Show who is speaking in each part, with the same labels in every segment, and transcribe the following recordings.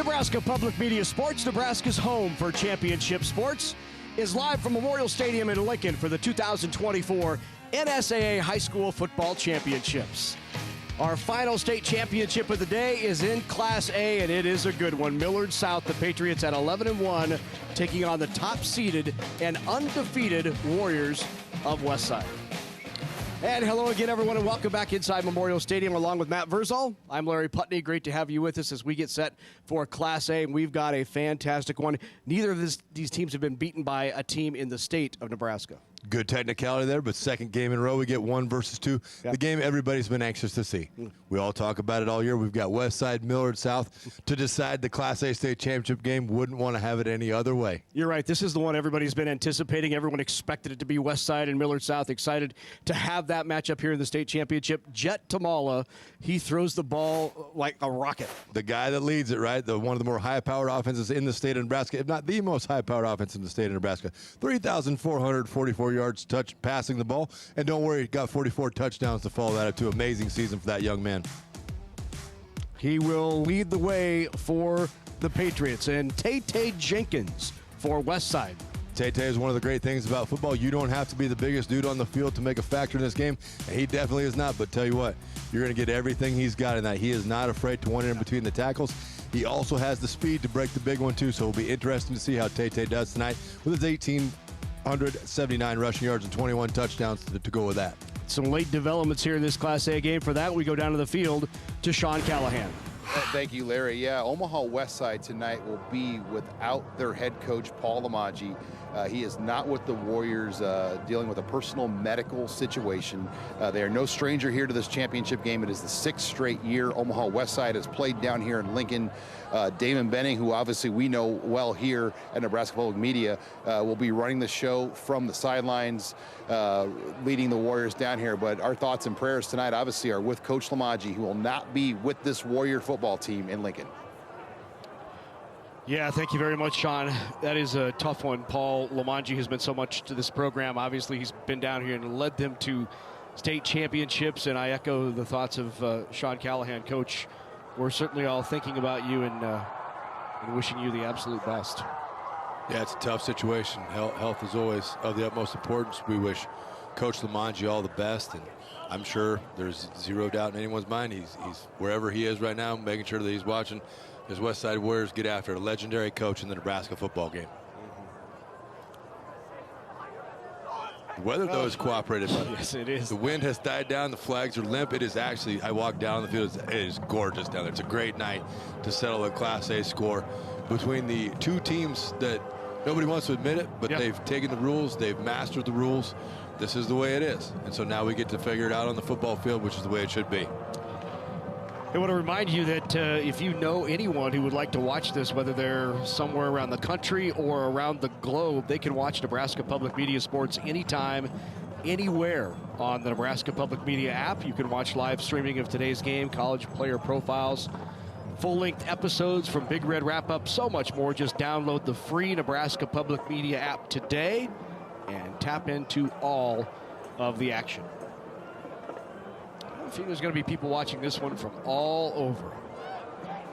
Speaker 1: Nebraska Public Media Sports, Nebraska's home for championship sports, is live from Memorial Stadium in Lincoln for the 2024 NSAA High School Football Championships. Our final state championship of the day is in Class A, and it is a good one. Millard South, the Patriots at 11-1, taking on the top-seeded and undefeated Warriors of Westside. And hello again, everyone, and welcome back inside Memorial Stadium along with Matt Verzal. I'm Larry Putney. Great to have you with us as we get set for Class A, and we've got a fantastic one. Neither of these teams have been beaten by a team in the state of Nebraska.
Speaker 2: Good technicality there, but second game in a row, we get 1 versus 2.
Speaker 1: Yeah.
Speaker 2: The game everybody's been anxious to see. We all talk about it all year. We've got Westside, Millard South to decide the Class A state championship game. Wouldn't want to have it any other way.
Speaker 1: You're right. This is the one everybody's been anticipating. Everyone expected it to be Westside and Millard South. Excited to have that matchup here in the state championship. Jet Tamala, he throws the ball like a rocket.
Speaker 2: The guy that leads it, right? One of the more high-powered offenses in the state of Nebraska, if not the most high-powered offense in the state of Nebraska. 3,444 yards passing the ball, and don't worry, got 44 touchdowns to follow that up to. Amazing season for that young man.
Speaker 1: He will lead the way for the Patriots, and Tay Jenkins for Westside.
Speaker 2: Tay is one of the great things about football. You don't have to be the biggest dude on the field to make a factor in this game, and he definitely is not. But tell you what, you're going to get everything he's got in that. He is not afraid to run in between the tackles. He also has the speed to break the big one, too, so it'll be interesting to see how Tay does tonight with his 179 rushing yards and 21 touchdowns to go with that.
Speaker 1: Some late developments here in this Class A game. For that, we go down to the field to Sean Callahan.
Speaker 3: Thank you, Larry. Yeah, Omaha Westside tonight will be without their head coach, Paul Lomaggi. He is not with the Warriors, dealing with a personal medical situation. They are no stranger here to this championship game. It is the 6th straight year Omaha Westside has played down here in Lincoln. Damon Benning, who obviously we know well here at Nebraska Public Media, will be running the show from the sidelines, leading the Warriors down here. But our thoughts and prayers tonight obviously are with Coach Lomaggi, who will not be with this Warrior football team in Lincoln.
Speaker 1: Yeah, thank you very much, Sean. That is a tough one. Paul Lomaggi has been so much to this program. Obviously, he's been down here and led them to state championships, and I echo the thoughts of Sean Callahan. Coach, we're certainly all thinking about you and wishing you the absolute best.
Speaker 2: Yeah, it's a tough situation. Health is always of the utmost importance. We wish Coach Lomaggi all the best, and I'm sure there's zero doubt in anyone's mind. He's wherever he is right now, making sure that he's watching his Westside Warriors get after a legendary coach in the Nebraska football game. The weather, though, is cooperated.
Speaker 1: Yes, it is.
Speaker 2: The wind has died down. The flags are limp. It is actually, I walked down the field. It is gorgeous down there. It's a great night to settle a Class A score between the two teams that nobody wants to admit it, but they've taken the rules. They've mastered the rules. This is the way it is. And so now we get to figure it out on the football field, which is the way it should be.
Speaker 1: I want to remind you that if you know anyone who would like to watch this, whether they're somewhere around the country or around the globe, they can watch Nebraska Public Media Sports anytime, anywhere on the Nebraska Public Media app. You can watch live streaming of today's game, college player profiles, full-length episodes from Big Red Wrap-Up, so much more. Just download the free Nebraska Public Media app today and tap into all of the action. I think there's going to be people watching this one from all over.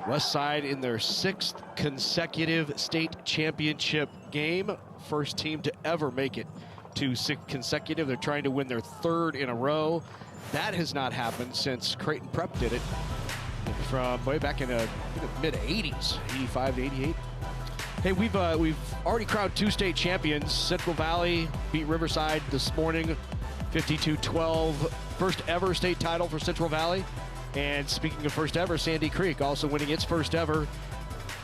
Speaker 1: Westside in their 6th consecutive state championship game. First team to ever make it to 6 consecutive. They're trying to win their 3rd in a row. That has not happened since Creighton Prep did it from way back in the mid-'80s, 85 to 88. Hey, we've already crowned 2 state champions. Central Valley beat Riverside this morning, 52-12. First ever state title for Central Valley. And speaking of first ever, Sandy Creek also winning its first ever.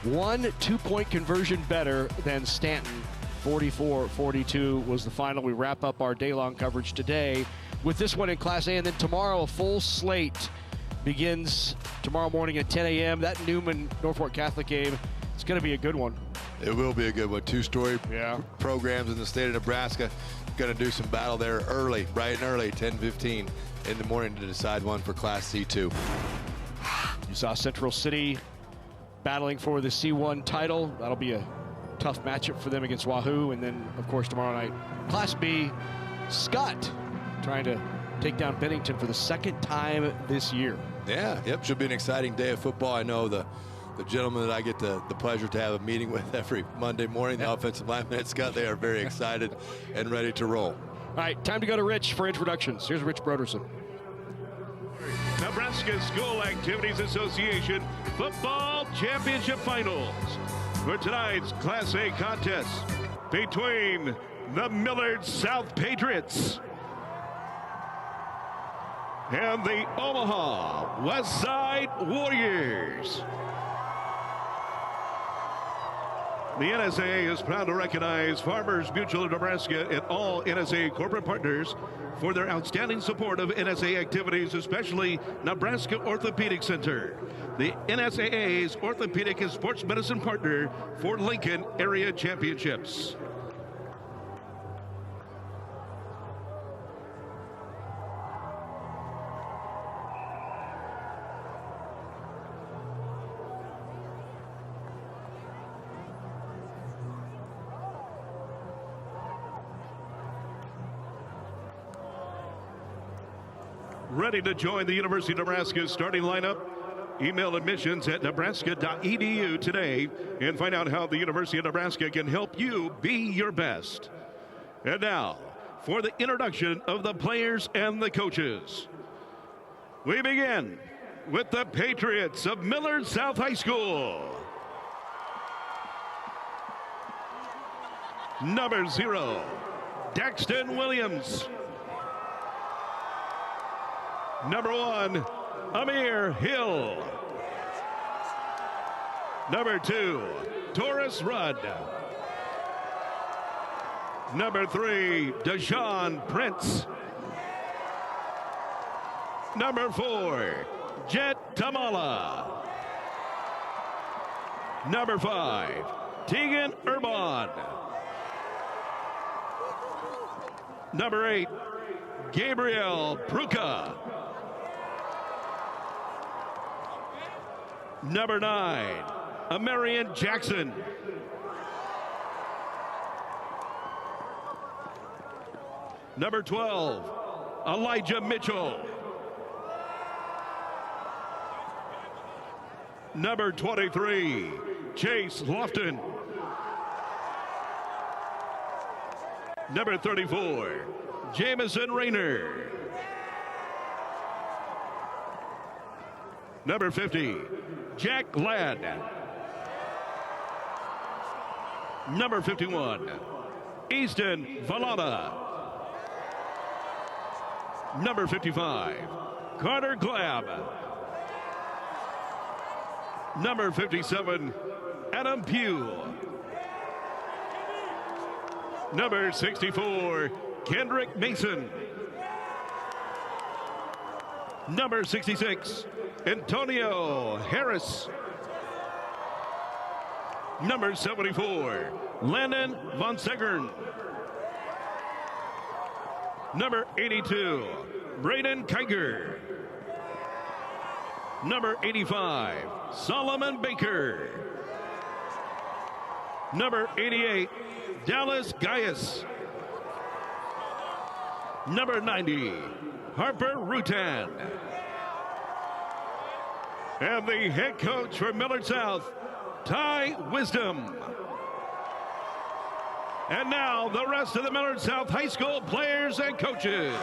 Speaker 1: 1 2-point conversion better than Stanton. 44-42 was the final. We wrap up our day-long coverage today with this one in Class A. And then tomorrow, a full slate begins tomorrow morning at 10 a.m. That Newman-Norfolk Catholic game, it's going to be a good one.
Speaker 2: It will be a good one. 2-story programs in the state of Nebraska. Going to do some battle there early, bright and early, 10:15 in the morning to decide one for Class C2.
Speaker 1: You saw Central City battling for the C1 title. That'll be a tough matchup for them against Wahoo. And then, of course, tomorrow night, Class B, Scott trying to take down Bennington for the 2nd time this year.
Speaker 2: Yeah, should be an exciting day of football. I know the the gentleman that I get the pleasure to have a meeting with every Monday morning, the offensive lineman at Scott. They are very excited and ready to roll.
Speaker 1: All right, time to go to Rich for introductions. Here's Rich Broderson.
Speaker 4: Nebraska School Activities Association Football Championship Finals for tonight's Class A contest between the Millard South Patriots and the Omaha Westside Warriors. The NSAA is proud to recognize Farmers Mutual of Nebraska and all NSAA corporate partners for their outstanding support of NSAA activities, especially Nebraska Orthopedic Center, the NSAA's orthopedic and sports medicine partner for Lincoln Area Championships. Ready to join the University of Nebraska's starting lineup? Email admissions at nebraska.edu today and find out how the University of Nebraska can help you be your best. And now, for the introduction of the players and the coaches. We begin with the Patriots of Millard South High School. Number 0, Daxton Williams. Number 1, Amir Hill. Number 2, Taurus Rudd. Number 3, Deshaun Prince. Number 4, Jet Tamala. Number 5, Tegan Urbon. Number 8, Gabriel Pruka. Number 9, Amarian Jackson. Number 12, Elijah Mitchell. Number 23, Chase Lofton. Number 34, Jamison Rayner. Number 50, Jack Ladd. Number 51, Easton Valada. Number 55, Carter Glab. Number 57, Adam Pugh. Number 64, Kendrick Mason. Number 66, Antonio Harris. Number 74, Landon Von Segern. Number 82, Braden Kiger. Number 85, Solomon Baker. Number 88, Dallas Gaius. Number 90, Harper Rutan. And the head coach for Millard South, Ty Wisdom. And now the rest of the Millard South High School players and coaches.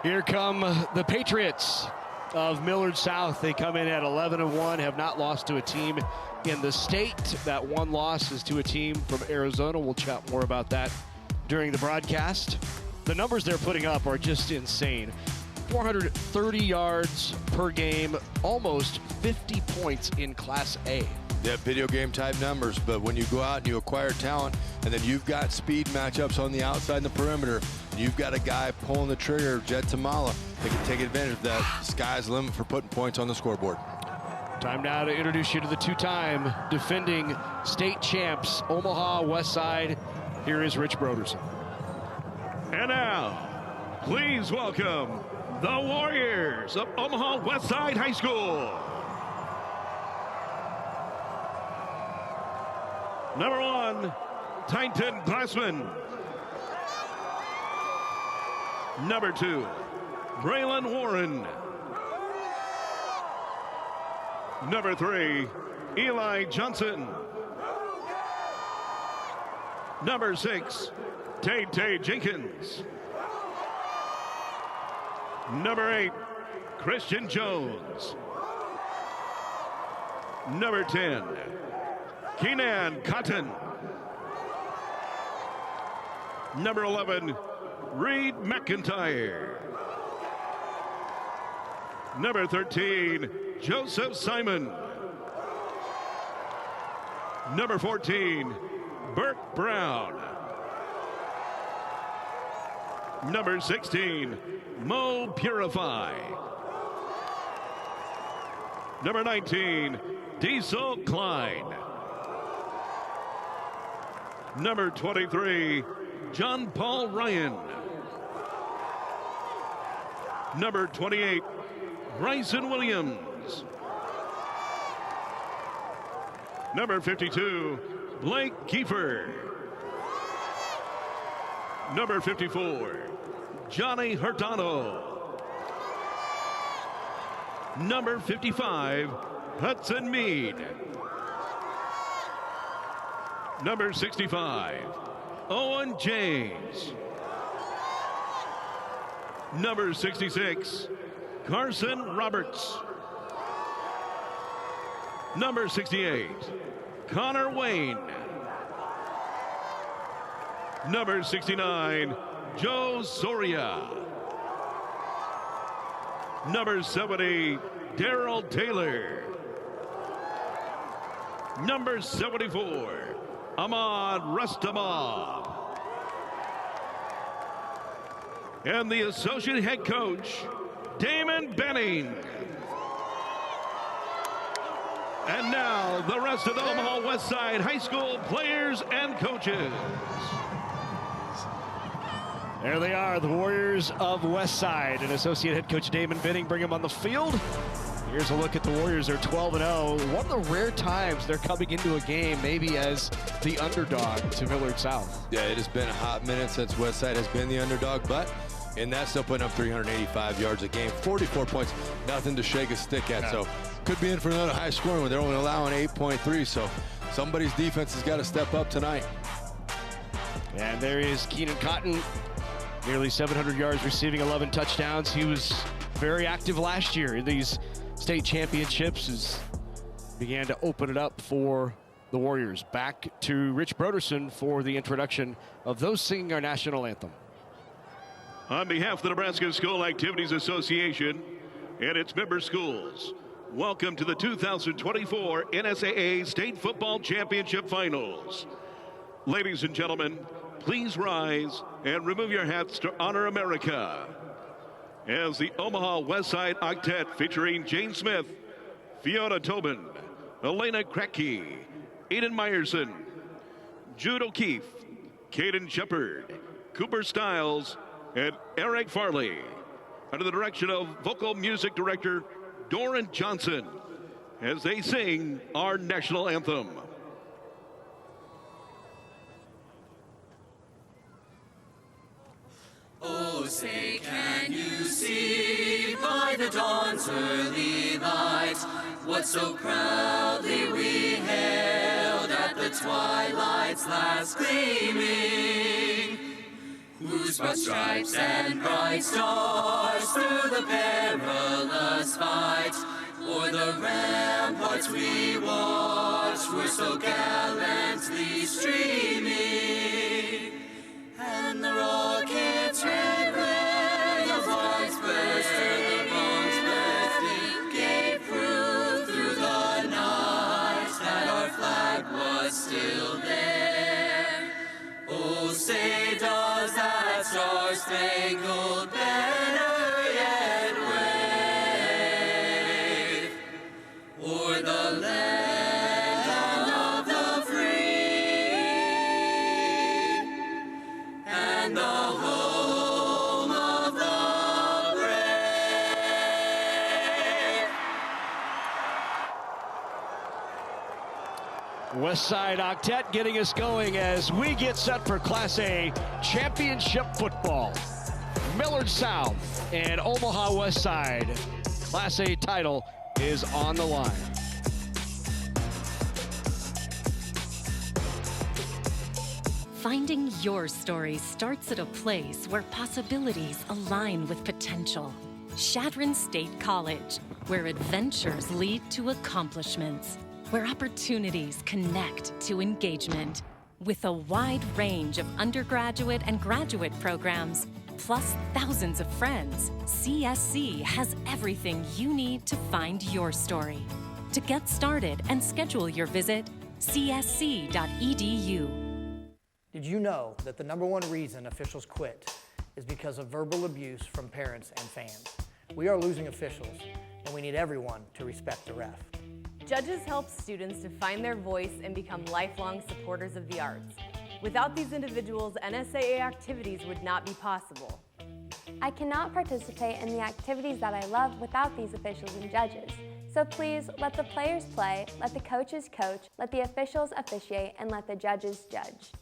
Speaker 1: Here come the Patriots of Millard South. They come in at 11-1, have not lost to a team in the state. That one loss is to a team from Arizona. We'll chat more about that during the broadcast. The numbers they're putting up are just insane. 430 yards per game, almost 50 points in Class A.
Speaker 2: They have video game type numbers, but when you go out and you acquire talent, and then you've got speed matchups on the outside and the perimeter, and you've got a guy pulling the trigger, Jet Tamala, they can take advantage of that. Sky's the limit for putting points on the scoreboard.
Speaker 1: Time now to introduce you to the two-time defending state champs, Omaha Westside. Here is Rich Broderson.
Speaker 4: And now, please welcome the Warriors of Omaha Westside High School. Number 1, Tyson Glassman. Number 2, Braylon Warren. Number 3, Eli Johnson. Number 6, Tay Jenkins. Number 8, Christian Jones. Number 10, Keenan Cotton. Number 11, Reed McIntyre. Number 13, Joseph Simon. Number 14, Burt Brown. Number 16, Mo Purify. Number 19, Diesel Klein. Number 23, John Paul Ryan. Number 28, Bryson Williams. Number 52, Blake Kiefer. Number 54, Johnny Hurtado. Number 55, Hudson Meade. Number 65, Owen James. Number 66, Carson Roberts. Number 68, Connor Wayne. Number 69, Joe Soria. Number 70, Daryl Taylor. Number 74, Ahmad Rustamov. And the associate head coach, Damon Benning. And now, the rest of the Omaha Westside High School players and coaches.
Speaker 1: There they are, the Warriors of Westside, and associate head coach Damon Benning bring them on the field. Here's a look at the Warriors. They're 12-0. One of the rare times they're coming into a game maybe as the underdog to Millard South.
Speaker 2: Yeah, it has been a hot minute since Westside has been the underdog, but and that's still putting up 385 yards a game, 44 points, nothing to shake a stick at. So could be in for another high scoring when they're only allowing 8.3. So somebody's defense has got to step up tonight.
Speaker 1: And there is Keenan Cotton, nearly 700 yards receiving, 11 touchdowns. He was very active last year in these state championships, as began to open it up for the Warriors. Back to Rich Broderson for the introduction of those singing our national anthem.
Speaker 4: On behalf of the Nebraska School Activities Association and its member schools, welcome to the 2024 NSAA State Football Championship Finals. Ladies and gentlemen, please rise and remove your hats to honor America. As the Omaha Westside Octet featuring Jane Smith, Fiona Tobin, Elena Kratke, Aiden Meyerson, Jude O'Keefe, Caden Shepard, Cooper Stiles, and Eric Farley, under the direction of vocal music director Doran Johnson, as they sing our national anthem.
Speaker 5: Oh, say, can you see by the dawn's early light what so proudly we hailed at the twilight's last gleaming? Whose broad stripes and bright stars through the perilous fight o'er the ramparts we watched were so gallantly streaming, and the rocket's red ray of lights burst the bombs bursting gave proof through the night that our flag was still there. Oh, say does that star-spangled banner yet wave o'er the land of the free and the home of the brave?
Speaker 1: Westside Octet getting us going as we get set for Class A championship football. Millard South and Omaha Westside. Class A title is on the line.
Speaker 6: Finding your story starts at a place where possibilities align with potential. Chadron State College, where adventures lead to accomplishments, where opportunities connect to engagement. With a wide range of undergraduate and graduate programs, plus thousands of friends, CSC has everything you need to find your story. To get started and schedule your visit, csc.edu.
Speaker 7: Did you know that the #1 reason officials quit is because of verbal abuse from parents and fans? We are losing officials, and we need everyone to respect the ref.
Speaker 8: Judges help students to find their voice and become lifelong supporters of the arts. Without these individuals, NSAA activities would not be possible.
Speaker 9: I cannot participate in the activities that I love without these officials and judges. So please, let the players play, let the coaches coach, let the officials officiate, and let the judges judge.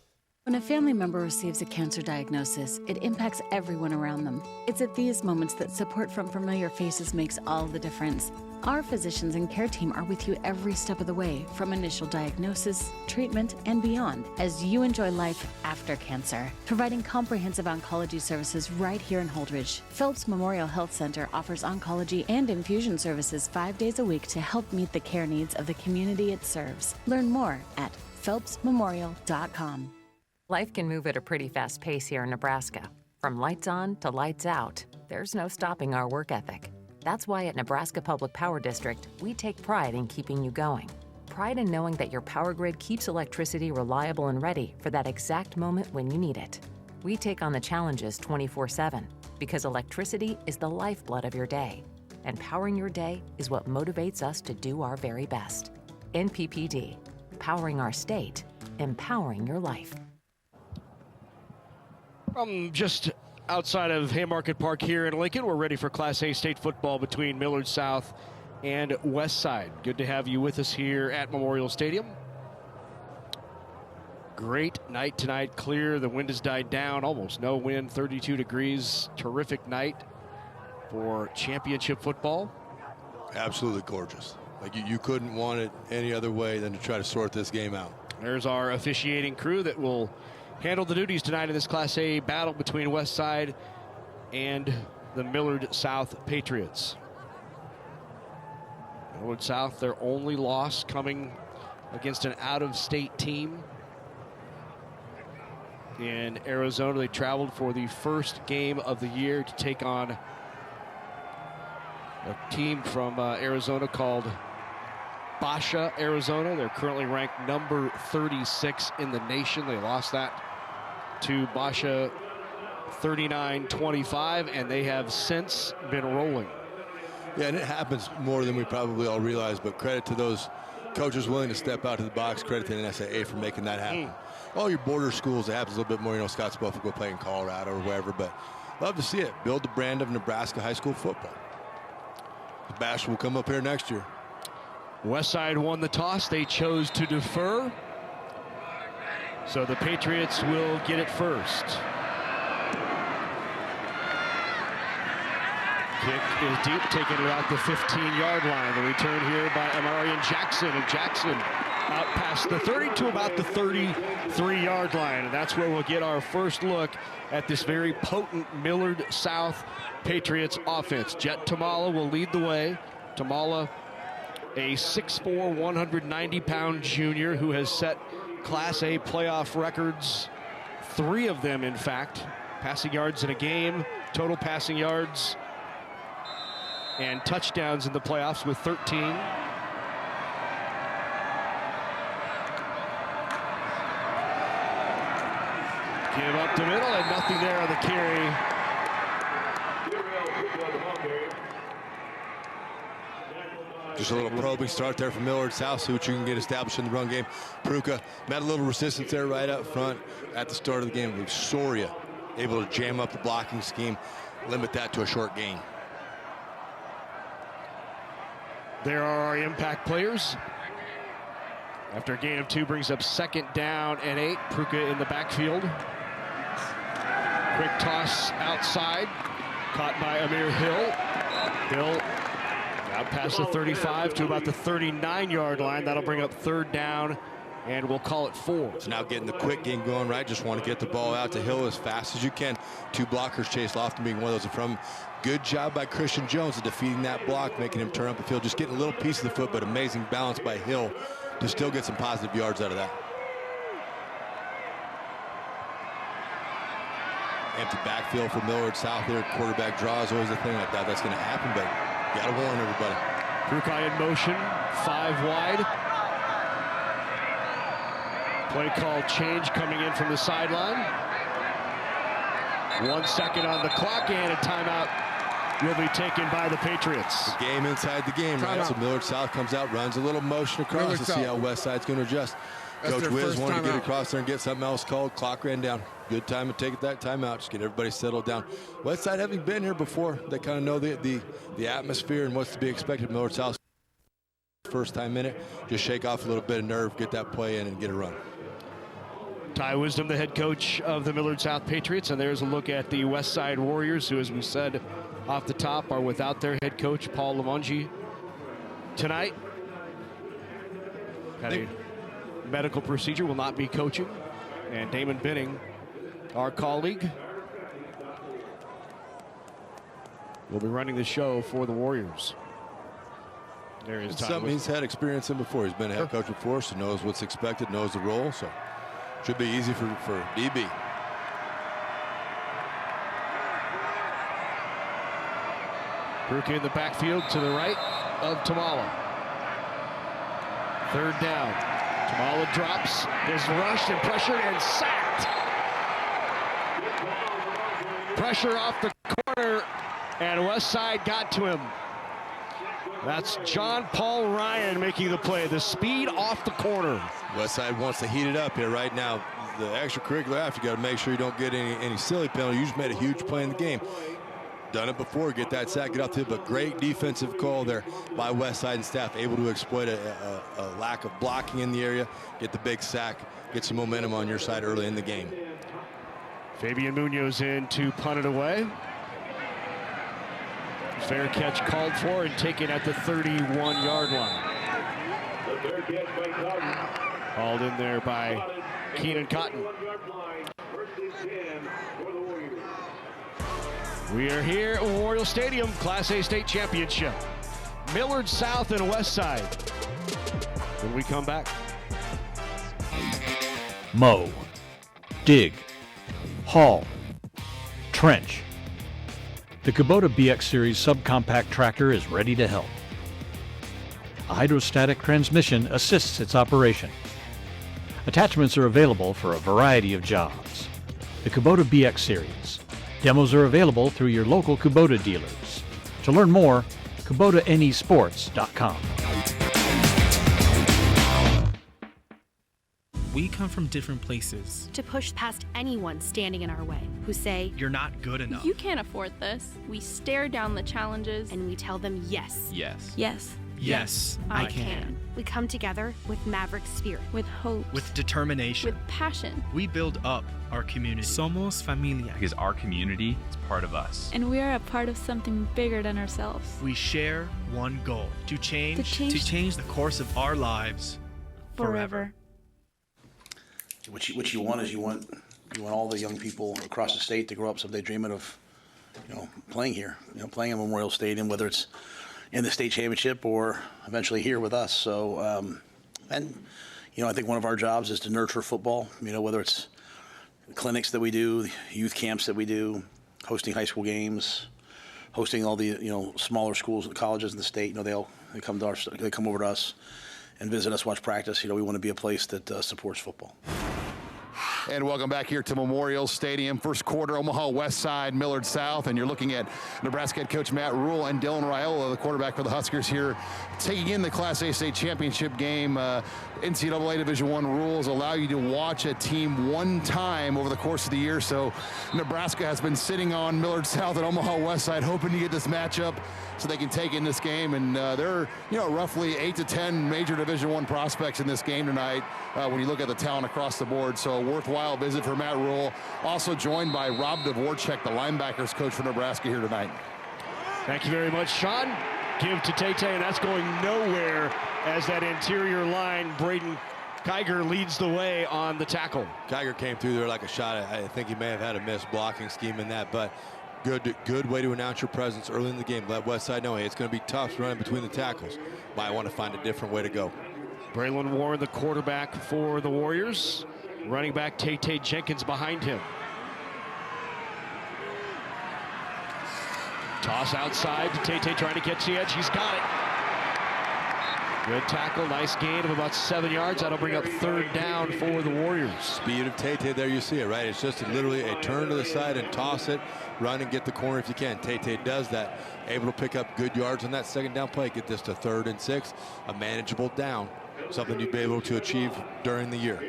Speaker 10: When a family member receives a cancer diagnosis, it impacts everyone around them. It's at these moments that support from familiar faces makes all the difference. Our physicians and care team are with you every step of the way, from initial diagnosis, treatment, and beyond, as you enjoy life after cancer, providing comprehensive oncology services right here in Holdridge. Phelps Memorial Health Center offers oncology and infusion services 5 days a week to help meet the care needs of the community it serves. Learn more at phelpsmemorial.com.
Speaker 11: Life can move at a pretty fast pace here in Nebraska. From lights on to lights out, there's no stopping our work ethic. That's why at Nebraska Public Power District, we take pride in keeping you going. Pride in knowing that your power grid keeps electricity reliable and ready for that exact moment when you need it. We take on the challenges 24/7 because electricity is the lifeblood of your day, and powering your day is what motivates us to do our very best. NPPD, powering our state, empowering your life.
Speaker 1: From just outside of Haymarket Park here in Lincoln, we're ready for Class A state football between Millard South and Westside. Good to have you with us here at Memorial Stadium. Great night tonight, clear. The wind has died down, almost no wind, 32 degrees. Terrific night for championship football.
Speaker 2: Absolutely gorgeous. Like you couldn't want it any other way than to try to sort this game out.
Speaker 1: There's our officiating crew that will handle the duties tonight in this Class A battle between Westside and the Millard South Patriots. Millard South, their only loss coming against an out-of-state team in Arizona. They traveled for the first game of the year to take on a team from Arizona called Basha, Arizona. They're currently ranked number 36 in the nation. They lost that to Basha 39-25, and they have since been rolling.
Speaker 2: Yeah, and it happens more than we probably all realize, but credit to those coaches willing to step out to the box. Credit to the NSAA for making that happen. All your border schools, it happens a little bit more. You know, Scottsbluff will go play in Colorado or wherever, but love to see it. Build the brand of Nebraska high school football. The Bash will come up here next year.
Speaker 1: Westside won the toss. They chose to defer. So the Patriots will get it first. Kick is deep, taken about the 15-yard line. The return here by Amarian Jackson, and Jackson out past the 30 to about the 33-yard line. And that's where we'll get our first look at this very potent Millard South Patriots offense. Jet Tamala will lead the way. Tamala, a 6'4", 190-pound junior who has set Class A playoff records, 3 of them, in fact. Passing yards in a game, total passing yards, and touchdowns in the playoffs with 13. Give up the middle, and nothing there on the carry.
Speaker 2: Just a little probing start there from Millard South. See what you can get established in the run game. Pruka met a little resistance there right up front at the start of the game. Soria able to jam up the blocking scheme, limit that to a short gain.
Speaker 1: There are our impact players. After a gain of 2, brings up 2nd down and 8. Pruka in the backfield. Quick toss outside. Caught by Amir Hill. Hill out past the 35 to about the 39-yard line. That'll bring up 3rd down and we'll call it 4.
Speaker 2: So now getting the quick game going, right? Just want to get the ball out to Hill as fast as you can. 2 blockers, Chase Lofton being one of those in front of him. Good job by Christian Jones of defeating that block, making him turn up the field, just getting a little piece of the foot, but amazing balance by Hill to still get some positive yards out of that. Empty backfield for Millard South there. Quarterback draw is always a thing. I doubt that's going to happen, but you got to warn everybody.
Speaker 1: Prukai in motion, 5 wide. Play call change coming in from the sideline. 1 second on the clock, and a timeout will be taken by the Patriots.
Speaker 2: The game inside the game, right? So Millard South comes out, runs a little motion across to see how Westside's going to adjust. Coach Wiz wanted to get across there and get something else called. Clock ran down. Good time to take that timeout. Just get everybody settled down. Westside, having been here before, they kind of know the atmosphere and what's to be expected. Millard South, first time in it, just shake off a little bit of nerve, get that play in, and get a run.
Speaker 1: Ty Wisdom, the head coach of the Millard South Patriots, and there's a look at the Westside Warriors, who, as we said off the top, are without their head coach, Paul Lamongi, tonight. Had a medical procedure, will not be coaching. And Damon Benning, our colleague, will be running the show for the Warriors. There is
Speaker 2: something he's had experience in before. He's been a head coach before, so knows what's expected, knows the role. So should be easy for DB.
Speaker 1: Prukai in the backfield to the right of Tamala. 3rd down. Tamala drops, is rushed and pressured and sacked. Pressure off the corner, and Westside got to him. That's John Paul Ryan making the play. The speed off the corner.
Speaker 2: Westside wants to heat it up here right now. The extracurricular after, you got to make sure you don't get any silly penalty. You just made a huge play in the game. Done it before, get that sack, get out to it, but great defensive call there by Westside and staff, able to exploit a lack of blocking in the area, get the big sack, get some momentum on your side early in the game.
Speaker 1: Fabian Munoz in to punt it away. Fair catch called for and taken at the 31-yard line. Hauled in there by Keenan Cotton. We are here at Memorial Stadium, Class A State Championship. Millard South and Westside. When we come back.
Speaker 12: Mow, dig, haul, trench. The Kubota BX Series subcompact tractor is ready to help. A hydrostatic transmission assists its operation. Attachments are available for a variety of jobs. The Kubota BX Series. Demos are available through your local Kubota dealers. To learn more, KubotaNEsports.com.
Speaker 13: We come from different places.
Speaker 14: To push past anyone standing in our way who say,
Speaker 13: "You're not good enough.
Speaker 14: You can't afford this." We stare down the challenges and we tell them yes.
Speaker 13: Yes.
Speaker 14: Yes.
Speaker 13: Yes, I can.
Speaker 14: We come together with maverick spirit, with hope,
Speaker 13: With determination.
Speaker 14: with passion.
Speaker 13: We build up our community. Somos familia.
Speaker 15: Because our community is part of us.
Speaker 16: And we are a part of something bigger than ourselves.
Speaker 13: We share one goal: to change the course of our lives forever.
Speaker 17: What you want is you want all the young people across the state to grow up someday dreaming of, playing here, playing at Memorial Stadium, whether it's in the state championship or eventually here with us. So, I think one of our jobs is to nurture football. Whether it's clinics that we do, youth camps that we do, hosting high school games, hosting all the smaller schools and colleges in the state. They come over to us and visit us, watch practice. We want to be a place that supports football.
Speaker 3: And welcome back here to Memorial Stadium. First quarter, Omaha Westside, Millard South, and you're looking at Nebraska head coach Matt Rule and Dylan Raiola, the quarterback for the Huskers here, taking in the Class A State Championship game. NCAA Division I rules allow you to watch a team one time over the course of the year, so Nebraska has been sitting on Millard South and Omaha Westside, hoping to get this matchup so they can take in this game. And there are roughly 8 to 10 major Division I prospects in this game tonight when you look at the talent across the board. So a worthwhile visit for Matt Rule. Also joined by Rob Dvorak, the linebackers coach for Nebraska here tonight.
Speaker 1: Thank you very much, Sean. Give to Tate, and that's going nowhere as that interior line, Braden Kiger leads the way on the tackle.
Speaker 2: Kiger came through there like a shot. I think he may have had a missed blocking scheme in that, but good way to announce your presence early in the game. Let Westside know, hey, it's going to be tough running between the tackles. Might want to find a different way to go.
Speaker 1: Braylon Warren, the quarterback for the Warriors. Running back Tay Jenkins behind him. Toss outside to Tay trying to catch the edge. He's got it. Good tackle, nice gain of about 7 yards. That'll bring up 3rd down for the Warriors.
Speaker 2: Speed of Tay, there you see it, right? It's just literally a turn to the side and toss it, run and get the corner if you can. Tay does that, able to pick up good yards on that 2nd down play, get this to 3rd and 6, a manageable down, something you'd be able to achieve during the year.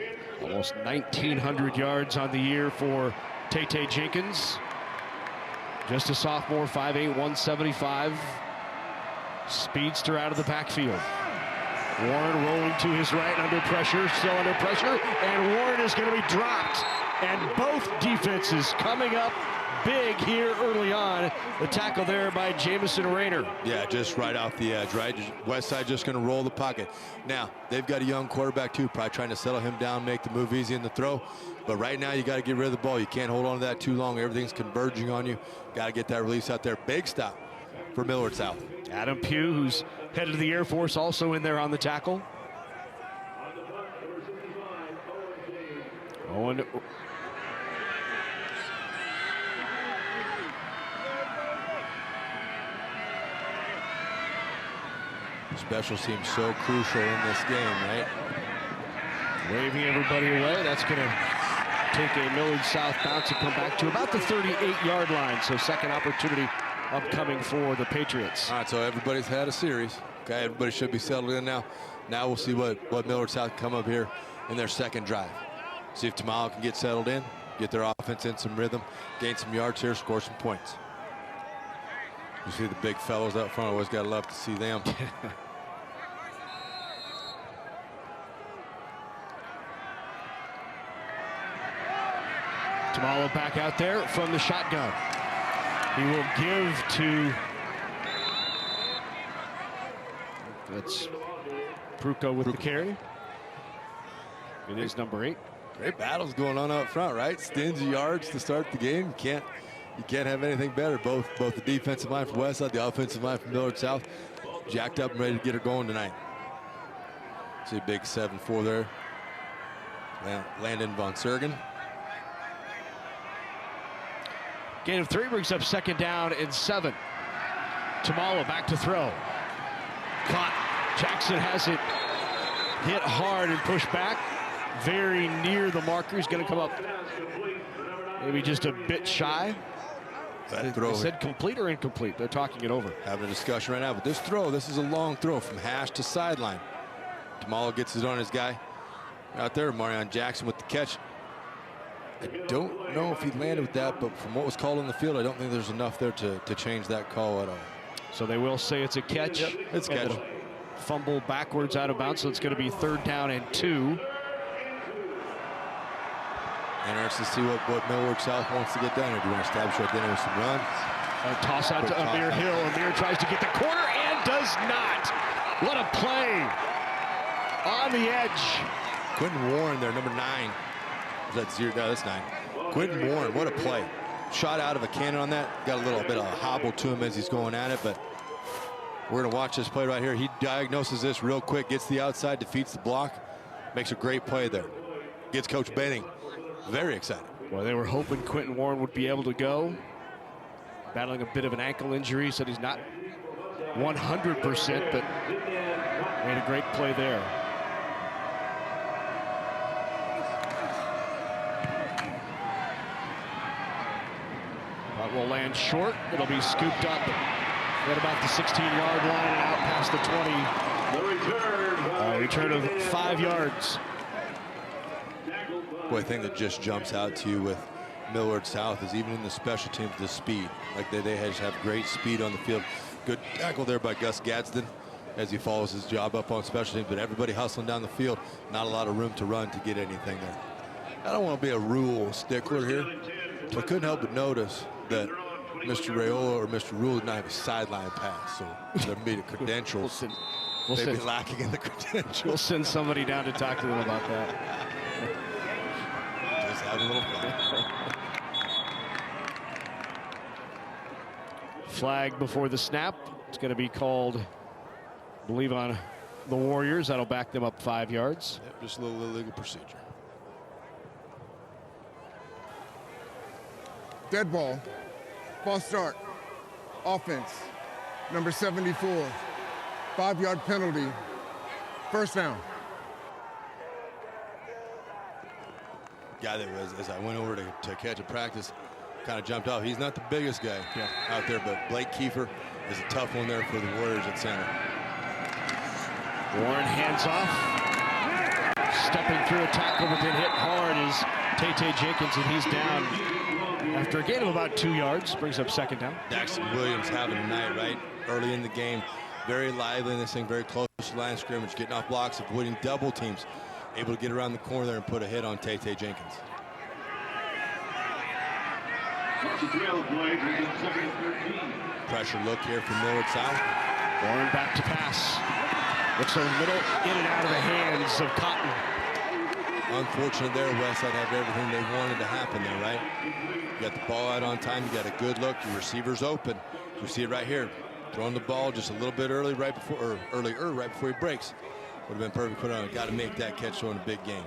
Speaker 1: Almost 1,900 yards on the year for Tay Jenkins. Just a sophomore, 5'8", 175. Speedster out of the backfield. Warren rolling to his right, under pressure, still under pressure, and Warren is going to be dropped. And both defenses coming up big here early on. The tackle there by Jamison Rayner.
Speaker 2: Yeah, just right off the edge, right? Westside just going to roll the pocket. Now, they've got a young quarterback too, probably trying to settle him down, make the move easy in the throw. But right now, you got to get rid of the ball. You can't hold on to that too long. Everything's converging on you. Got to get that release out there. Big stop for Millard South.
Speaker 1: Adam Pugh, who's headed to the Air Force, also in there on the tackle. Owen.
Speaker 2: Special seems so crucial in this game, right?
Speaker 1: Waving everybody away. That's going to take a Millard South bounce and come back to about the 38-yard line. So 2nd opportunity upcoming for the Patriots.
Speaker 2: All right, so everybody's had a series. Okay, everybody should be settled in now. Now we'll see what Millard South come up here in their 2nd drive. See if Tamale can get settled in, get their offense in some rhythm, gain some yards here, score some points. You see the big fellows up front. Always got to love to see them.
Speaker 1: Tamalo back out there from the shotgun. He will give to, that's Pruko with the carry. It is number 8.
Speaker 2: Great battles going on up front, right? Stingy yards to start the game. You can't have anything better. Both the defensive line from Westside, the offensive line from Millard South, jacked up and ready to get her going tonight. See a big 7-4 there. Landon Von Sergen.
Speaker 1: Gain of 3 brings up 2nd down and 7. Tamala back to throw. Caught. Jackson has it hit hard and pushed back. Very near the marker. He's going to come up maybe just a bit shy.
Speaker 2: That throw.
Speaker 1: They said complete or incomplete. They're talking it over.
Speaker 2: Having a discussion right now, but this throw, this is a long throw from hash to sideline. Tamala gets it on his guy. Out there, Marion Jackson with the catch. I don't know if he landed with that, but from what was called on the field, I don't think there's enough there to change that call at all.
Speaker 1: So they will say it's a catch.
Speaker 2: Yep, it's a catch.
Speaker 1: Fumble backwards out of bounds, so it's going to be 3rd down and 2.
Speaker 2: Interesting to see what Millard South wants to get done here. Do you want to establish right then with some run?
Speaker 1: A toss out to Amir Hill. Amir tries to get the corner and does not. What a play on the edge.
Speaker 2: Quentin Warren there, number 9. Is that 0? No, that's 9. Quentin Warren, what a play. Shot out of a cannon on that. Got a little bit of a hobble to him as he's going at it, but we're going to watch this play right here. He diagnoses this real quick, gets the outside, defeats the block, makes a great play there. Gets Coach Benning very excited.
Speaker 1: Well, they were hoping Quentin Warren would be able to go. Battling a bit of an ankle injury, said he's not 100%, but made a great play there. That will land short. It'll be scooped up at about the 16-yard line and out past the 20. Return of 5 yards.
Speaker 2: Boy, the thing that just jumps out to you with Millard South is even in the special teams, the speed. Like they just have great speed on the field. Good tackle there by Gus Gadsden as he follows his job up on special teams, but everybody hustling down the field. Not a lot of room to run to get anything there. I don't want to be a rule stickler here, but I couldn't help but notice that Mr. Rayola or Mr. Rule did not have a sideline pass, so there made it credentials They'd be lacking in the credentials.
Speaker 1: We'll send somebody down to talk to them about that.
Speaker 2: Just have a little fun.
Speaker 1: Flag before the snap. It's going to be called, I believe, on the Warriors. That'll back them up 5 yards.
Speaker 2: Yep, just a little illegal procedure.
Speaker 18: Dead ball. False start. Offense. Number 74. 5-yard penalty. First down.
Speaker 2: Guy that was, as I went over to catch a practice, kind of jumped off. He's not the biggest guy out there, but Blake Kiefer is a tough one there for the Warriors at center.
Speaker 1: Warren hands off. Stepping through a tackle, but then hit hard is Tay Jenkins, and he's down after a gain of about 2 yards. Brings up second down.
Speaker 2: Daxton Williams having a night, right? Early in the game. Very lively in this thing, very close to line of scrimmage, getting off blocks, avoiding double teams. Able to get around the corner there and put a hit on Tay Jenkins. Pressure look here from Millard South.
Speaker 1: Warren back to pass. Looks a little in and out of the hands of Cotton.
Speaker 2: Unfortunate there, Westside had everything they wanted to happen there, right? You got the ball out on time, you got a good look, your receiver's open. You see it right here. Throwing the ball just a little bit early, right before he breaks. Would have been perfect put on. Got to make that catch in a big game.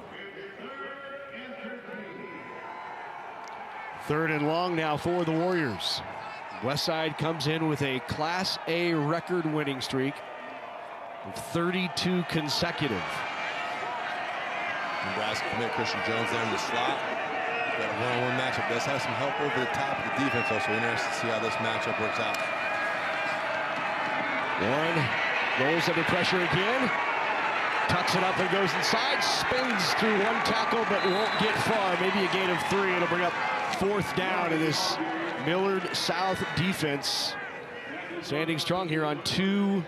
Speaker 1: 3rd and long now for the Warriors. Westside comes in with a Class A record winning streak of 32 consecutive.
Speaker 2: Nebraska commit Christian Jones there in the slot. Got a one-on-one matchup. Does have some help over the top of the defense, also interested to see how this matchup works out.
Speaker 1: Warren rolls under pressure again. Tucks it up and goes inside. Spins through one tackle, but won't get far. Maybe a gain of 3. It'll bring up 4th down in this Millard South defense. Standing strong here on 2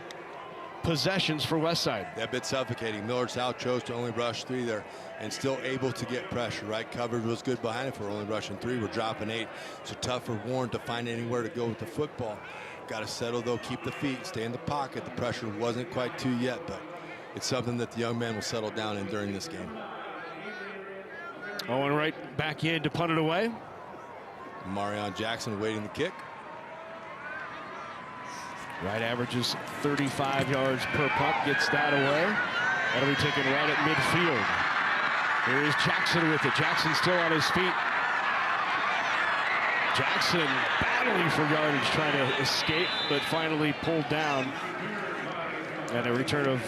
Speaker 1: possessions for Westside.
Speaker 2: That bit suffocating. Millard South chose to only rush 3 there and still able to get pressure, right? Coverage was good behind it for only rushing 3. We're dropping 8. So tough for Warren to find anywhere to go with the football. Got to settle, though, keep the feet, stay in the pocket. The pressure wasn't quite 2 yet, but it's something that the young man will settle down in during this game.
Speaker 1: Owen Wright back in to punt it away.
Speaker 2: Marion Jackson waiting the kick.
Speaker 1: Wright averages 35 yards per punt, gets that away. That'll be taken right at midfield. Here is Jackson with it. Jackson still on his feet. Jackson battling for yardage, trying to escape, but finally pulled down. And a return of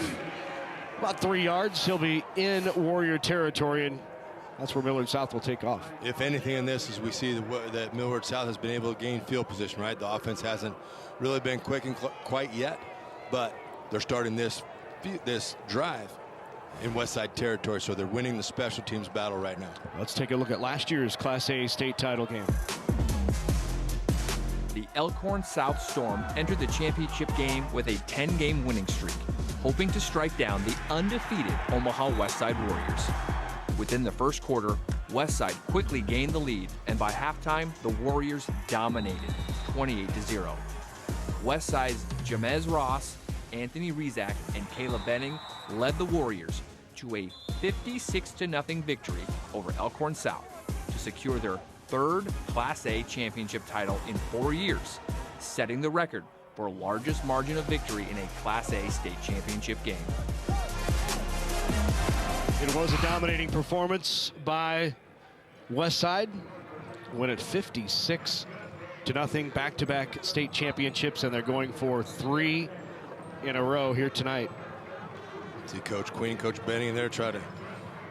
Speaker 1: about 3 yards. He'll be in Warrior territory, and that's where Millard South will take off.
Speaker 2: If anything in this is we see that Millard South has been able to gain field position, right? The offense hasn't really been quick and quite yet, but they're starting this drive in Westside territory, so they're winning the special teams battle right now.
Speaker 1: Let's take a look at last year's Class A state title game.
Speaker 19: The Elkhorn South Storm entered the championship game with a 10-game winning streak, hoping to strike down the undefeated Omaha Westside Warriors. Within the first quarter, Westside quickly gained the lead, and by halftime, the Warriors dominated, 28-0. Westside's Jamez Ross, Anthony Rizak, and Caleb Benning led the Warriors to a 56-0 victory over Elkhorn South to secure their 3rd Class A championship title in 4 years, setting the record for largest margin of victory in a Class A state championship game.
Speaker 1: It was a dominating performance by Westside. Win at 56-0, back-to-back state championships, and they're going for 3 in a row here tonight.
Speaker 2: See Coach Queen, Coach Benny in there try to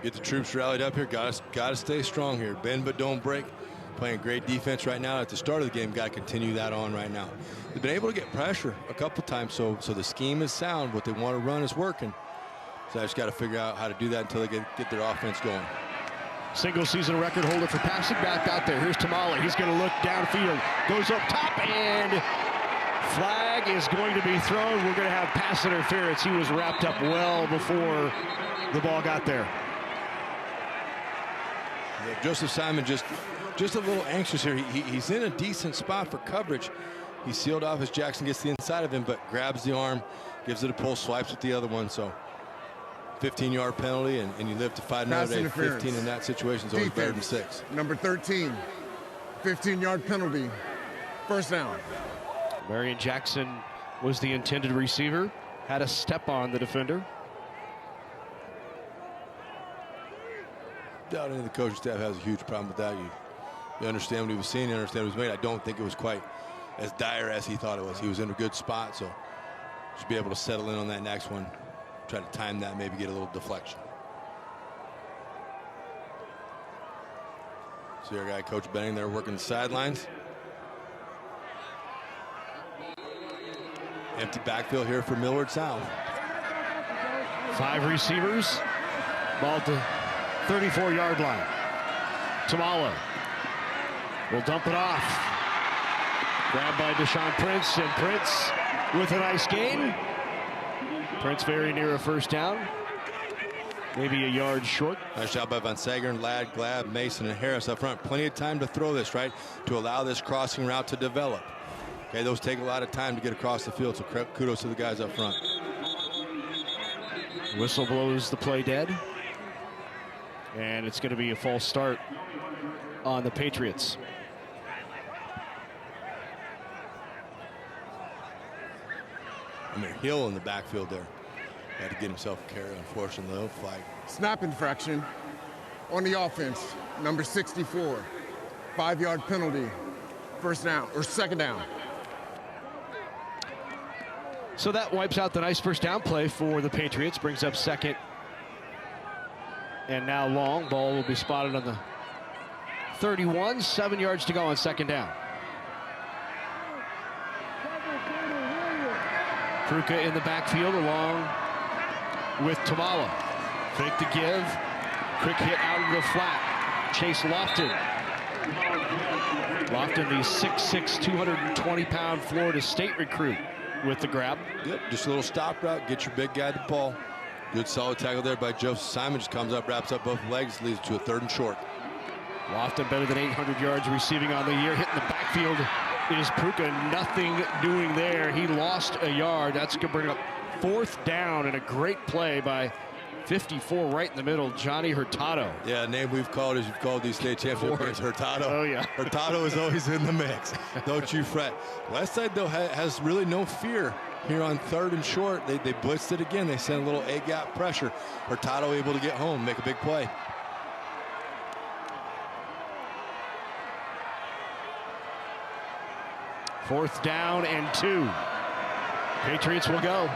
Speaker 2: get the troops rallied up here. Got to stay strong here. Bend but don't break. Playing great defense right now at the start of the game. Got to continue that on right now. They've been able to get pressure a couple times, so the scheme is sound. What they want to run is working. So I just got to figure out how to do that until they get their offense going.
Speaker 1: Single season record holder for passing back out there. Here's Tamale. He's going to look downfield. Goes up top, and flag is going to be thrown. We're going to have pass interference. He was wrapped up well before the ball got there.
Speaker 2: Yeah, Joseph Simon just a little anxious here. He's in a decent spot for coverage. He's sealed off as Jackson gets the inside of him, but grabs the arm, gives it a pull, swipes with the other one. So 15-yard penalty, and you live to fight another day. 15 in that situation is always better than 6.
Speaker 18: Number 13, 15-yard penalty, first down.
Speaker 1: Marion Jackson was the intended receiver, had a step on the defender.
Speaker 2: Doubting the coaching staff has a huge problem with that. You understand what he was seeing, you understand what he was made. I don't think it was quite as dire as he thought it was. He was in a good spot, so should be able to settle in on that next one. Try to time that, maybe get a little deflection. See our guy, Coach Benning, there working the sidelines. Empty backfield here for Millard South.
Speaker 1: 5 receivers, ball at the 34-yard line. Tamala will dump it off. Grabbed by Deshaun Prince, and Prince with a nice gain. Prince very near a first down. Maybe a yard short.
Speaker 2: Nice job by Von Sagern, Ladd, Glab, Mason, and Harris up front. Plenty of time to throw this, right? To allow this crossing route to develop. Okay, those take a lot of time to get across the field, so kudos to the guys up front.
Speaker 1: Whistle blows the play dead. And it's going to be a false start on the Patriots.
Speaker 2: I mean, Hill in the backfield there. Had to get himself a carry, unfortunately, though. Flag.
Speaker 18: Snap infraction on the offense, number 64. 5-yard penalty, first down, or second down.
Speaker 1: So that wipes out the nice first down play for the Patriots, brings up second and now long. Ball will be spotted on the 31, 7 yards to go on second down. Pruka in the backfield along with Tamala. Fake the give, quick hit out of the flat. Chase Lofton. Lofton, the 6'6", 220-pound Florida State recruit, with the grab.
Speaker 2: Yep, just a little stop route, get your big guy the ball. Good solid tackle there by Joseph Simon. Just comes up, wraps up both legs, leads to a 3rd and short.
Speaker 1: Lofton better than 800 yards receiving on the year. Hitting the backfield is Pruka. Nothing doing there. He lost a yard. That's going to bring up 4th down, and a great play by 54 right in the middle, Johnny Hurtado.
Speaker 2: Yeah, name we've called as you've called these state championship games, Hurtado.
Speaker 1: Oh, yeah.
Speaker 2: Hurtado is always in the mix. Don't you fret. Westside, though, has really no fear here on 3rd and short. They blitzed it again. They sent a little A-gap pressure. Hurtado able to get home, make a big play.
Speaker 1: Fourth down and 2. Patriots will go.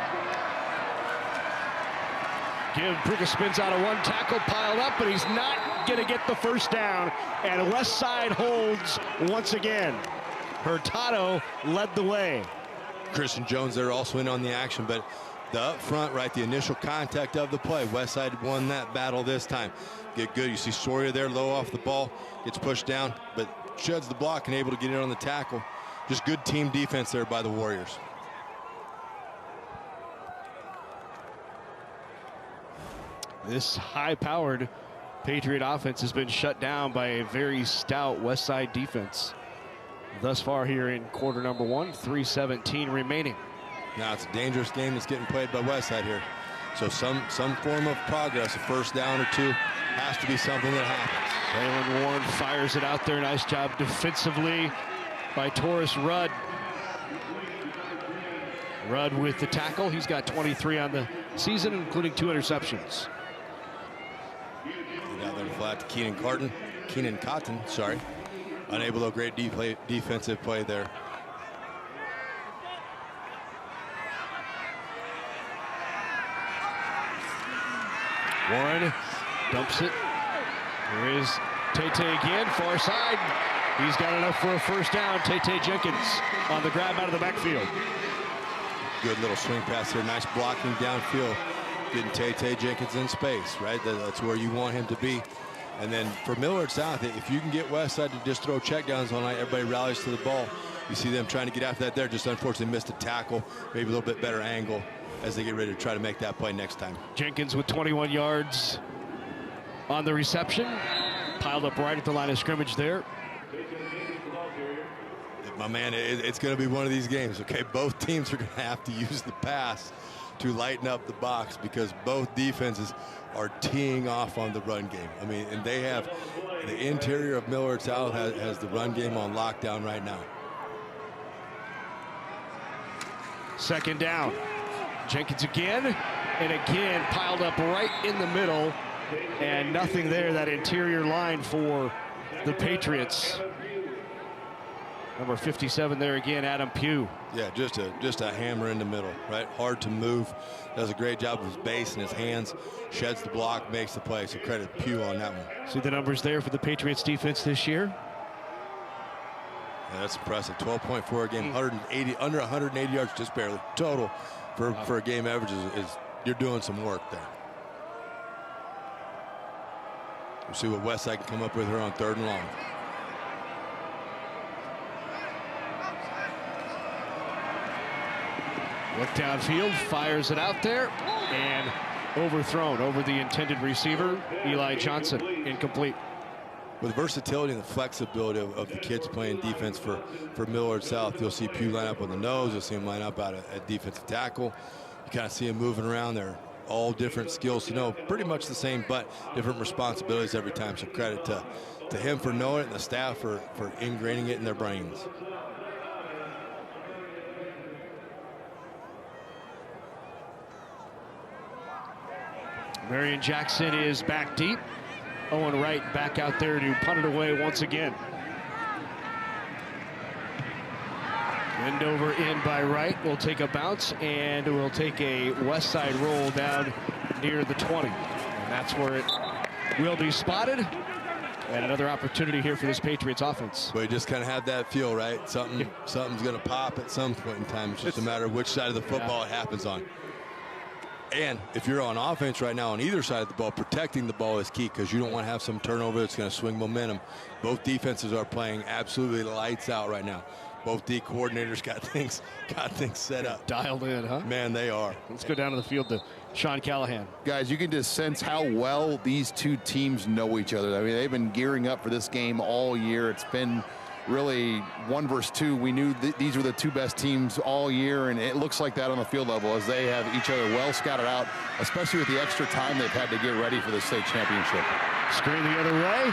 Speaker 1: Pruka spins out of one, tackle piled up, but he's not going to get the first down. And Westside holds once again. Hurtado led the way.
Speaker 2: Christian Jones there also in on the action, but the up front, right, the initial contact of the play. Westside won that battle this time. Get good. You see Soria there, low off the ball, gets pushed down, but sheds the block and able to get in on the tackle. Just good team defense there by the Warriors.
Speaker 1: This high-powered Patriot offense has been shut down by a very stout Westside defense thus far here in quarter number 1, 3:17 remaining.
Speaker 2: Now it's a dangerous game that's getting played by Westside here. So some form of progress, a first down or 2, has to be something that happens.
Speaker 1: Waylon Warren fires it out there. Nice job defensively by Taurus Rudd. Rudd with the tackle. He's got 23 on the season, including 2 interceptions.
Speaker 2: Out there to flat to Keenan Cotton, sorry. Unable to, great defensive play there.
Speaker 1: Warren dumps it. Here is Tate again, far side. He's got enough for a first down. Tate Jenkins on the grab out of the backfield.
Speaker 2: Good little swing pass here. Nice blocking downfield. Getting Tate Jenkins in space, right? That's where you want him to be. And then for Millard South, if you can get Westside to just throw checkdowns all night, everybody rallies to the ball. You see them trying to get after that there. Just unfortunately missed a tackle. Maybe a little bit better angle as they get ready to try to make that play next time.
Speaker 1: Jenkins with 21 yards on the reception. Piled up right at the line of scrimmage there.
Speaker 2: My man, it's going to be one of these games, okay? Both teams are going to have to use the pass to lighten up the box because both defenses are teeing off on the run game. I mean, and they have the interior of Millard South has the run game on lockdown right now.
Speaker 1: Second down. Jenkins again, and again piled up right in the middle, and nothing there, that interior line for the Patriots. Number 57 there again, Adam Pugh.
Speaker 2: Yeah, just a hammer in the middle, right? Hard to move. Does a great job with his base and his hands. Sheds the block, makes the play. So credit Pugh on that one.
Speaker 1: See the numbers there for the Patriots defense this year?
Speaker 2: Yeah, that's impressive. 12.4 a game, 180, under 180 yards, just barely total for a game average is you're doing some work there. We'll see what Westside can come up with here on 3rd and long.
Speaker 1: Look downfield, fires it out there, and overthrown over the intended receiver, Eli Johnson, incomplete.
Speaker 2: With versatility and the flexibility of the kids playing defense for Millard South, you'll see Pugh line up on the nose, you'll see him line up out at defensive tackle. You kind of see him moving around there. All different skills to know, pretty much the same, but different responsibilities every time. So credit to him for knowing it and the staff for ingraining it in their brains.
Speaker 1: Marion Jackson is back deep. Owen Wright back out there to punt it away once again. End over in by Wright. We'll take a bounce, and we'll take a Westside roll down near the 20. And that's where it will be spotted. And another opportunity here for this Patriots offense.
Speaker 2: But you just kind of have that feel, right? Something's going to pop at some point in time. It's just a matter of which side of the football it happens on. And if you're on offense right now on either side of the ball, protecting the ball is key because you don't want to have some turnover that's going to swing momentum. Both defenses are playing absolutely lights out right now. Both D coordinators got things set up.
Speaker 1: Dialed in, huh?
Speaker 2: Man, they are.
Speaker 1: Let's go down to the field to Sean Callahan.
Speaker 3: Guys, you can just sense how well these two teams know each other. I mean, they've been gearing up for this game all year. It's been really 1 versus 2. We knew these were the two best teams all year, and it looks like that on the field level as they have each other well scouted out, especially with the extra time they've had to get ready for the state championship.
Speaker 1: Screen the other way.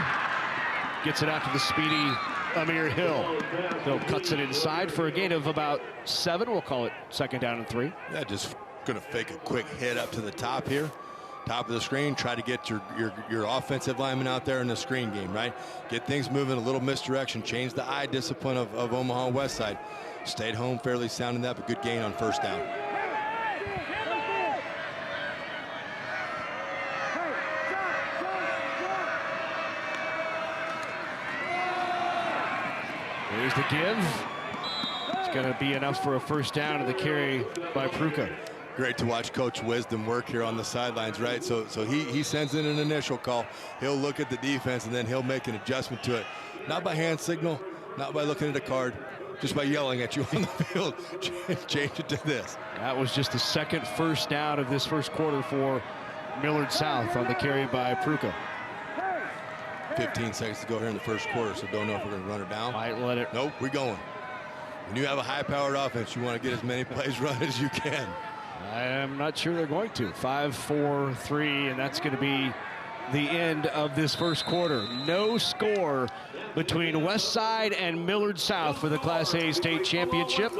Speaker 1: Gets it out to the speedy Amir Hill. Hill cuts it inside for a gain of about 7. We'll call it 2nd down and 3.
Speaker 2: Yeah, just going to fake a quick hit up to the top here. Top of the screen, try to get your offensive lineman out there in the screen game, right? Get things moving, a little misdirection, change the eye discipline of Omaha Westside. Stayed home fairly sound in that, but good gain on 1st down.
Speaker 1: Here's the give. It's going to be enough for a 1st down, and the carry by Pruka.
Speaker 2: Great to watch Coach Wisdom work here on the sidelines, right? So he sends in an initial call. He'll look at the defense, and then he'll make an adjustment to it. Not by hand signal, not by looking at a card, just by yelling at you on the field. Change it to this.
Speaker 1: That was just the 2nd 1st down of this 1st quarter for Millard South on the carry by Pruka.
Speaker 2: 15 seconds to go here in the 1st quarter, so don't know if we're going to run it down.
Speaker 1: Might let it.
Speaker 2: Nope, we're going. When you have a high-powered offense, you want to get as many plays run as you can.
Speaker 1: I am not sure they're going to. 5-4-3, and that's going to be the end of this 1st quarter. No score between Westside and Millard South for the Class A state championship.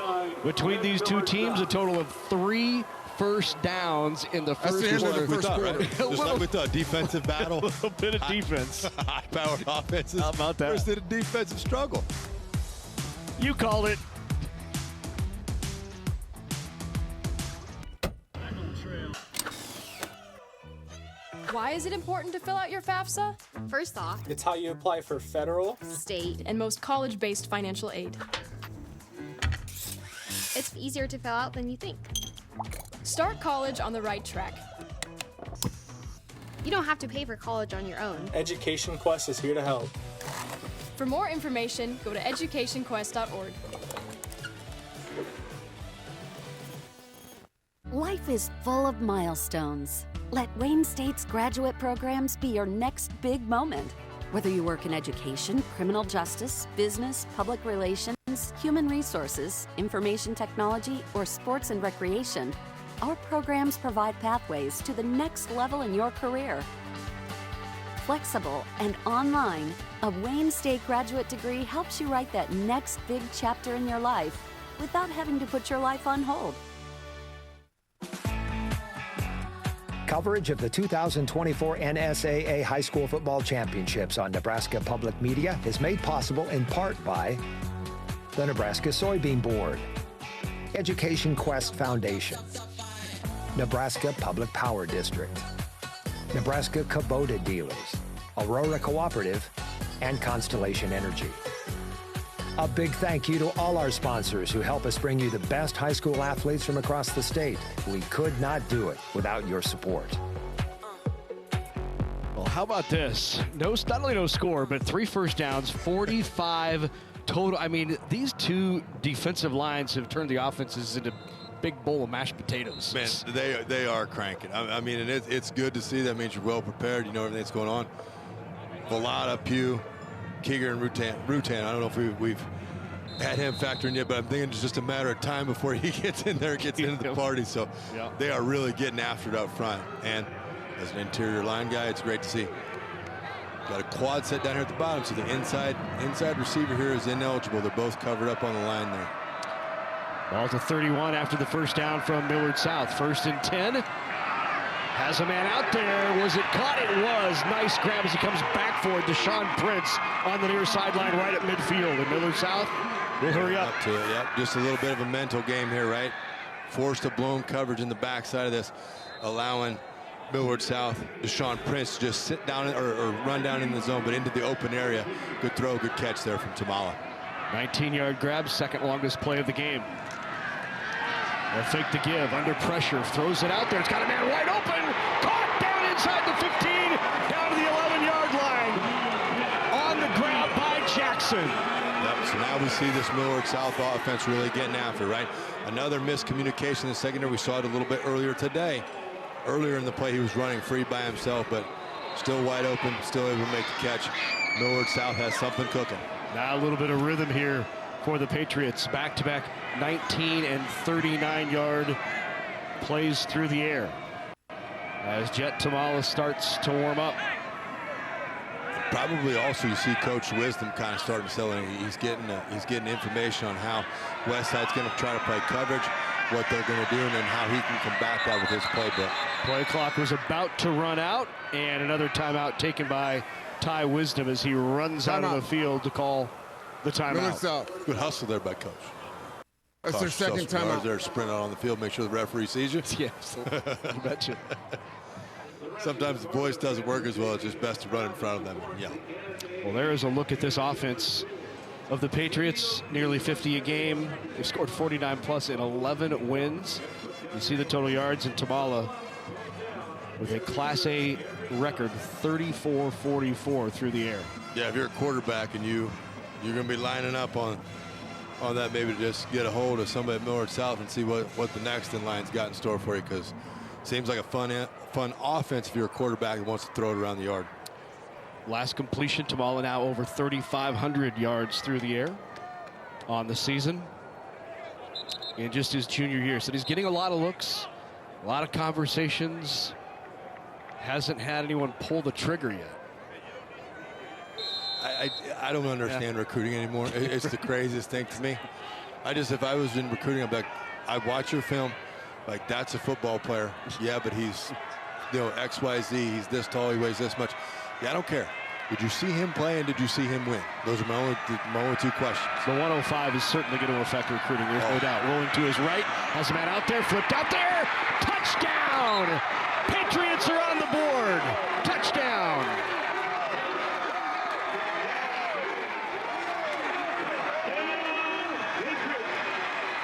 Speaker 1: Between these two teams, a total of 3 1st downs in the 1st quarter.
Speaker 2: Just like we thought, defensive battle.
Speaker 1: A little bit of defense.
Speaker 2: High-powered offenses.
Speaker 1: How about that?
Speaker 2: First, a defensive struggle.
Speaker 1: You called it.
Speaker 20: Why is it important to fill out your FAFSA?
Speaker 21: First off,
Speaker 22: it's how you apply for federal,
Speaker 20: state, and most college-based financial aid.
Speaker 21: It's easier to fill out than you think.
Speaker 20: Start college on the right track.
Speaker 21: You don't have to pay for college on your own.
Speaker 22: Education Quest is here to help.
Speaker 20: For more information, go to educationquest.org.
Speaker 23: Life is full of milestones. Let Wayne State's graduate programs be your next big moment. Whether you work in education, criminal justice, business, public relations, human resources, information technology, or sports and recreation, our programs provide pathways to the next level in your career. Flexible and online, a Wayne State graduate degree helps you write that next big chapter in your life without having to put your life on hold.
Speaker 4: Coverage of the 2024 NSAA High School Football Championships on Nebraska Public Media is made possible in part by the Nebraska Soybean Board, Education Quest Foundation, Nebraska Public Power District, Nebraska Kubota Dealers, Aurora Cooperative, and Constellation Energy. A big thank you to all our sponsors who help us bring you the best high school athletes from across the state. We could not do it without your support.
Speaker 1: Well, how about this? Not only no score, but 3 first downs, 45 total. I mean, these two defensive lines have turned the offenses into big bowl of mashed potatoes.
Speaker 2: Man, they are cranking. I mean, and it's good to see. That means you're well prepared. You know everything that's going on. Velada, Pugh, Keeger, and Rutan. I don't know if we've had him factor in yet, but I'm thinking it's just a matter of time before he gets in there, gets into the party. So they are really getting after it up front. And as an interior line guy, it's great to see. Got a quad set down here at the bottom, so the inside receiver here is ineligible. They're both covered up on the line there.
Speaker 1: Ball to 31 after the first down from Millard South. 1st and 10. Has a man out there. Was it caught? It was. Nice grab as he comes back for it. Deshaun Prince on the near sideline right at midfield. And Millard South will hurry up.
Speaker 2: To it, yep. Just a little bit of a mental game here, right? Forced a blown coverage in the backside of this, allowing Millard South, Deshaun Prince to just sit down or run down in the zone, but into the open area. Good throw, good catch there from Tamala.
Speaker 1: 19-yard grab, second longest play of the game. They'll fake the give, under pressure, throws it out there. It's got a man wide open, caught down inside the 15, down to the 11-yard line. On the grab by Jackson.
Speaker 2: Yep, so now we see this Millard South offense really getting after, right? Another miscommunication in the secondary. We saw it a little bit earlier today. Earlier in the play, he was running free by himself, but still wide open, still able to make the catch. Millard South has something cooking.
Speaker 1: Now a little bit of rhythm here for the Patriots. Back-to-back 19 and 39-yard plays through the air as Jet Tamala starts to warm up.
Speaker 2: Probably also you see Coach Wisdom kind of starting to sell in. He's getting information on how Westside's going to try to play coverage, what they're going to do, and then how he can combat that with his playbook.
Speaker 1: Play clock was about to run out, and another timeout taken by Ty Wisdom as he runs out of the field to call the timeout.
Speaker 2: Good hustle there by Coach.
Speaker 18: That's their second timeout.
Speaker 2: They're sprinting out on the field, make sure the referee sees you.
Speaker 1: Yes, you betcha.
Speaker 2: Sometimes the voice doesn't work as well. It's just best to run in front of them and yell.
Speaker 1: Well, there is a look at this offense of the Patriots. Nearly 50 a game. They've scored 49 plus in 11 wins. You see the total yards, and Tamala with a Class A record 34-44 through the air.
Speaker 2: Yeah, if you're a quarterback and you're going to be lining up on that, maybe to just get a hold of somebody at Millard South and see what the next in line's got in store for you, because it seems like a fun offense if you're a quarterback that wants to throw it around the yard.
Speaker 1: Last completion, Tamala now over 3,500 yards through the air on the season in just his junior year. So he's getting a lot of looks, a lot of conversations. Hasn't had anyone pull the trigger yet.
Speaker 2: I don't understand recruiting anymore. It's the craziest thing to me. If I was in recruiting, I'd be like, I watch your film, like, that's a football player. Yeah, but he's, X, Y, Z. He's this tall. He weighs this much. Yeah, I don't care. Did you see him play and did you see him win? Those are my only two questions.
Speaker 1: The 105 is certainly going to affect recruiting. There's no doubt. Rolling to his right. Has a man out there. Flipped out there. Touchdown. Patriots are on the board. Touchdown.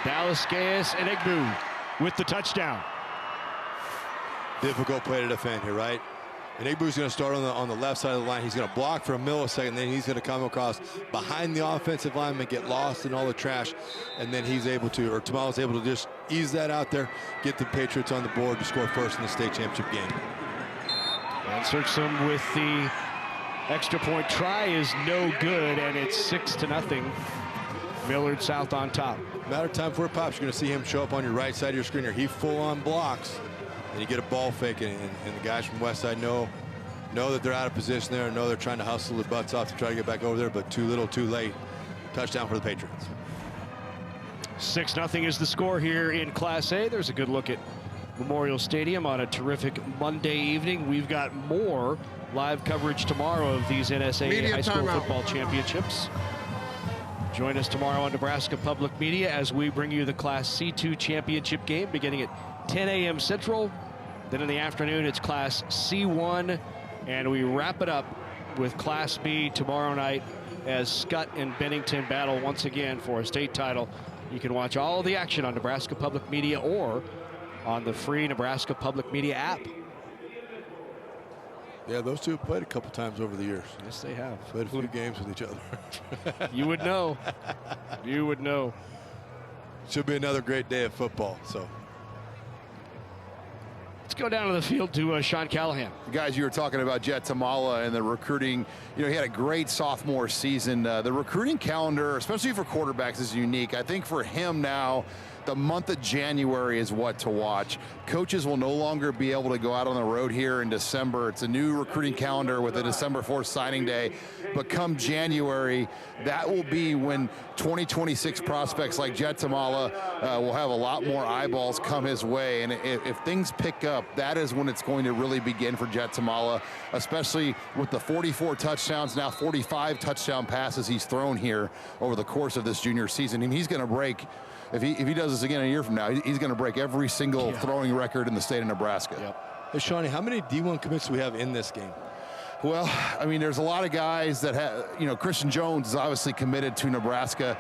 Speaker 1: Dallas Gaius and Egbu with the touchdown.
Speaker 2: Difficult play to defend here, right? And Egbu's going to start on the left side of the line. He's going to block for a millisecond, then he's going to come across behind the offensive lineman, get lost in all the trash, and then Tamala's able to just ease that out there, get the Patriots on the board to score first in the state championship game.
Speaker 1: And Searchsome with the extra point try is no good, and it's 6-0. Millard South on top.
Speaker 2: Matter of time before it pops, you're going to see him show up on your right side of your screen here. He full-on blocks, and you get a ball fake, and the guys from Westside know that they're out of position there, and know they're trying to hustle their butts off to try to get back over there, but too little, too late. Touchdown for the Patriots.
Speaker 1: 6-0 is the score here in Class A. There's a good look at Memorial Stadium on a terrific Monday evening. We've got more live coverage tomorrow of these NSAA high school football championships. Join us tomorrow on Nebraska Public Media as we bring you the Class C2 championship game beginning at 10 a.m. Central. Then in the afternoon, it's Class C1, and we wrap it up with Class B tomorrow night as Scott and Bennington battle once again for a state title. You can watch all the action on Nebraska Public Media or on the free Nebraska Public Media app.
Speaker 2: Yeah, those two have played a couple times over the years.
Speaker 1: Yes, they have.
Speaker 2: Played a few games with each other.
Speaker 1: You would know. You would know.
Speaker 2: Should be another great day of football. So
Speaker 1: let's go down to the field to Sean Callahan.
Speaker 3: Guys, you were talking about Jet Tamala and the recruiting. You know, he had a great sophomore season. The recruiting calendar, especially for quarterbacks, is unique. I think for him now, the month of January is what to watch. Coaches will no longer be able to go out on the road here in December. It's a new recruiting calendar with a December 4th signing day. But come January, that will be when 2026 prospects like Jet Tamala will have a lot more eyeballs come his way. And if things pick up, that is when it's going to really begin for Jet Tamala, especially with the 44 touchdowns, now 45 touchdown passes he's thrown here over the course of this junior season. And he's going to break, if he does this again a year from now, he's going to break every single throwing record in the state of Nebraska.
Speaker 2: Hey, Shawnee, how many D1 commits do we have in this game?
Speaker 3: Well, I mean, there's a lot of guys that have, you know, Christian Jones is obviously committed to Nebraska.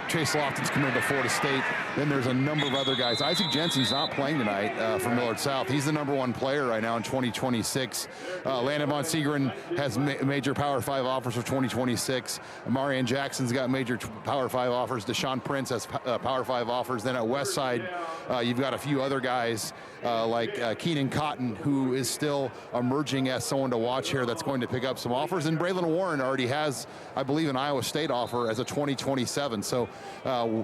Speaker 3: Chase Lofton's committed to Florida State. Then there's a number of other guys. Isaac Jensen's not playing tonight for Millard South. He's the #1 player right now in 2026. Landon Von Segren has major Power 5 offers for 2026. Marion Jackson's got major Power 5 offers. Deshaun Prince has Power 5 offers. Then at Westside, you've got a few other guys like Keenan Cotton, who is still emerging as someone to watch here that's going to pick up some offers. And Braylon Warren already has, I believe, an Iowa State offer as a 2027. So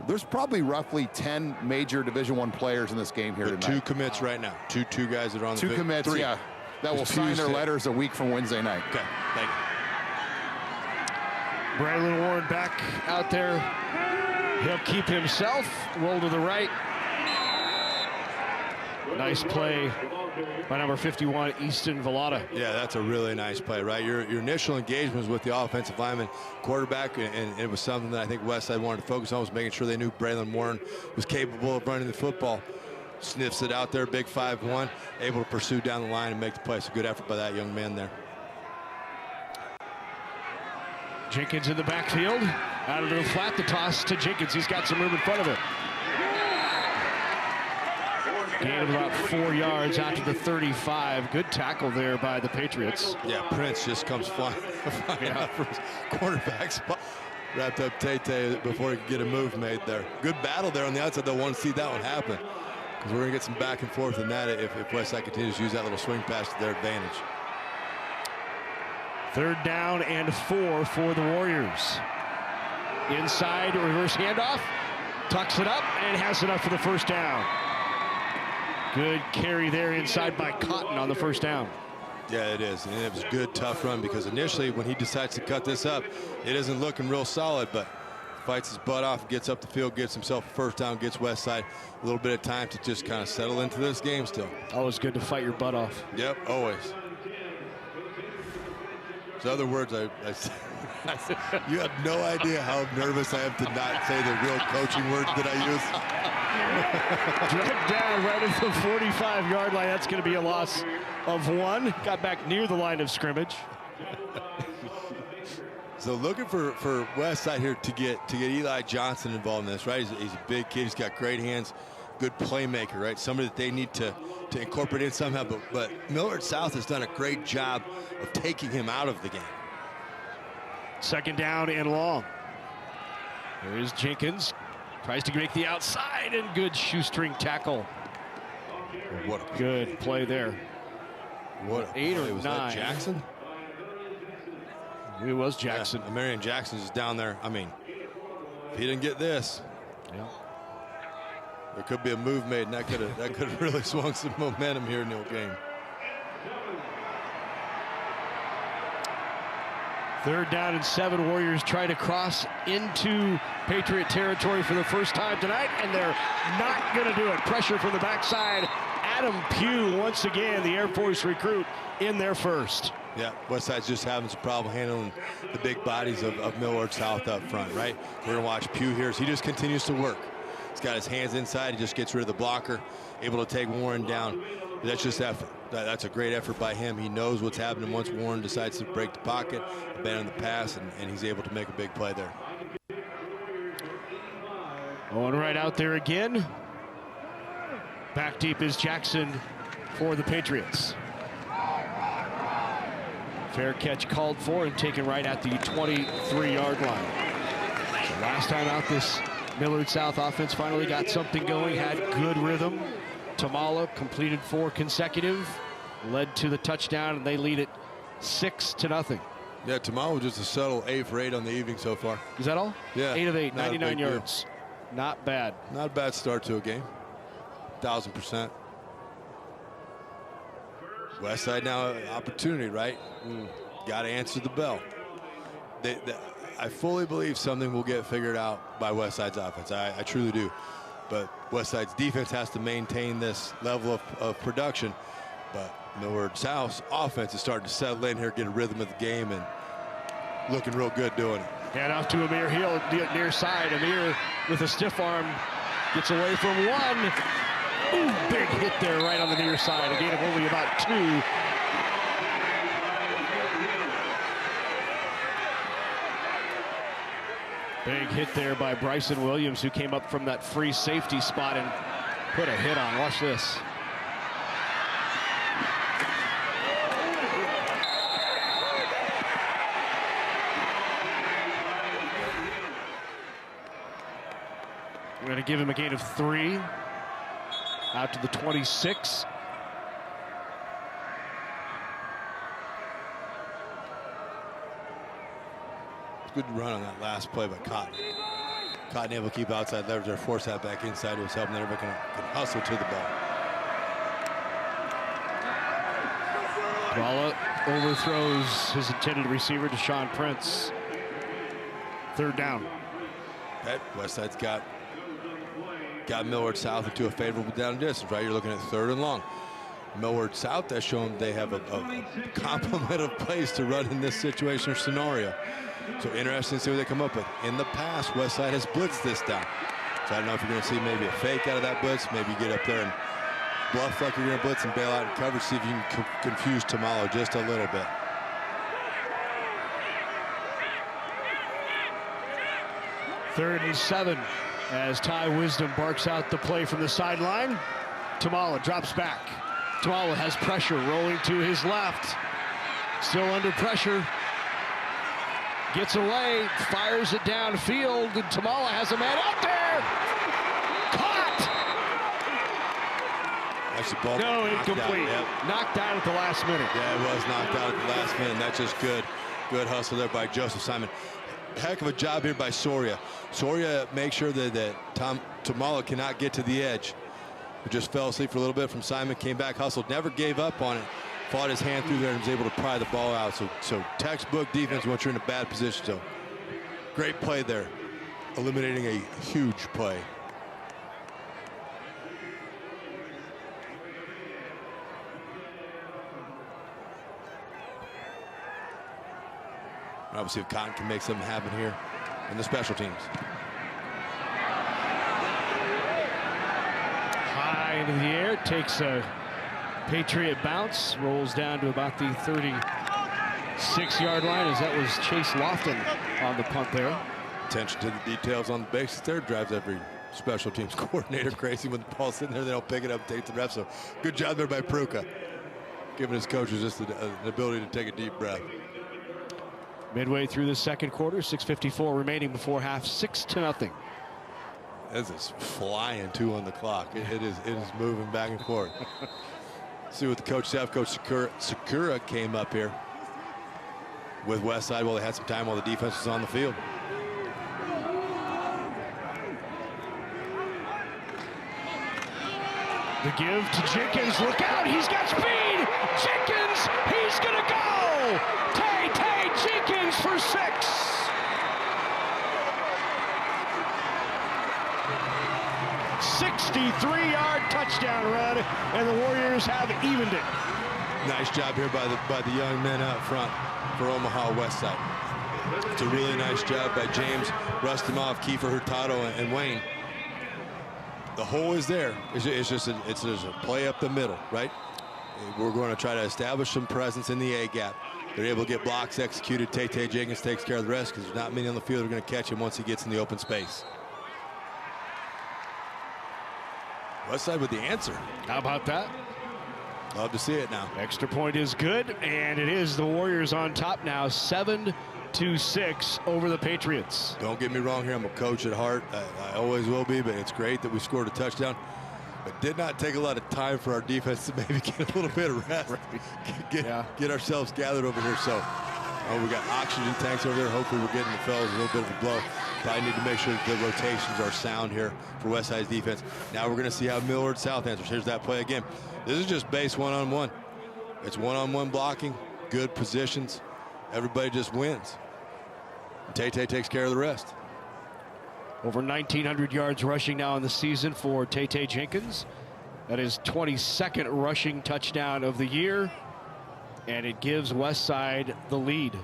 Speaker 3: there's probably roughly 10 major Division I players in this game here tonight.
Speaker 2: 2 commits right now. Two guys that are on the
Speaker 3: field. 2 commits,
Speaker 2: 3.
Speaker 3: yeah. That will sign their letters a week from Wednesday night.
Speaker 2: Okay, thank you.
Speaker 1: Braylon Warren back out there. He'll keep himself. Roll to the right. Nice play by number 51, Easton Vallada.
Speaker 2: Yeah, that's a really nice play, right? Your initial engagement was with the offensive lineman, quarterback, and it was something that I think Westside wanted to focus on, was making sure they knew Braylon Warren was capable of running the football. Sniffs it out there, big 5-1, able to pursue down the line and make the play. It's a good effort by that young man there.
Speaker 1: Jenkins in the backfield, out of the flat, the toss to Jenkins. He's got some room in front of it. Gain of about 4 yards out to the 35. Good tackle there by the Patriots.
Speaker 2: Yeah, Prince just comes flying out for his quarterback spot. Wrapped up Tay before he could get a move made there. Good battle there on the outside. They'll want to see that one happen, because we're going to get some back and forth in that if Westside continues to use that little swing pass to their advantage.
Speaker 1: 3rd down and 4 for the Warriors. Inside, reverse handoff. Tucks it up and has enough for the 1st down. Good carry there inside by Cotton on the 1st down.
Speaker 2: Yeah, it is. And it was a good, tough run, because initially when he decides to cut this up, it isn't looking real solid, but fights his butt off, gets up the field, gets himself a 1st down, gets Westside a little bit of time to just kind of settle into this game still.
Speaker 1: Always good to fight your butt off.
Speaker 2: Yep, always. So other words, I you have no idea how nervous I am to not say the real coaching words that I use.
Speaker 1: Dragged down right at the 45-yard line. That's going to be a loss of 1. Got back near the line of scrimmage.
Speaker 2: So looking for Westside here to get Eli Johnson involved in this, right? He's a big kid. He's got great hands, good playmaker, right? Somebody that they need to incorporate in somehow. But Millard South has done a great job of taking him out of the game.
Speaker 1: 2nd down and long. There's Jenkins. Tries to make the outside, and good shoestring tackle.
Speaker 2: What a
Speaker 1: good play there.
Speaker 2: What
Speaker 1: 8 or 9?
Speaker 2: Was that Jackson?
Speaker 1: It was Jackson.
Speaker 2: Yeah, Marion Jackson's is down there. I mean, If he didn't get this, there could be a move made, and that could have really swung some momentum here in the game.
Speaker 1: 3rd down and 7. Warriors try to cross into Patriot territory for the first time tonight, and they're not going to do it. Pressure from the backside. Adam Pugh, once again, the Air Force recruit, in there first.
Speaker 2: Yeah, Westside's just having some problem handling the big bodies of Millard South up front, right? We're going to watch Pugh here as he just continues to work. He's got his hands inside. He just gets rid of the blocker, able to take Warren down. That's just effort. That's a great effort by him. He knows what's happening once Warren decides to break the pocket, abandon the pass, and he's able to make a big play there.
Speaker 1: Going right out there again. Back deep is Jackson for the Patriots. Fair catch called for and taken right at the 23-yard line. So last time out, this Millard South offense finally got something going, had good rhythm. Tamala completed 4 consecutive, led to the touchdown, and they lead it 6-0.
Speaker 2: Yeah, Tamala just a subtle 8 for 8 on the evening so far.
Speaker 1: Is that all?
Speaker 2: Yeah.
Speaker 1: 8 of 8, 99 yards. Not bad.
Speaker 2: Not a bad start to a game. 1,000%. Westside now opportunity, right? Got to answer the bell. I fully believe something will get figured out by Westside's offense. I truly do. But Westside's defense has to maintain this level of production. But Millard South's offense is starting to settle in here, get a rhythm of the game, and looking real good doing it.
Speaker 1: Hand off to Amir Hill, near side. Amir with a stiff arm gets away from one. Ooh, big hit there right on the near side. A gain of only about 2. Big hit there by Bryson Williams, who came up from that free safety spot and put a hit on. Watch this. We're going to give him a gain of 3. Out to the 26.
Speaker 2: Good run on that last play by Cotton. Cotton able to keep outside leverage or force that back inside, who was helping that everybody can hustle to the ball.
Speaker 1: Ball overthrows his intended receiver, Deshaun Prince. 3rd down.
Speaker 2: Okay, Westside's got Millard South into a favorable down distance, right? You're looking at 3rd and long. Millard South has shown they have a complement of plays to run in this situation or scenario. So interesting to see what they come up with. In the past, Westside has blitzed this down. So I don't know if you're going to see maybe a fake out of that blitz. Maybe you get up there and bluff like you're going to blitz and bail out in coverage. See if you can confuse Tamalo just a little bit.
Speaker 1: Third and 7 as Ty Wisdom barks out the play from the sideline. Tamala drops back. Tamala has pressure rolling to his left. Still under pressure. Gets away, fires it downfield, and Tamala has a man out there. Caught!
Speaker 2: Actually, ball
Speaker 1: no, incomplete.
Speaker 2: Knocked out
Speaker 1: at the last minute.
Speaker 2: Yeah, it was knocked out at the last minute. That's just good. Good hustle there by Joseph Simon. Heck of a job here by Soria. Soria makes sure that Tamala cannot get to the edge. He just fell asleep for a little bit from Simon, came back, hustled, never gave up on it. Fought his hand through there and was able to pry the ball out. So textbook defense once you're in a bad position. So great play there, eliminating a huge play. Obviously, if Cotton can make something happen here in the special teams.
Speaker 1: High into the air, takes a Patriot bounce, rolls down to about the 36-yard line as that was Chase Lofton on the punt there.
Speaker 2: Attention to the details on the basis there. Drives every special teams coordinator crazy when the ball's sitting there. They don't pick it up, take the ref. So good job there by Pruka, giving his coaches just an ability to take a deep breath.
Speaker 1: Midway through the second quarter, 6:54 remaining before half, 6-0.
Speaker 2: This is flying 2 on the clock. It is moving back and forth. See what the coach said. Coach Sakura came up here with Westside while they had some time while the defense was on the field.
Speaker 1: The give to Jenkins. Look out, he's got speed. Jenkins, he's going to go. Tay Jenkins for 6. 63-yard touchdown run, and the Warriors have evened it.
Speaker 2: Nice job here by the young men out front for Omaha Westside. It's a really nice job by James, Rustimov, Kiefer Hurtado, and Wayne. The hole is there. It's just a play up the middle, right? We're going to try to establish some presence in the A gap. They're able to get blocks executed. Tay Jenkins takes care of the rest because there's not many on the field who are going to catch him once he gets in the open space. Westside with the answer.
Speaker 1: How about that?
Speaker 2: Love to see it now.
Speaker 1: Extra point is good, and it is the Warriors on top now, 7-6 over the Patriots.
Speaker 2: Don't get me wrong here. I'm a coach at heart. I always will be, but it's great that we scored a touchdown. It did not take a lot of time for our defense to maybe get a little bit of rest, get ourselves gathered over here. So we got oxygen tanks over there. Hopefully we're getting the fellas a little bit of a blow. Probably need to make sure that the rotations are sound here for Westside's defense. Now we're going to see how Millard South answers. Here's that play again. This is just base one-on-one. It's one-on-one blocking, good positions. Everybody just wins. Tay takes care of the rest.
Speaker 1: Over 1,900 yards rushing now in the season for Tay Jenkins. That is 22nd rushing touchdown of the year, and it gives Westside the lead.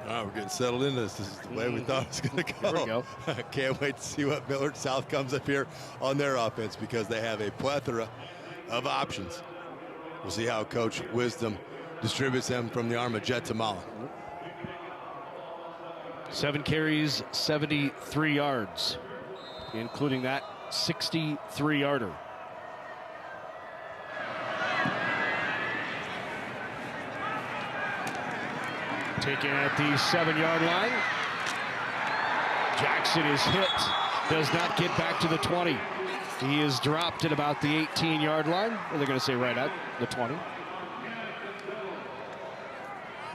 Speaker 2: All right, we're getting settled into this. This is the way we thought it was going to go.
Speaker 1: Here we go.
Speaker 2: I can't wait to see what Millard South comes up here on their offense because they have a plethora of options. We'll see how Coach Wisdom distributes them from the arm of Jet Tamala.
Speaker 1: 7 carries, 73 yards, including that 63-yarder. Taken at the 7-yard line. Jackson is hit, does not get back to the 20. He is dropped at about the 18-yard line. Or they're going to say right at the 20.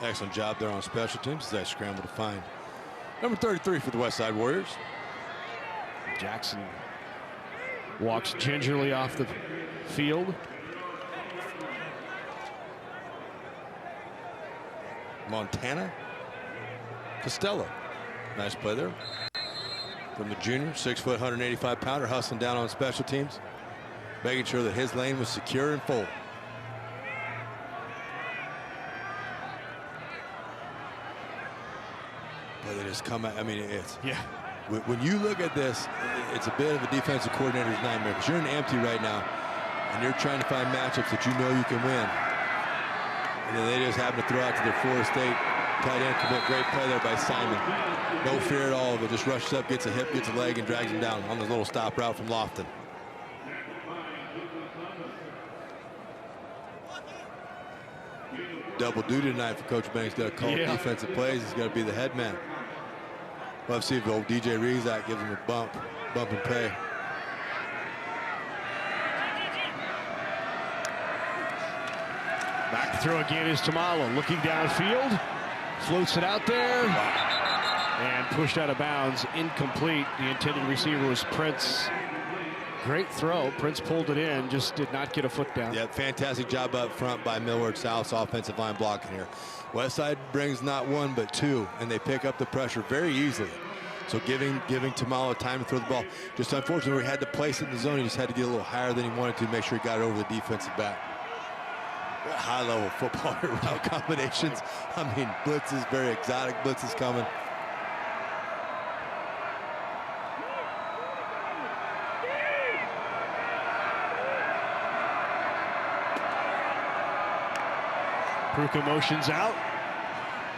Speaker 2: Excellent job there on special teams as I scramble to find number 33 for the Westside Warriors.
Speaker 1: Jackson walks gingerly off the field.
Speaker 2: Montana Costello. Nice play there from the junior, 6 foot, 185 pounder, hustling down on special teams, making sure that his lane was secure and full. But they just come out. I mean, it's when you look at this, it's a bit of a defensive coordinator's nightmare because you're in empty right now, and you're trying to find matchups that you know you can win. And then they just happen to throw out to their Florida State tight end commit. Great play there by Simon. No fear at all of it. Just rushes up, gets a hip, gets a leg, and drags him down on the little stop route from Lofton. Double duty tonight for Coach Banks. Got to call defensive plays. He's got to be the head man. Let's see if old DJ Rizak gives him a bump and pay.
Speaker 1: Back throw again is Tamala, looking downfield, floats it out there, and pushed out of bounds, incomplete. The intended receiver was Prince. Great throw. Prince pulled it in, just did not get a foot down.
Speaker 2: Yeah, fantastic job up front by Millard South's offensive line blocking here. Westside brings not one but two, and they pick up the pressure very easily. So giving Tamala time to throw the ball. Just unfortunately, we had to place it in the zone. He just had to get a little higher than he wanted to make sure he got it over the defensive back. High-level football route combinations. I mean, blitzes, very exotic blitzes coming.
Speaker 1: Pruka motions out.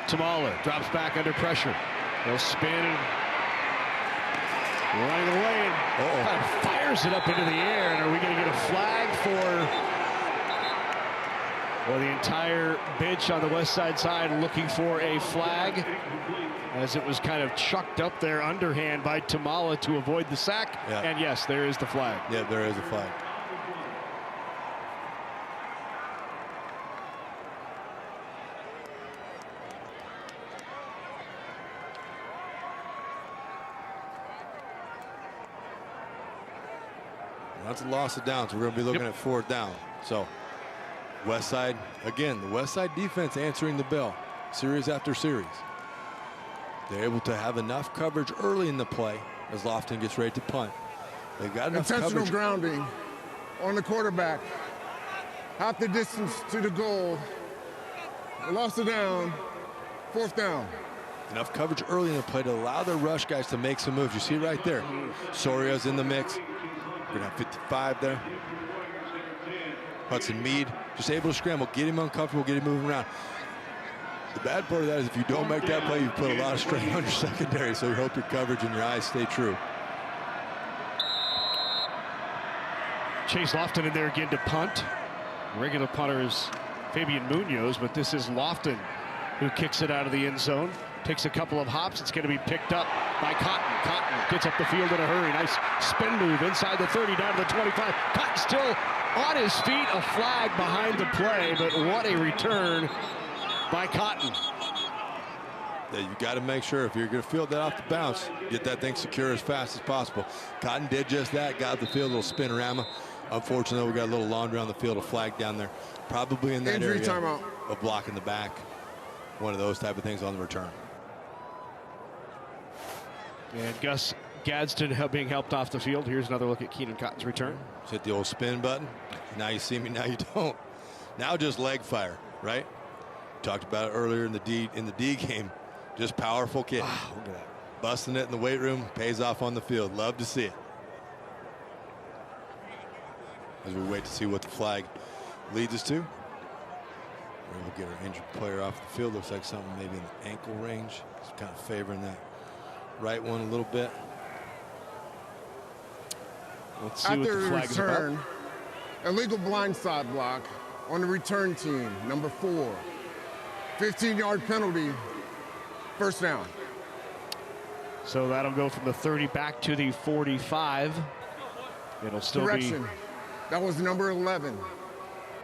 Speaker 1: Tamala drops back under pressure. They'll spin. Running away and kind of fires it up into the air. And are we going to get a flag for the entire bench on the Westside side looking for a flag as it was kind of chucked up there underhand by Tamala to avoid the sack?
Speaker 2: Yeah.
Speaker 1: And yes, there is the flag.
Speaker 2: Yeah, there is a flag. That's a loss of downs. We're going to be looking at 4th down. So Westside, again, the Westside defense answering the bell series after series. They're able to have enough coverage early in the play as Lofton gets ready to punt. They've got enough
Speaker 18: intentional
Speaker 2: coverage.
Speaker 18: Grounding on the quarterback. Half the distance to the goal. Lost it down. 4th down.
Speaker 2: Enough coverage early in the play to allow their rush guys to make some moves. You see right there. Soria's in the mix. We're going to have 55 there. Hudson Meade just able to scramble, get him uncomfortable, get him moving around. The bad part of that is if you don't make that play, you put a lot of strain on your secondary, so you hope your coverage and your eyes stay true.
Speaker 1: Chase Lofton in there again to punt. Regular punter is Fabian Munoz, but this is Lofton who kicks it out of the end zone. Takes a couple of hops. It's going to be picked up by Cotton. Cotton gets up the field in a hurry. Nice spin move inside the 30 down to the 25. Cotton still on his feet. A flag behind the play, but what a return by Cotton.
Speaker 2: Yeah, you got to make sure if you're going to field that off the bounce, get that thing secure as fast as possible. Cotton did just that. Got the field, a little spinorama. Unfortunately, we got a little laundry on the field, a flag down there. Probably in that
Speaker 18: Injury
Speaker 2: area
Speaker 18: timeout.
Speaker 2: of blocking the back. One of those type of things on the return.
Speaker 1: And Gus Gadsden being helped off the field. Here's another look at Keenan Cotton's return.
Speaker 2: Just hit the old spin button. Now you see me, now you don't. Now just leg fire, right? Talked about it earlier in the D game. Just powerful kid.
Speaker 1: Wow, look at that.
Speaker 2: Busting it in the weight room, pays off on the field. Love to see it. As we wait to see what the flag leads us to. We're able to get our injured player off the field. Looks like something maybe in the ankle range. It's kind of favoring that right one a little bit.
Speaker 1: Let's see what the flag is about.
Speaker 18: Illegal blindside block on the return team, number 4. 15-yard penalty, 1st down.
Speaker 1: So that'll go from the 30 back to the 45. It'll still
Speaker 18: Correction. That was number 11.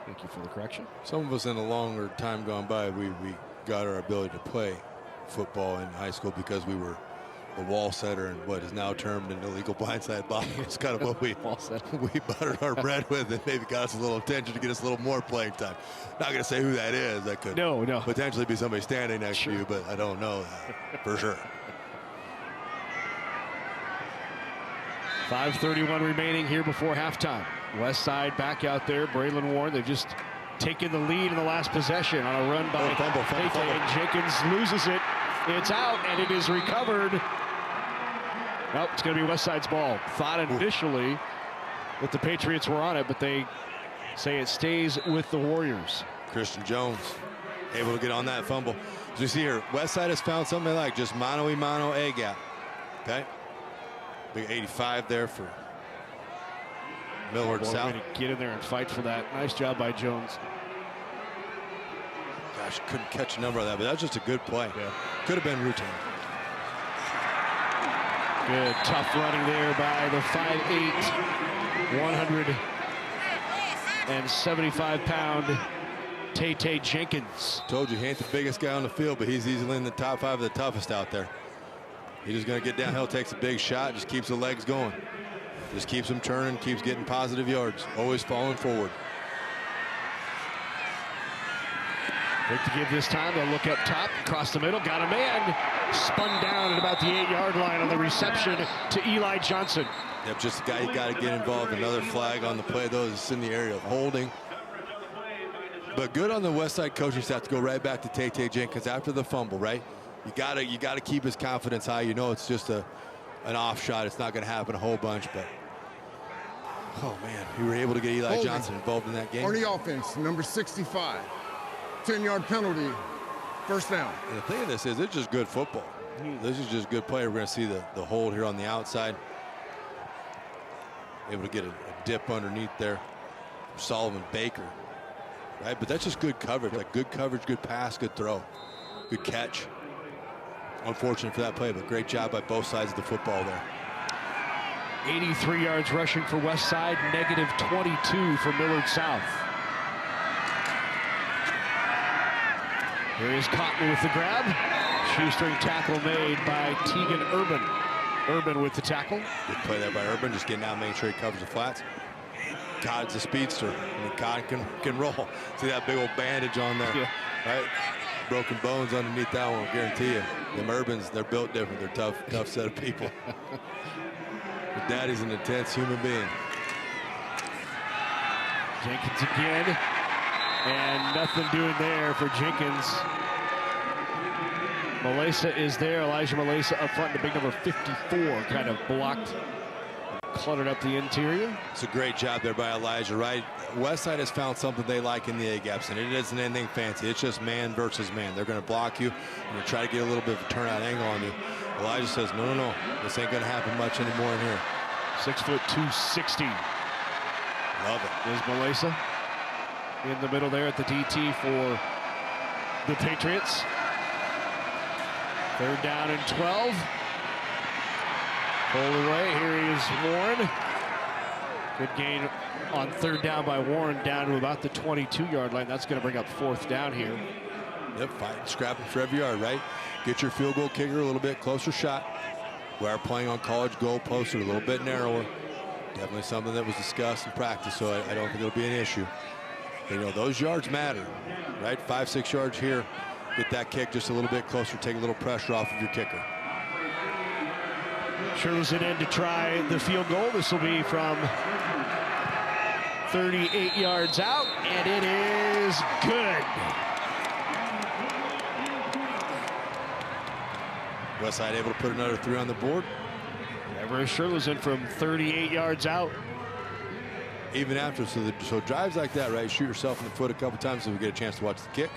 Speaker 1: Thank you for the correction.
Speaker 2: Some of us in a longer time gone by, we got our ability to play football in high school because we were the wall setter and what is now termed an illegal blindside block. It's kind of what we buttered our bread with and maybe got us a little attention to get us a little more playing time. Not going to say who that is. That could potentially be somebody standing next to you, but I don't know that for sure.
Speaker 1: 5:31 remaining here before halftime. Westside back out there. Braylon Warren, they've just taken the lead in the last possession on a run by
Speaker 2: fumble.
Speaker 1: And Jenkins loses it. It's out, and it is recovered. Nope, it's going to be Westside's ball. Thought initially that the Patriots were on it, but they say it stays with the Warriors.
Speaker 2: Christian Jones able to get on that fumble. As you see here, Westside has found something they like, just mano-a-mano A-gap. Okay? Big 85 there for Millard South.
Speaker 1: Going to get in there and fight for that. Nice job by Jones.
Speaker 2: Gosh, couldn't catch a number of that, but that was just a good play.
Speaker 1: Yeah.
Speaker 2: Could have been routine.
Speaker 1: Good, tough running there by the 5'8", 175-pound Tay Jenkins.
Speaker 2: Told you, he ain't the biggest guy on the field, but he's easily in the top 5 of the toughest out there. He's just going to get downhill, takes a big shot, just keeps the legs going. Just keeps them turning, keeps getting positive yards, always falling forward.
Speaker 1: Quick to give this time. They'll look up top, across the middle, got a man. Spun down at about the 8-yard line on the reception to Eli Johnson.
Speaker 2: Yep, just a guy you got to get involved. Another flag on the play, though, is in the area of holding. But good on the Westside coaching staff to go right back to Tay Jenkins after the fumble, right? You gotta keep his confidence high. You know it's just an off shot. It's not going to happen a whole bunch, but oh man, we were able to get Eli Johnson involved in that game.
Speaker 18: On the offense, number 65, 10-yard penalty, 1st down.
Speaker 2: And the thing of this is, it's just good football. This is just good play. We're going to see the hold here on the outside. Able to get a dip underneath there. Solomon Baker, right? But that's just good coverage. Like good coverage, good pass, good throw, good catch. Unfortunate for that play, but great job by both sides of the football there.
Speaker 1: 83 yards rushing for Westside, -22 for Millard South. Here is Cotton with the grab. Shoestring tackle made by Tegan Urban. Urban with the tackle.
Speaker 2: Good play there by Urban, just getting out, making sure he covers the flats. Cod's a speedster. I mean, Cod can roll. See that big old bandage on there, right? Broken bones underneath that one, I guarantee you. Them Urbans, they're built different. They're tough set of people. But Daddy's an intense human being.
Speaker 1: Jenkins again, and nothing doing there for Jenkins. Malesa is there. Elijah Malesa up front, the big number 54, kind of blocked, cluttered up the interior.
Speaker 2: It's a great job there by Elijah, right? Westside has found something they like in the A-gaps, and it isn't anything fancy. It's just man versus man. They're going to block you, and they're trying to get a little bit of a turnout angle on you. Elijah says, no, this ain't going to happen much anymore in here.
Speaker 1: 6 foot 260.
Speaker 2: Love it.
Speaker 1: Is Malesa in the middle there at the DT for the Patriots. 3rd down and 12. Pulled away. Here he is, Warren. Good gain on 3rd down by Warren, down to about the 22-yard line. That's going to bring up 4th down here.
Speaker 2: Yep, fighting, scrapping for every yard, right? Get your field goal kicker a little bit closer shot. We are playing on college goalposts, a little bit narrower. Definitely something that was discussed in practice, so I don't think it'll be an issue. But, you know, those yards matter, right? 5-6 yards here. Get that kick just a little bit closer, take a little pressure off of your kicker.
Speaker 1: Sherwood's in to try the field goal. This will be from 38 yards out, and it is good.
Speaker 2: Westside able to put another 3 on the board.
Speaker 1: Everett Sherwood's in from 38 yards out.
Speaker 2: Even after, so drives like that, right? Shoot yourself in the foot a couple times so we get a chance to watch the kick.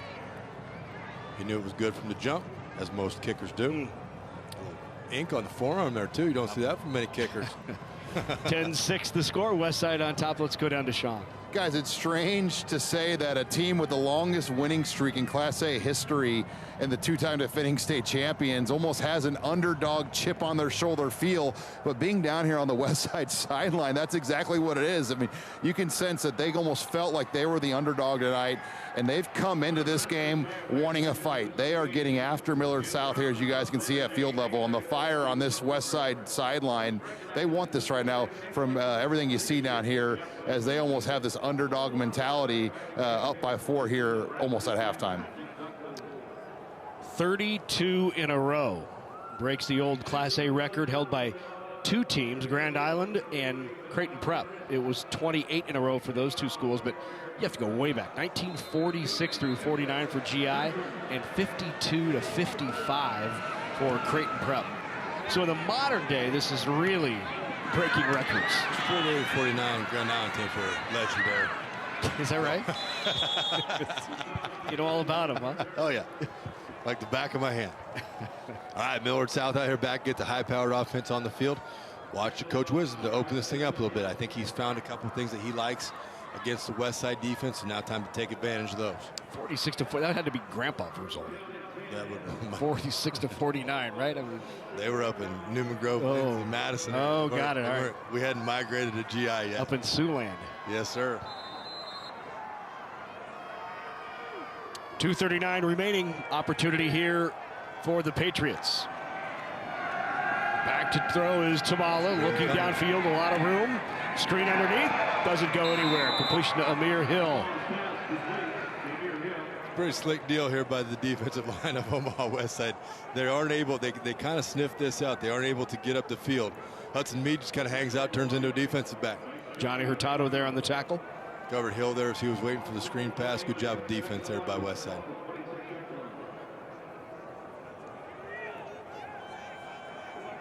Speaker 2: He knew it was good from the jump, as most kickers do. Ink on the forearm there, too. You don't see that from many kickers.
Speaker 1: 10-6 the score. Westside on top. Let's go down to Sean.
Speaker 3: Guys, it's strange to say that a team with the longest winning streak in Class A history and the 2-time defending state champions almost has an underdog chip on their shoulder feel, but being down here on the Westside sideline, that's exactly what it is. I mean, you can sense that they almost felt like they were the underdog tonight, and they've come into this game wanting a fight. They are getting after Millard South here, as you guys can see at field level, and the fire on this Westside sideline, they want this right now from everything you see down here, as they almost have this underdog mentality, up by 4 here almost at halftime.
Speaker 1: 32 in a row. Breaks the old Class A record held by 2 teams, Grand Island and Creighton Prep. It was 28 in a row for those 2 schools, but you have to go way back. 1946 through 49 for GI and 52 to 55 for Creighton Prep. So in the modern day, this is really breaking records.
Speaker 2: 48 49 Grand Island team for legendary.
Speaker 1: Is that right? You know all about them, huh?
Speaker 2: Oh, yeah. Like the back of my hand. All right, Millard South out here back, get the high-powered offense on the field. Watch Coach Wisdom to open this thing up a little bit. I think he's found a couple of things that he likes against the Westside defense, and now time to take advantage of those.
Speaker 1: 46 to 4. That had to be Grandpa result.
Speaker 2: Yeah,
Speaker 1: 46 to 49, right? I mean,
Speaker 2: they were up in Newman Grove, and Madison.
Speaker 1: Oh, got it. All right.
Speaker 2: We hadn't migrated to GI yet.
Speaker 1: Up in Siouxland.
Speaker 2: Yes, sir.
Speaker 1: 2:39 remaining opportunity here for the Patriots. Back to throw is Tamala, looking downfield, a lot of room. Screen underneath, doesn't go anywhere. Completion to Amir Hill.
Speaker 2: Pretty slick deal here by the defensive line of Omaha Westside. They aren't able, they kind of sniffed this out. They aren't able to get up the field. Hudson Mead just kind of hangs out, turns into a defensive back.
Speaker 1: Johnny Hurtado there on the tackle.
Speaker 2: Covered Hill there as he was waiting for the screen pass. Good job of defense there by Westside.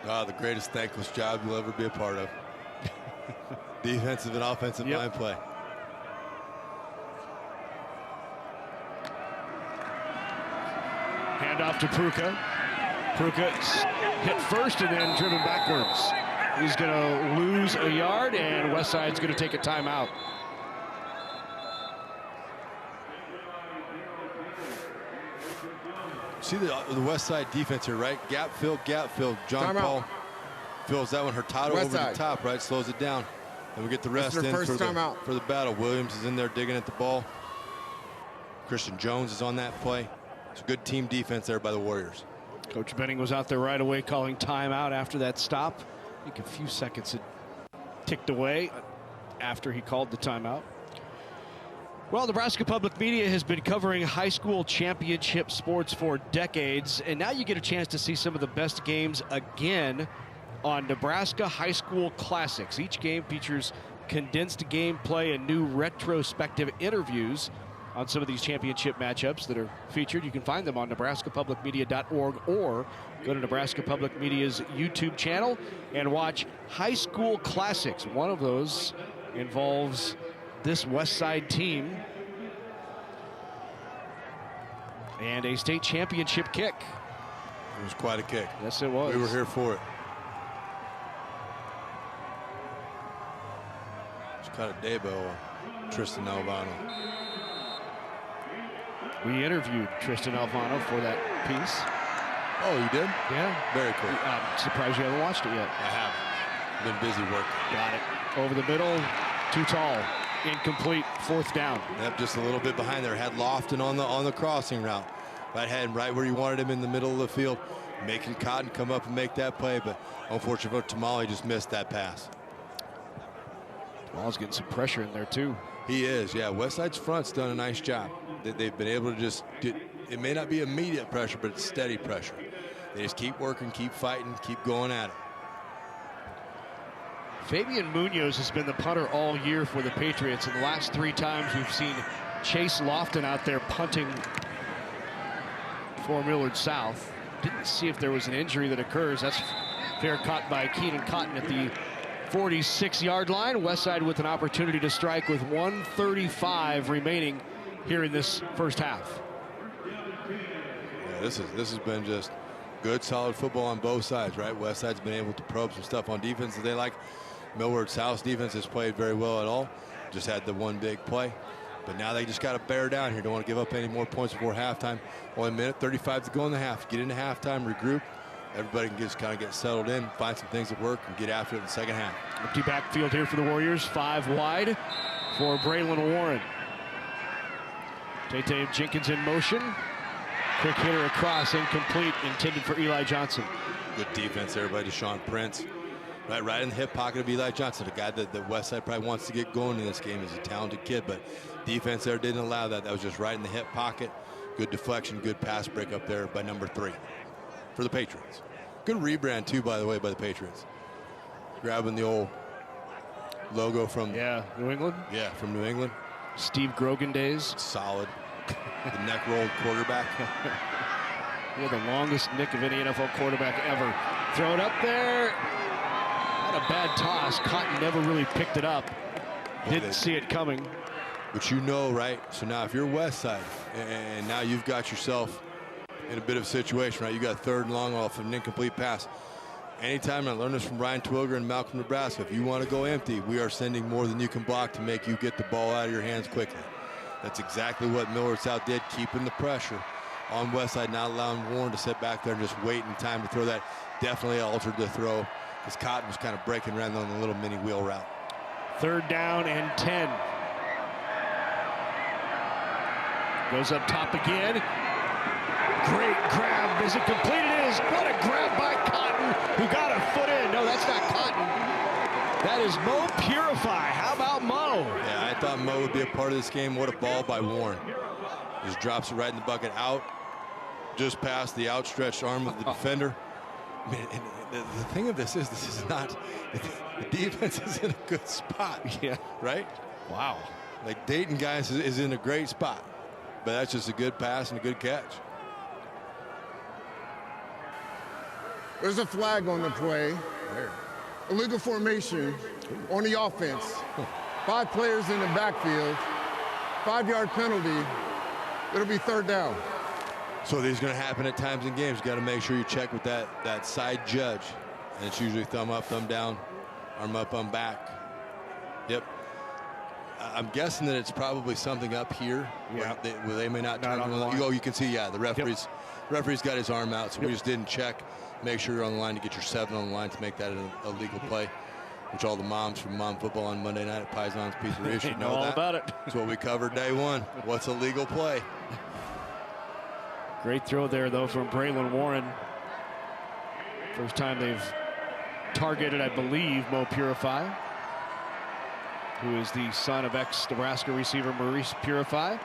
Speaker 2: The greatest thankless job you'll ever be a part of. Defensive and offensive line play.
Speaker 1: Hand off to Pruka. Pruka hit first and then driven backwards. He's going to lose a yard, and Westside's going to take a timeout.
Speaker 2: See the Westside defense here, right? Gap fill, gap fill. John Paul fills that one. Hurtado over the top, right? Slows it down. And we get the rest in for the battle. Williams is in there digging at the ball. Christian Jones is on that play. It's a good team defense there by the Warriors.
Speaker 1: Coach Benning was out there right away calling timeout after that stop. I think a few seconds had ticked away. after he called the timeout. Well, Nebraska Public Media has been covering high school championship sports for decades, and now you get a chance to see some of the best games again on Nebraska High School Classics. Each game features condensed gameplay and new retrospective interviews on some of these championship matchups that are featured. You can find them on nebraskapublicmedia.org or go to Nebraska Public Media's YouTube channel and watch High School Classics. One of those involves this Westside team and a state championship kick.
Speaker 2: It was quite a kick.
Speaker 1: Yes, it was.
Speaker 2: We were here for it. Just caught a debut, Tristan Alvano.
Speaker 1: We interviewed Tristan Alvano for that piece.
Speaker 2: Oh, you did?
Speaker 1: Yeah.
Speaker 2: Very cool.
Speaker 1: I'm surprised you haven't watched it yet.
Speaker 2: I haven't. Been busy working.
Speaker 1: Got it. Over the middle, too tall. Incomplete, 4th down.
Speaker 2: Yep, just a little bit behind there. Had Lofton on the crossing route. Had him right where you wanted him in the middle of the field. Making Cotton come up and make that play, but unfortunately, Tamale just missed that pass.
Speaker 1: Ball's getting some pressure in there, too.
Speaker 2: He is, yeah. Westside's front's done a nice job. They've been able to just get, it may not be immediate pressure, but it's steady pressure. They just keep working, keep fighting, keep going at it.
Speaker 1: Fabian Munoz has been the punter all year for the Patriots. In the last 3 times we've seen Chase Lofton out there punting for Millard South. Didn't see if there was an injury that occurs. That's fair caught by Keenan Cotton at the 46-yard line. Westside with an opportunity to strike with 1:35 remaining here in this first half.
Speaker 2: Yeah, this has been just good, solid football on both sides, right? Westside's been able to probe some stuff on defense that they like. Millard South's defense has played very well at all. Just had the one big play. But now they just got to bear down here. Don't want to give up any more points before halftime. Only a minute 35 to go in the half. Get into halftime, regroup. Everybody can just kind of get settled in, find some things that work, and get after it in the second half.
Speaker 1: Empty backfield here for the Warriors. 5 wide for Braylon Warren. Tate Jenkins in motion. Quick hitter across, incomplete, intended for Eli Johnson.
Speaker 2: Good defense there by Deshaun Prince. Right in the hip pocket of Eli Johnson, a guy that Westside probably wants to get going in this game. Is a talented kid, but defense there didn't allow that. That was just right in the hip pocket. Good deflection, good pass break up there by number 3 for the Patriots. Good rebrand too, by the way, by the Patriots. Grabbing the old logo from
Speaker 1: New England.
Speaker 2: Yeah, from New England.
Speaker 1: Steve Grogan days.
Speaker 2: Solid. The neck rolled quarterback.
Speaker 1: The longest nick of any NFL quarterback ever. Throw it up there. Not a bad toss. Cotton never really picked it up. Didn't see it coming.
Speaker 2: But you know, right? So now if you're Westside, and now you've got yourself in a bit of a situation, right? You got 3rd and long off an incomplete pass. Anytime, I learned this from Ryan Twilger and Malcolm, Nebraska, if you want to go empty, we are sending more than you can block to make you get the ball out of your hands quickly. That's exactly what Millard South did, keeping the pressure on Westside, not allowing Warren to sit back there and just wait in time to throw that. Definitely altered the throw because Cotton was kind of breaking around on the little mini wheel route.
Speaker 1: 3rd down and 10. Goes up top again. Great grab. Is it complete? It is. What a grab by Cotton, who got a foot in. No, that's not Cotton. That is Mo Purify. How about Mo?
Speaker 2: Yeah, I thought Mo would be a part of this game. What a ball by Warren. Just drops it right in the bucket out, just past the outstretched arm of the defender. I mean, and the thing of this is not, the defense is in a good spot.
Speaker 1: Yeah.
Speaker 2: Right?
Speaker 1: Wow.
Speaker 2: Like Dayton, guys, is in a great spot. But that's just a good pass and a good catch.
Speaker 18: There's a flag on the play.
Speaker 2: Where?
Speaker 18: Illegal formation on the offense. 5 players in the backfield. 5-yard penalty. It'll be 3rd down.
Speaker 2: So these are going to happen at times in games. You got to make sure you check with that side judge. And it's usually thumb up, thumb down, arm up, arm back. Yep. I'm guessing that it's probably something up here where they may not turn on the line. Oh, you can see, the referee's got his arm out, so we just didn't check. Make sure you're on the line to get your 7 on the line to make that a legal play, which all the moms from Mom Football on Monday night at Paisan's Pizzeria should know
Speaker 1: all
Speaker 2: that.
Speaker 1: about it.
Speaker 2: That's what we covered day 1. What's a legal play?
Speaker 1: Great throw there, though, from Braylon Warren. First time they've targeted, I believe, Mo Purify. who is the son of ex-Nebraska receiver Maurice Purify.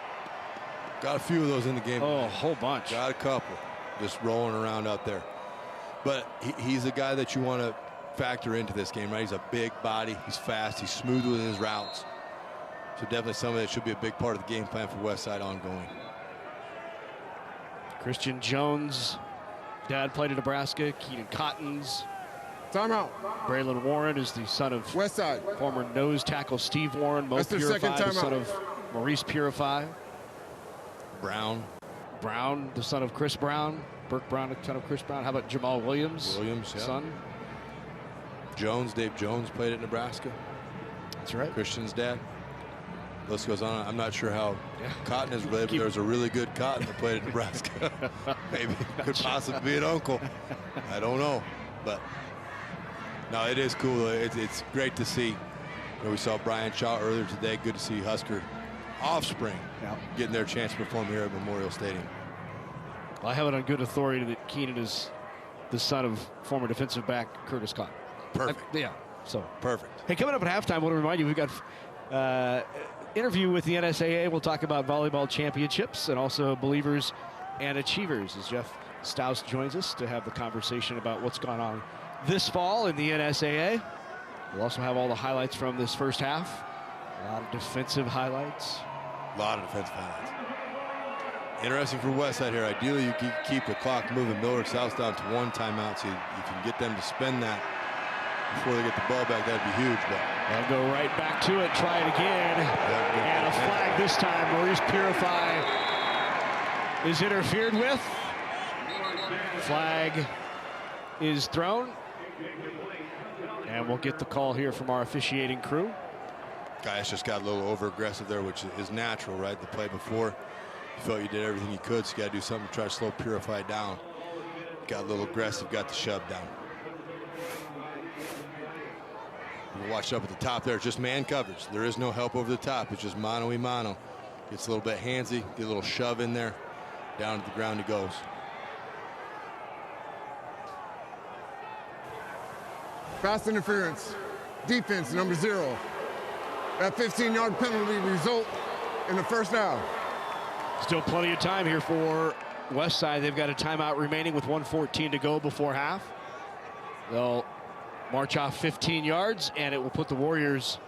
Speaker 2: Got a few of those in the game.
Speaker 1: Oh, a whole bunch.
Speaker 2: Got a couple just rolling around out there. But he's a guy that you want to factor into this game, right? He's a big body. He's fast. He's smooth with his routes. So definitely somebody that should be a big part of the game plan for Westside ongoing.
Speaker 1: Christian Jones, dad played in Nebraska. Keenan Cottons.
Speaker 18: Timeout.
Speaker 1: Braylon Warren is the son of
Speaker 18: Westside.
Speaker 1: Former nose tackle Steve Warren. Mo Purify, the son of Maurice Purify.
Speaker 2: Brown,
Speaker 1: the son of Chris Brown. Burke Brown, the son of Chris Brown. How about Jamal Williams?
Speaker 2: Yeah.
Speaker 1: Son.
Speaker 2: Jones, Dave Jones played at Nebraska.
Speaker 1: That's right.
Speaker 2: Christian's dad. List goes on. I'm not sure how Cotton is related, but there's a really good Cotton that played at Nebraska. Maybe could possibly be an uncle. I don't know, but no, it is cool. It's great to see. We saw Brian Shaw earlier today. Good to see Husker offspring getting their chance to perform here at Memorial Stadium.
Speaker 1: Well, I have it on good authority that Keenan is the son of former defensive back Curtis Cotton.
Speaker 2: Perfect.
Speaker 1: So
Speaker 2: perfect.
Speaker 1: Hey, coming up at halftime, I want to remind you we've got interview with the NSAA. We'll talk about volleyball championships and also believers and achievers as Jeff Stouse joins us to have the conversation about what's gone on this fall in the NSAA. We'll also have all the highlights from this first half. A lot of defensive highlights.
Speaker 2: Interesting for Westside here. Ideally, you keep the clock moving. Millard South down to 1 timeout, so you can get them to spend that before they get the ball back. That'd be huge. But
Speaker 1: they'll go right back to it. Try it again. And a flag this time. Maurice Purify is interfered with. Flag is thrown. And we'll get the call here from our officiating crew.
Speaker 2: Guys just got a little over-aggressive there, which is natural, right? The play before, you felt you did everything you could, so you got to do something to try to slow Purify down. Got a little aggressive, got the shove down. Watch up at the top there, just man coverage. There is no help over the top. It's just mano-y-mano. Gets a little bit handsy, get a little shove in there. Down to the ground he goes.
Speaker 18: Pass interference. Defense, number 0. That 15-yard penalty result in the first down.
Speaker 1: Still plenty of time here for Westside. They've got a timeout remaining with 1:14 to go before half. They'll march off 15 yards, and it will put the Warriors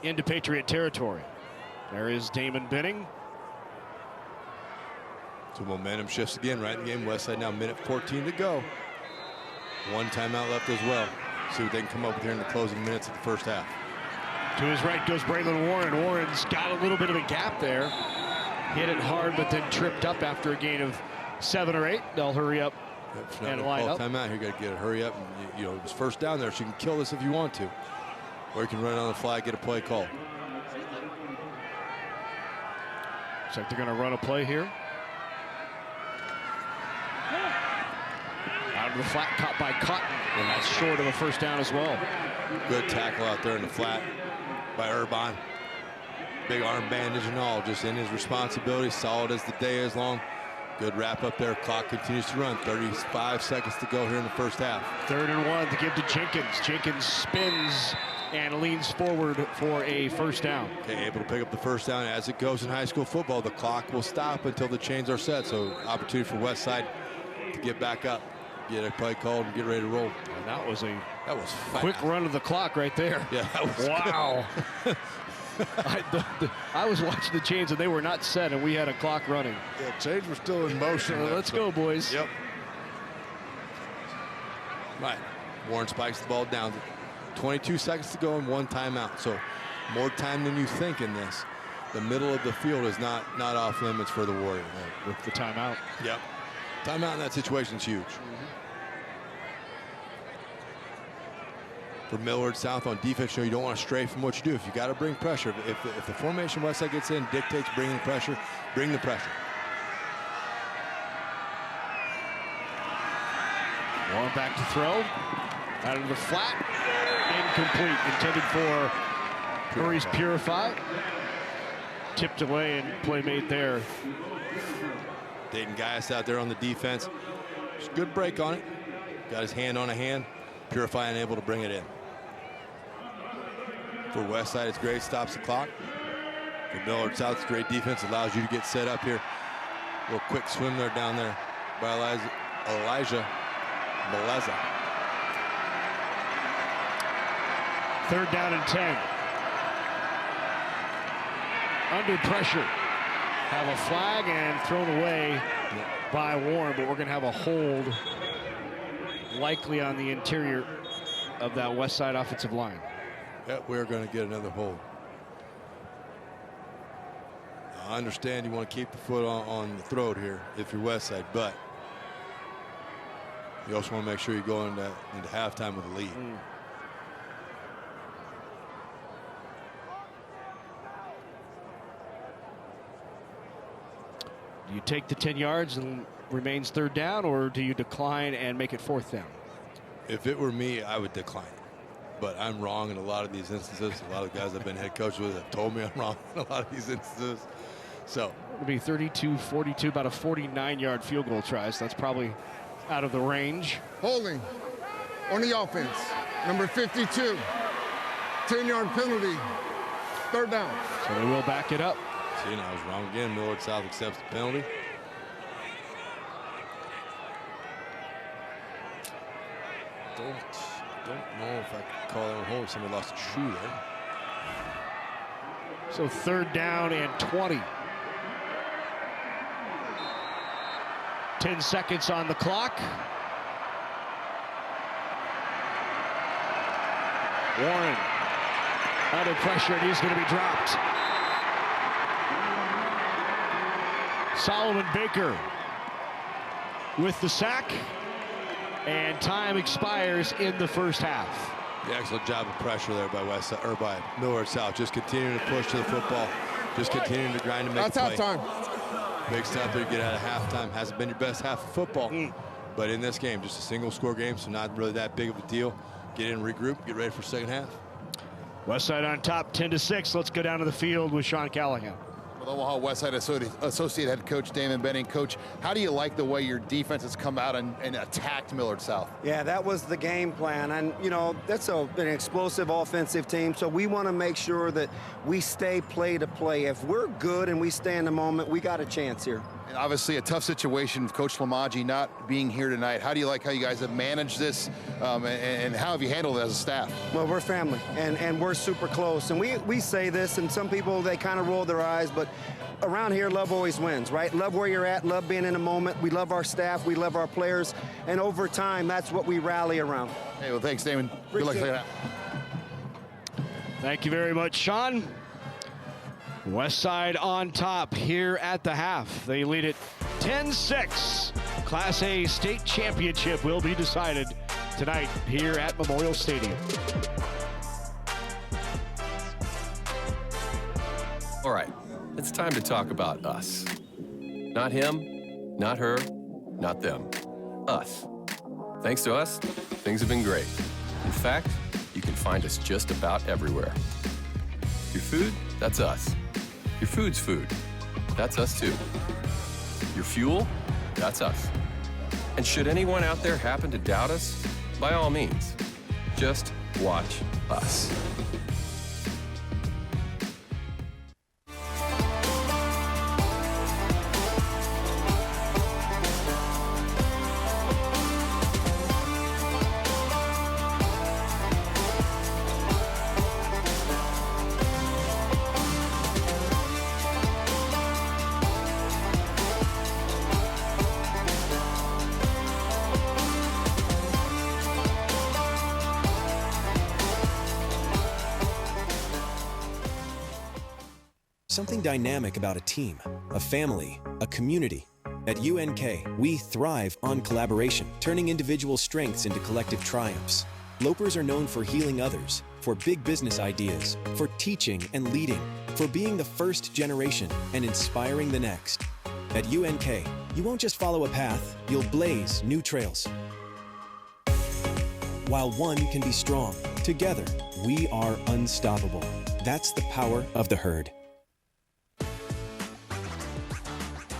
Speaker 1: into Patriot territory. There is Damon Benning.
Speaker 2: So momentum shifts again right in the game. Westside now 1:14 to go. 1 timeout left as well. See what they can come up with here in the closing minutes of the first half.
Speaker 1: To his right goes Braylon Warren. Warren's got a little bit of a gap there. Hit it hard, but then tripped up after a gain of 7 or 8. They'll hurry up and line up.
Speaker 2: Timeout here, got to get it, hurry up. And, you know, it's first down there, so you can kill this if you want to. Or you can run on the fly, get a play call.
Speaker 1: Looks like they're going to run a play here. Out of the flat, caught by Cotton. And that's short of a first down as well.
Speaker 2: Good tackle out there in the flat by Urban. Big arm bandage and all, just in his responsibility, solid as the day is long. Good wrap up there. Clock continues to run. 35 seconds to go here in the first half.
Speaker 1: 3rd and 1 to give to Jenkins. Jenkins spins and leans forward for a first down.
Speaker 2: Okay, able to pick up the first down. As it goes in high school football, the clock will stop until the chains are set. So opportunity for Westside to get back up, get a play called, and get ready to roll.
Speaker 1: And that was
Speaker 2: fast.
Speaker 1: Quick run of the clock right there.
Speaker 2: Yeah, that was
Speaker 1: wow. I was watching the chains and they were not set, and we had a clock running.
Speaker 2: Yeah, chains were still in motion.
Speaker 1: Let's go, boys.
Speaker 2: Yep. Right. Warren spikes the ball down. 22 seconds to go and 1 timeout. So more time than you think in this. The middle of the field is not off limits for the Warriors.
Speaker 1: With the timeout.
Speaker 2: Yep. Timeout in that situation is huge. For Millard South on defense, you don't want to stray from what you do. If you got to bring pressure, if the formation Westside gets in dictates bringing pressure, bring the pressure.
Speaker 1: Warren back to throw. Out of the flat. Incomplete. Intended for Maurice Purify. Tipped away and play made there.
Speaker 2: Dayton Gaius out there on the defense. Just good break on it. Got his hand on a hand. Purify unable to bring it in. For Westside, it's great, stops the clock. For Millard South, it's great defense, allows you to get set up here. A little quick swim there down there by Elijah Beleza.
Speaker 1: 3rd down and 10. Under pressure. Have a flag and thrown away by Warren, but we're going to have a hold likely on the interior of that Westside offensive line.
Speaker 2: Yep, we're going to get another hold. I understand you want to keep the foot on the throat here if you're Westside, but you also want to make sure you go into halftime with a lead.
Speaker 1: Do you take the 10 yards and remains 3rd down, or do you decline and make it 4th down?
Speaker 2: If it were me, I would decline it. But I'm wrong in a lot of these instances. A lot of guys I've been head coach with have told me I'm wrong in a lot of these instances. So
Speaker 1: it'll be 32-42, about a 49-yard field goal try. So that's probably out of the range.
Speaker 18: Holding on the offense, number 52. 10-yard penalty, 3rd down.
Speaker 1: So they will back it up.
Speaker 2: See, and I was wrong again. Millard South accepts the penalty. Don't know if I could call that one hold. Somebody lost a shoe there.
Speaker 1: So 3rd down and 20. 10 seconds on the clock. Warren under pressure, and he's going to be dropped. Solomon Baker with the sack, and time expires in the 1st half.
Speaker 2: The excellent job of pressure there by Westside, or by Millard South. Just continuing to push to the football, just continuing to grind to make
Speaker 18: That's
Speaker 2: a play.
Speaker 18: halftime.
Speaker 2: Big step there, get out of halftime. Hasn't been your best half of football, but in this game, just a single score game, so not really that big of a deal. Get in, regroup, get ready for 2nd half.
Speaker 1: Westside on top, 10-6. Let's go down to the field with Sean Callahan.
Speaker 3: With Omaha Westside Associate Head Coach Damon Benning. Coach, how do you like the way your defense has come out and attacked Millard South?
Speaker 5: Yeah, that was the game plan. And, you know, that's an explosive offensive team, so we want to make sure that we stay play to play. If we're good and we stay in the moment, we got a chance here.
Speaker 3: And obviously a tough situation with Coach Lamaji not being here tonight. How do you like how you guys have managed this, and how have you handled it as a staff?
Speaker 5: Well, we're family, and we're super close. And we say this, and some people, they kind of roll their eyes, but around here, love always wins, right? Love where you're at, love being in the moment. We love our staff, we love our players, and over time, that's what we rally around.
Speaker 3: Hey, well, thanks, Damon. Good luck today.
Speaker 1: Thank you very much, Sean. Westside on top here at the half. They lead it 10-6. Class A state championship will be decided tonight here at Memorial Stadium.
Speaker 6: All right, it's time to talk about us. Not him, not her, not them. Us. Thanks to us, things have been great. In fact, you can find us just about everywhere. Your food, that's us. Your food's food, that's us too. Your fuel, that's us. And should anyone out there happen to doubt us, by all means, just watch us.
Speaker 7: Something dynamic about a team, a family, a community. At UNK, we thrive on collaboration, turning individual strengths into collective triumphs. Lopers are known for healing others, for big business ideas, for teaching and leading, for being the first generation and inspiring the next. At UNK, you won't just follow a path, you'll blaze new trails. While one can be strong, together, we are unstoppable. That's the power of the herd.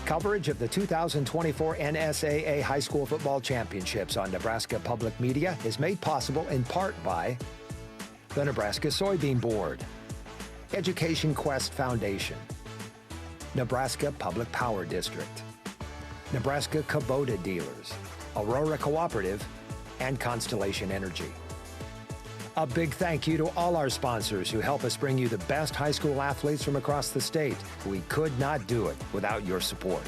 Speaker 4: Coverage of the 2024 NSAA High School Football Championships on Nebraska Public Media is made possible in part by the Nebraska Soybean Board, Education Quest Foundation, Nebraska Public Power District, Nebraska Kubota Dealers, Aurora Cooperative, and Constellation Energy. A big thank you to all our sponsors who help us bring you the best high school athletes from across the state. We could not do it without your support.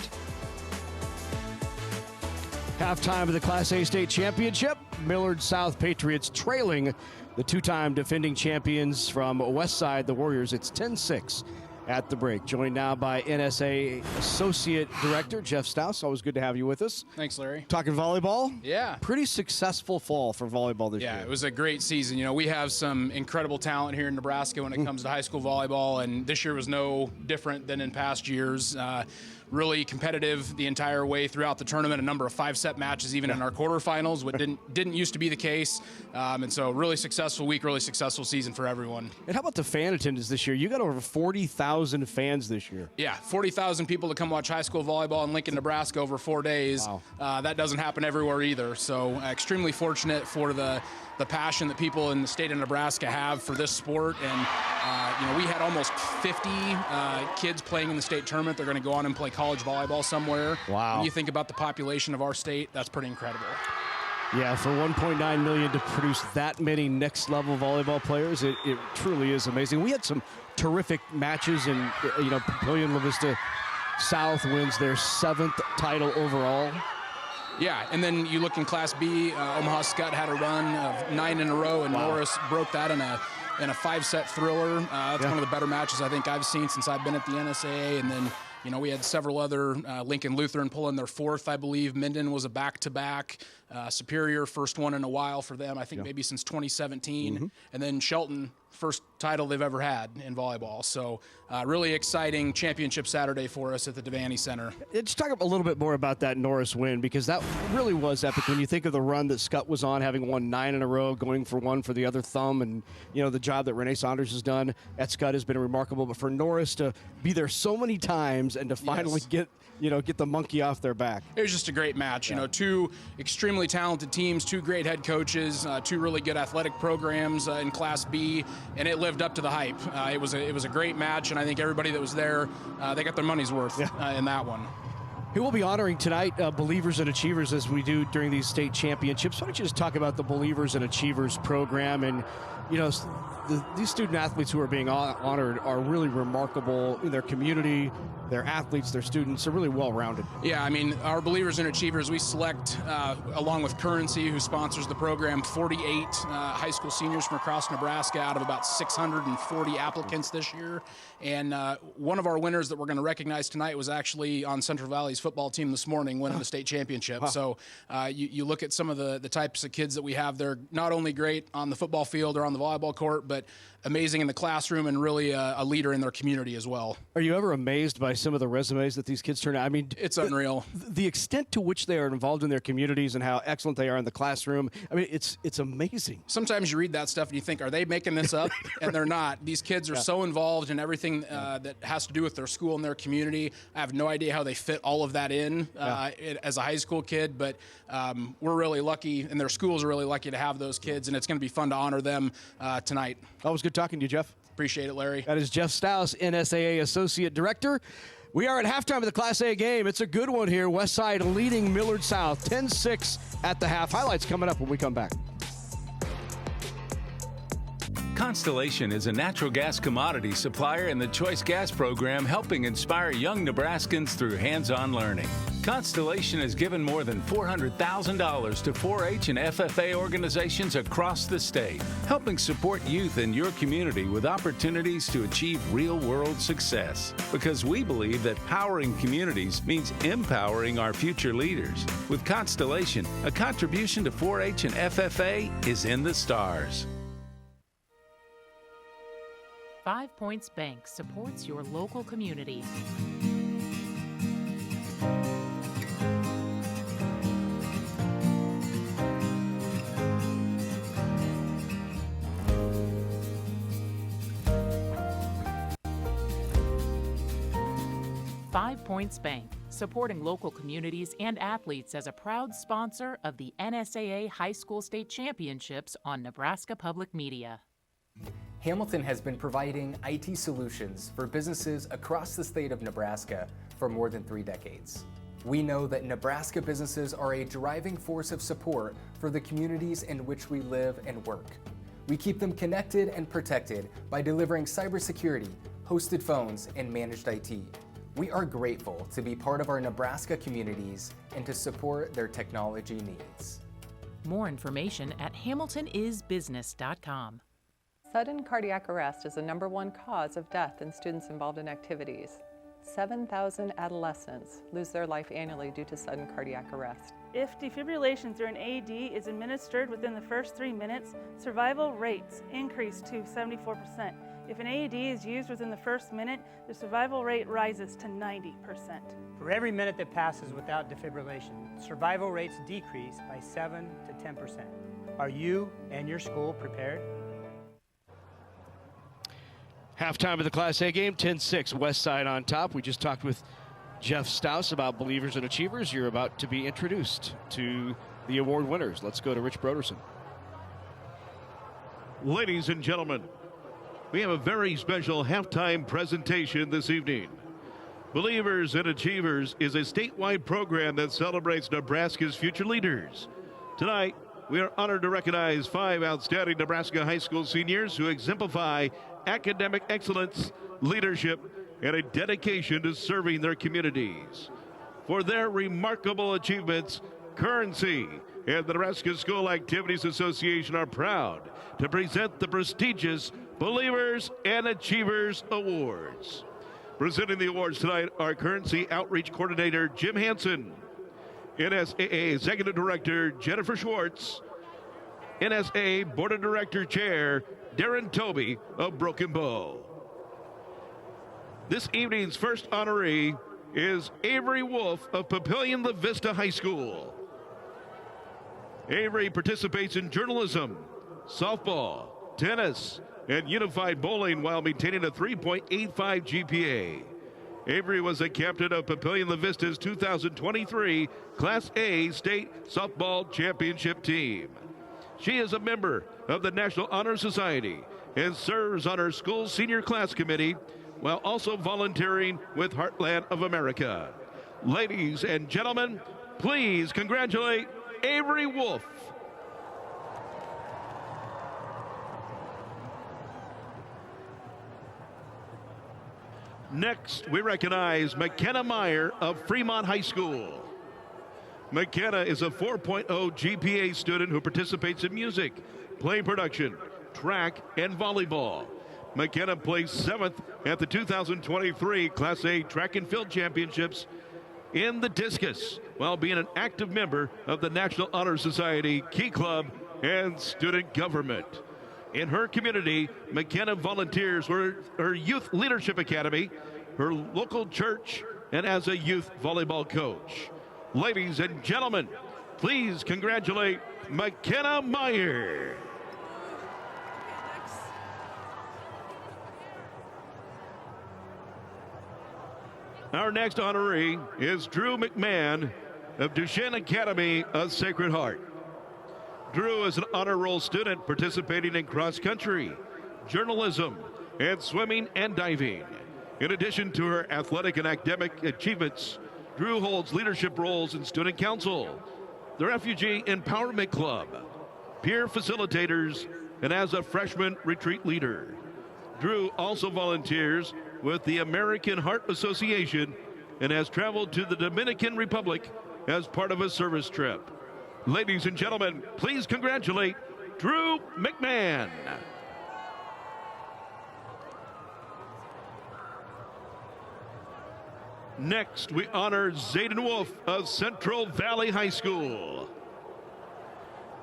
Speaker 1: Halftime of the Class A state championship. Millard South Patriots trailing the two-time defending champions from Westside, the Warriors. It's 10-6 at the break. Joined now by NSAA Associate Director Jeff Stouse. Always good to have you with us.
Speaker 8: Thanks, Larry.
Speaker 1: Talking volleyball?
Speaker 8: Yeah.
Speaker 1: Pretty successful fall for volleyball this year.
Speaker 8: Yeah, it was a great season. You know, we have some incredible talent here in Nebraska when it comes to high school volleyball, and this year was no different than in past years. Really competitive the entire way throughout the tournament, a number of 5-set matches even in our quarterfinals, what didn't used to be the case. And so really successful week, really successful season for everyone.
Speaker 1: And how about the fan attendance this year? You got over 40,000 fans this year.
Speaker 8: Yeah, 40,000 people to come watch high school volleyball in Lincoln, Nebraska over 4 days. Wow. That doesn't happen everywhere either. So extremely fortunate for the passion that people in the state of Nebraska have for this sport. And, you know, we had almost 50 kids playing in the state tournament. They're going to go on and play college volleyball somewhere.
Speaker 1: Wow.
Speaker 8: When you think about the population of our state, that's pretty incredible.
Speaker 1: Yeah, for $1.9 million to produce that many next-level volleyball players, it truly is amazing. We had some terrific matches, and, you know, Papillion La Vista South wins their 7th title overall.
Speaker 8: Yeah, and then you look in Class B, Omaha Scott had a run of 9 in a row, and Norris broke that in a 5-set thriller. That's one of the better matches I think I've seen since I've been at the NSAA. And then, you know, we had several other, Lincoln Lutheran pulling their 4th, I believe. Minden was a back-to-back. Superior, first one in a while for them, I think maybe since 2017. And then Shelton, first title they've ever had in volleyball. So really exciting championship Saturday for us at the Devaney Center.
Speaker 1: Let's talk a little bit more about that Norris win, because that really was epic. When you think of the run that Scott was on, having won 9 in a row, going for one for the other thumb, and, you know, the job that Renee Saunders has done at Scott has been remarkable. But for Norris to be there so many times and to finally get the monkey off their back.
Speaker 8: It was just a great match. You know, 2 extremely talented teams, 2 great head coaches, 2 really good athletic programs in Class B, and it lived up to the hype. It was a great match, and I think everybody that was there, they got their money's worth in that one.
Speaker 1: Who will be honoring tonight Believers and Achievers as we do during these state championships. Why don't you just talk about the Believers and Achievers program? And, you know, these student athletes who are being honored are really remarkable in their community. Their athletes, their students are really well-rounded.
Speaker 8: Yeah, I mean, our Believers and Achievers, we select, along with Currency, who sponsors the program, 48 high school seniors from across Nebraska out of about 640 applicants this year. And one of our winners that we're going to recognize tonight was actually on Central Valley's football team this morning, winning the state championship. Wow. So you look at some of the types of kids that we have. They're not only great on the football field or on the volleyball court, but amazing in the classroom and really a leader in their community as well.
Speaker 1: Are you ever amazed by some of the resumes that these kids turn out? I mean,
Speaker 8: it's unreal.
Speaker 1: The extent to which they are involved in their communities and how excellent they are in the classroom. I mean, it's amazing.
Speaker 8: Sometimes you read that stuff and you think, are they making this up? And they're not. These kids are so involved in everything that has to do with their school and their community. I have no idea how they fit all of that in as a high school kid, but we're really lucky, and their schools are really lucky to have those kids, and it's going to be fun to honor them tonight.
Speaker 1: Always good talking to you, Jeff.
Speaker 8: Appreciate it, Larry.
Speaker 1: That is Jeff Stouse, NSAA Associate Director. We are at halftime of the Class A game. It's a good one here. Westside leading Millard South 10-6 at the half. Highlights coming up when we come back.
Speaker 9: Constellation is a natural gas commodity supplier in the Choice Gas program, helping inspire young Nebraskans through hands-on learning. Constellation has given more than $400,000 to 4-H and FFA organizations across the state, helping support youth in your community with opportunities to achieve real-world success. Because we believe that powering communities means empowering our future leaders. With Constellation, a contribution to 4-H and FFA is in the stars.
Speaker 11: 5 Points Bank supports your local community. Five Points Bank, supporting local communities and athletes as a proud sponsor of the NSAA High School State Championships on Nebraska Public Media.
Speaker 10: Hamilton has been providing IT solutions for businesses across the state of Nebraska for more than 3 decades. We know that Nebraska businesses are a driving force of support for the communities in which we live and work. We keep them connected and protected by delivering cybersecurity, hosted phones, and managed IT. We are grateful to be part of our Nebraska communities and to support their technology needs.
Speaker 12: More information at hamiltonisbusiness.com.
Speaker 14: Sudden cardiac arrest is the #1 cause of death in students involved in activities. 7,000 adolescents lose their life annually due to sudden cardiac arrest.
Speaker 24: If defibrillation through an AED is administered within the first 3 minutes, survival rates increase to 74%. If an AED is used within the first minute, the survival rate rises to 90%.
Speaker 25: For every minute that passes without defibrillation, survival rates decrease by 7 to 10%. Are you and your school prepared?
Speaker 1: Halftime of the Class A game, 10-6, Westside on top. We just talked with Jeff Stouse about Believers and Achievers. You're about to be introduced to the award winners. Let's go to Rich Broderson.
Speaker 26: Ladies and gentlemen, we have a very special halftime presentation this evening. Believers and Achievers is a statewide program that celebrates Nebraska's future leaders. Tonight, we are honored to recognize 5 outstanding Nebraska high school seniors who exemplify academic excellence, leadership, and a dedication to serving their communities. For their remarkable achievements, Currency and the Nebraska School Activities Association are proud to present the prestigious Believers and Achievers Awards. Presenting the awards tonight are Currency Outreach Coordinator Jim Hansen, NSAA Executive Director Jennifer Schwartz, NSAA Board of Director Chair Darren Toby of Broken Bow. This evening's first honoree is Avery Wolf of Papillion La Vista High School. Avery participates in journalism, softball, tennis, and unified bowling while maintaining a 3.85 GPA. Avery was a captain of Papillion La Vista's 2023 Class A State Softball Championship team. She is a member of the National Honor Society and serves on her school senior class committee while also volunteering with Heartland of America. Ladies and gentlemen, please congratulate Avery Wolf. Next, we recognize McKenna Meyer of Fremont High School. McKenna is a 4.0 GPA student who participates in music, play production, track, and volleyball. McKenna placed 7th at the 2023 Class A Track and Field Championships in the discus, while being an active member of the National Honor Society, Key Club, and student government. In her community, McKenna volunteers for her Youth Leadership Academy, her local church, and as a youth volleyball coach. Ladies and gentlemen, please congratulate McKenna Meyer. Our next honoree is Drew McMahon of Duchesne Academy of Sacred Heart. Drew is an honor roll student participating in cross country, journalism, and swimming and diving. In addition to her athletic and academic achievements, Drew holds leadership roles in student council, the Refugee Empowerment Club, peer facilitators, and as a freshman retreat leader. Drew also volunteers with the American Heart Association and has traveled to the Dominican Republic as part of a service trip. Ladies and gentlemen, please congratulate Drew McMahon. Next, we honor Zayden Wolf of Central Valley High School.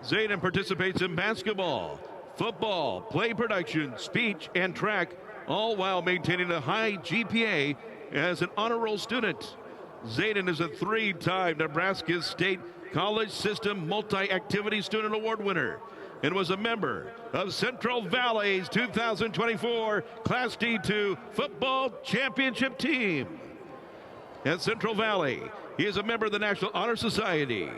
Speaker 26: Zayden participates in basketball, football, play production, speech, and track, all while maintaining a high GPA as an honor roll student. Zayden is a 3-time Nebraska State College System Multi-Activity Student Award winner and was a member of Central Valley's 2024 Class D2 Football Championship team. At Central Valley, he is a member of the National Honor Society,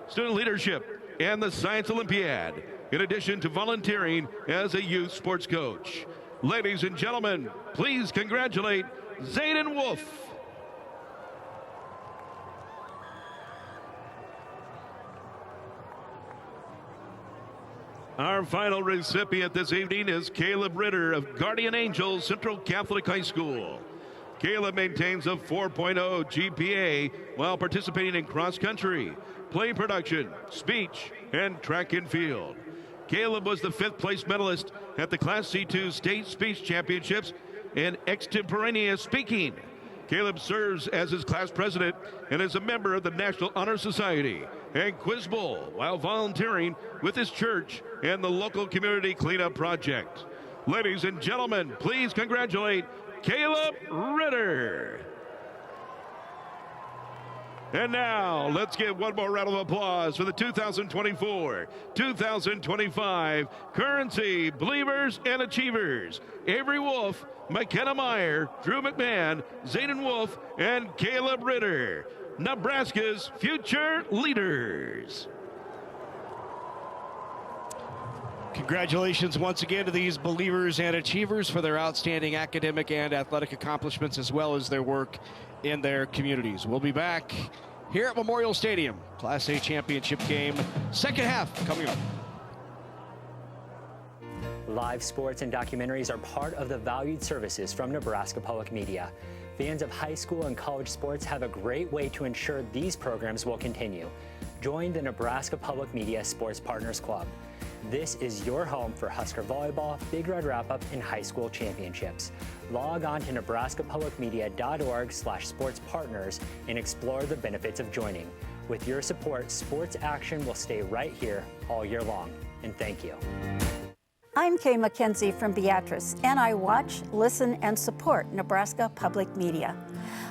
Speaker 26: Student Leadership, and the Science Olympiad, in addition to volunteering as a youth sports coach. Ladies and gentlemen, please congratulate Zayden Wolf. Our final recipient this evening is Caleb Ritter of Guardian Angels Central Catholic High School. Caleb maintains a 4.0 GPA while participating in cross country, play production, speech, and track and field. Caleb was the 5th place medalist at the Class C2 State Speech Championships in extemporaneous speaking. Caleb serves as his class president and is a member of the National Honor Society and Quiz Bowl while volunteering with his church and the local community cleanup project. Ladies and gentlemen, please congratulate Caleb Ritter. And now, let's give one more round of applause for the 2024-2025 Currency Believers and Achievers. Avery Wolf, McKenna Meyer, Drew McMahon, Zayden Wolf, and Caleb Ritter, Nebraska's future leaders.
Speaker 1: Congratulations once again to these Believers and Achievers for their outstanding academic and athletic accomplishments, as well as their work in their communities. We'll be back here at Memorial Stadium. Class A championship game, second half coming up.
Speaker 13: Live sports and documentaries are part of the valued services from Nebraska Public Media. Fans of high school and college sports have a great way to ensure these programs will continue. Join the Nebraska Public Media Sports Partners Club. This is your home for Husker Volleyball, Big Red Wrap-Up, and high school championships. Log on to nebraskapublicmedia.org/sportspartners and explore the benefits of joining. With your support, sports action will stay right here all year long. And thank you.
Speaker 15: I'm Kay McKenzie from Beatrice, and I watch, listen, and support Nebraska Public Media.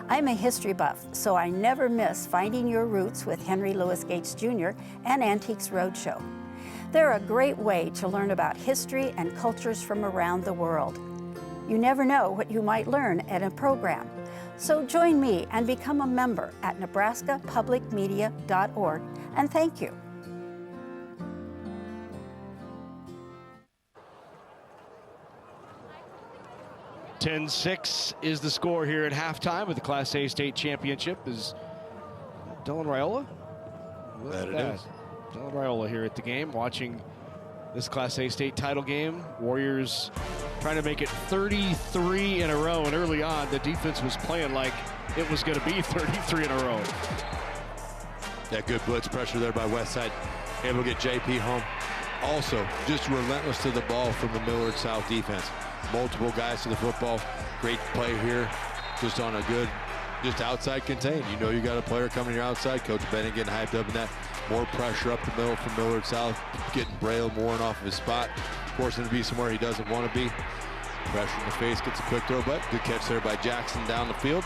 Speaker 15: I'm a history buff, so I never miss Finding Your Roots with Henry Louis Gates Jr. and Antiques Roadshow. They're a great way to learn about history and cultures from around the world. You never know what you might learn at a program. So join me and become a member at nebraskapublicmedia.org, and thank you.
Speaker 1: 10-6 is the score here at halftime of the Class A state championship. Is Dylan Raiola?
Speaker 2: That it is.
Speaker 1: Dylan Raiola here at the game, watching this Class A state title game. Warriors trying to make it 33 in a row, and early on the defense was playing like it was going to be 33 in a row.
Speaker 2: That good blitz pressure there by Westside, able to get JP home. Also, just relentless to the ball from the Millard South defense. Multiple guys to the football. Great play here, just on a good, just outside contain. You know you got a player coming to your outside. Coach Bennett getting hyped up in that. More pressure up the middle from Millard South, getting Braille Warren off of his spot, forcing him to be somewhere he doesn't want to be. Pressure in the face, gets a quick throw, but good catch there by Jackson down the field.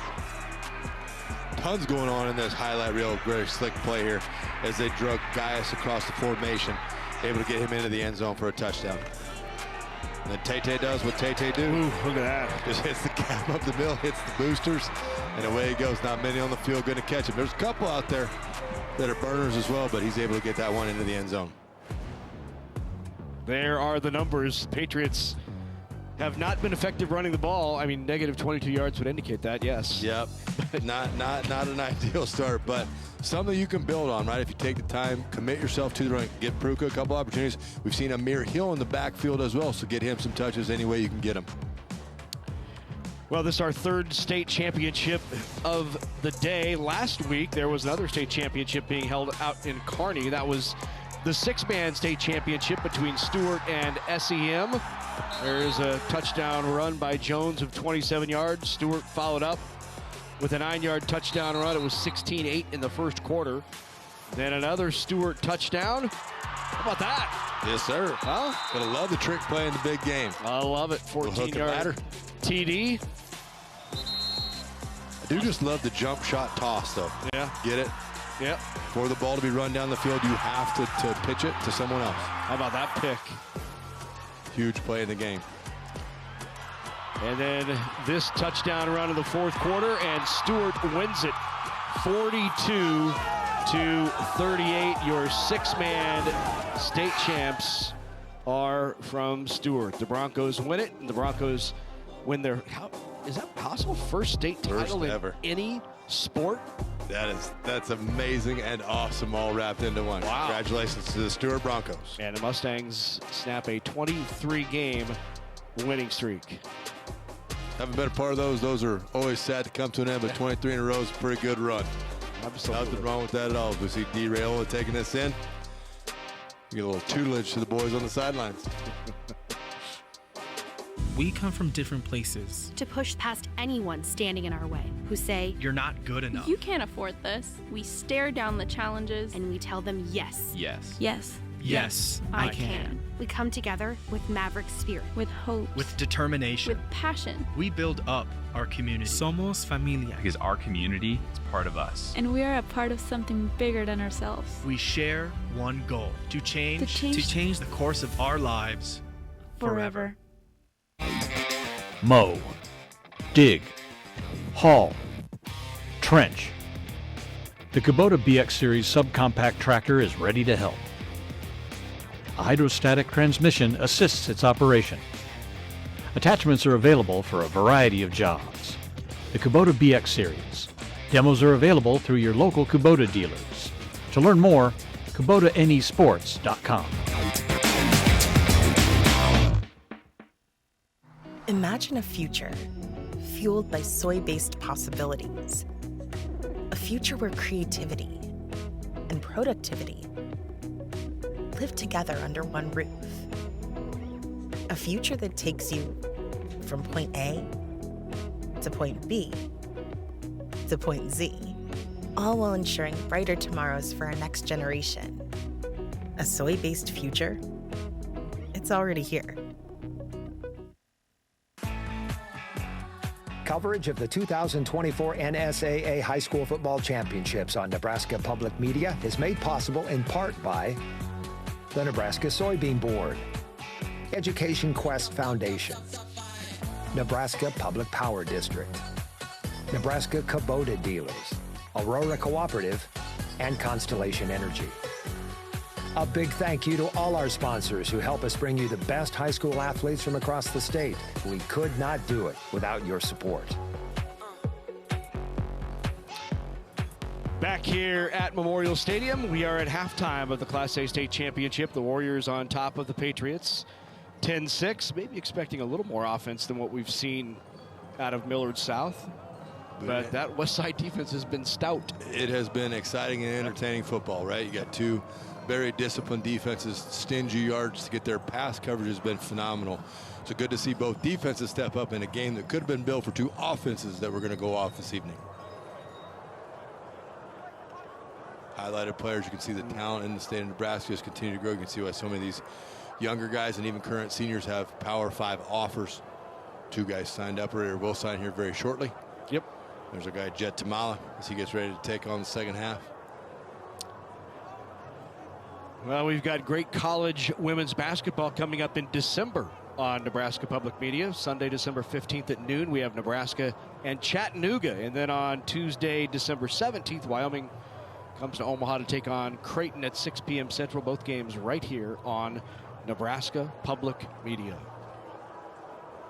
Speaker 2: Tons going on in this highlight reel. Very slick play here as they drug Gaius across the formation, able to get him into the end zone for a touchdown. And then Tay does what Tay do.
Speaker 1: Ooh, look at that.
Speaker 2: Just hits the cap up the middle, hits the boosters, and away he goes. Not many on the field going to catch him. There's a couple out there that are burners as well, but he's able to get that one into the end zone.
Speaker 1: There are the numbers. Patriots have not been effective running the ball. I mean, negative 22 yards would indicate that, yes.
Speaker 2: Yep, not an ideal start, but something you can build on, right? If you take the time, commit yourself to the run, get Pruka a couple opportunities. We've seen Amir Hill in the backfield as well, so get him some touches any way you can get him.
Speaker 1: Well, this is our third state championship of the day. Last week, there was another state championship being held out in Kearney. That was the six-man state championship between Stewart and SEM. There's a touchdown run by Jones of 27 yards. Stewart followed up with a 9-yard touchdown run. It was 16-8 in the first quarter. Then another Stewart touchdown. How about that?
Speaker 2: Yes, sir.
Speaker 1: Huh?
Speaker 2: Gonna love the trick play in the big game.
Speaker 1: I love it. 14-yard TD.
Speaker 2: I do just love the jump shot toss, though.
Speaker 1: Yeah.
Speaker 2: Get it?
Speaker 1: Yep.
Speaker 2: For the ball to be run down the field, you have to pitch it to someone else.
Speaker 1: How about that pick?
Speaker 2: Huge play in the game.
Speaker 1: And then this touchdown run in the fourth quarter, and Stewart wins it 42-38. Your six-man state champs are from Stewart. The Broncos win it, and the Broncos win their, is that possible? First state title
Speaker 2: ever
Speaker 1: in any sport?
Speaker 2: That's amazing and awesome, all wrapped into one.
Speaker 1: Wow.
Speaker 2: Congratulations to the Stewart Broncos.
Speaker 1: And the Mustangs snap a 23-game winning streak.
Speaker 2: Haven't been a part of those. Those are always sad to come to an end, but 23 in a row is a pretty good run.
Speaker 1: Absolutely.
Speaker 2: Nothing wrong with that at all. We see D. Rayola taking this in. You get a little tutelage to the boys on the sidelines.
Speaker 16: We come from different places.
Speaker 17: To push past anyone standing in our way who say,
Speaker 16: "You're not good enough."
Speaker 19: You can't afford this. We stare down the challenges.
Speaker 17: And we tell them yes.
Speaker 16: Yes.
Speaker 19: Yes.
Speaker 16: Yes, I can.
Speaker 17: We come together with maverick spirit.
Speaker 19: With hope.
Speaker 16: With determination.
Speaker 19: With passion.
Speaker 16: We build up our community. Somos familia.
Speaker 20: Because our community is part of us.
Speaker 19: And we are a part of something bigger than ourselves.
Speaker 16: We share one goal. To change the course of our lives forever.
Speaker 21: Mow, dig, haul, trench. The Kubota BX Series subcompact tractor is ready to help. A hydrostatic transmission assists its operation. Attachments are available for a variety of jobs. The Kubota BX Series. Demos are available through your local Kubota dealers. To learn more, KubotaNesports.com.
Speaker 22: Imagine a future fueled by soy-based possibilities. A future where creativity and productivity live together under one roof. A future that takes you from point A to point B to point Z, all while ensuring brighter tomorrows for our next generation. A soy-based future? It's already here.
Speaker 4: Coverage of the 2024 NSAA High School Football Championships on Nebraska Public Media is made possible in part by the Nebraska Soybean Board, Education Quest Foundation, Nebraska Public Power District, Nebraska Kubota Dealers, Aurora Cooperative, and Constellation Energy. A big thank you to all our sponsors who help us bring you the best high school athletes from across the state. We could not do it without your support.
Speaker 1: Back here at Memorial Stadium, we are at halftime of the Class A state championship. The Warriors on top of the Patriots, 10-6. Maybe expecting a little more offense than what we've seen out of Millard South. But that Westside defense has been stout.
Speaker 2: It has been exciting and entertaining football, right? You got two very disciplined defenses, stingy yards to get their pass coverage has been phenomenal. So good to see both defenses step up in a game that could have been built for two offenses that were going to go off this evening. Highlighted players, you can see the talent in the state of Nebraska has continued to grow. You can see why so many of these younger guys and even current seniors have Power 5 offers. Two guys signed up or will sign here very shortly.
Speaker 1: Yep.
Speaker 2: There's our guy Jet Tamala as he gets ready to take on the second half.
Speaker 1: Well, we've got great college women's basketball coming up in December on Nebraska Public Media. Sunday, December 15th at noon, we have Nebraska and Chattanooga. And then on Tuesday, December 17th, Wyoming comes to Omaha to take on Creighton at 6 p.m. Central. Both games right here on Nebraska Public Media.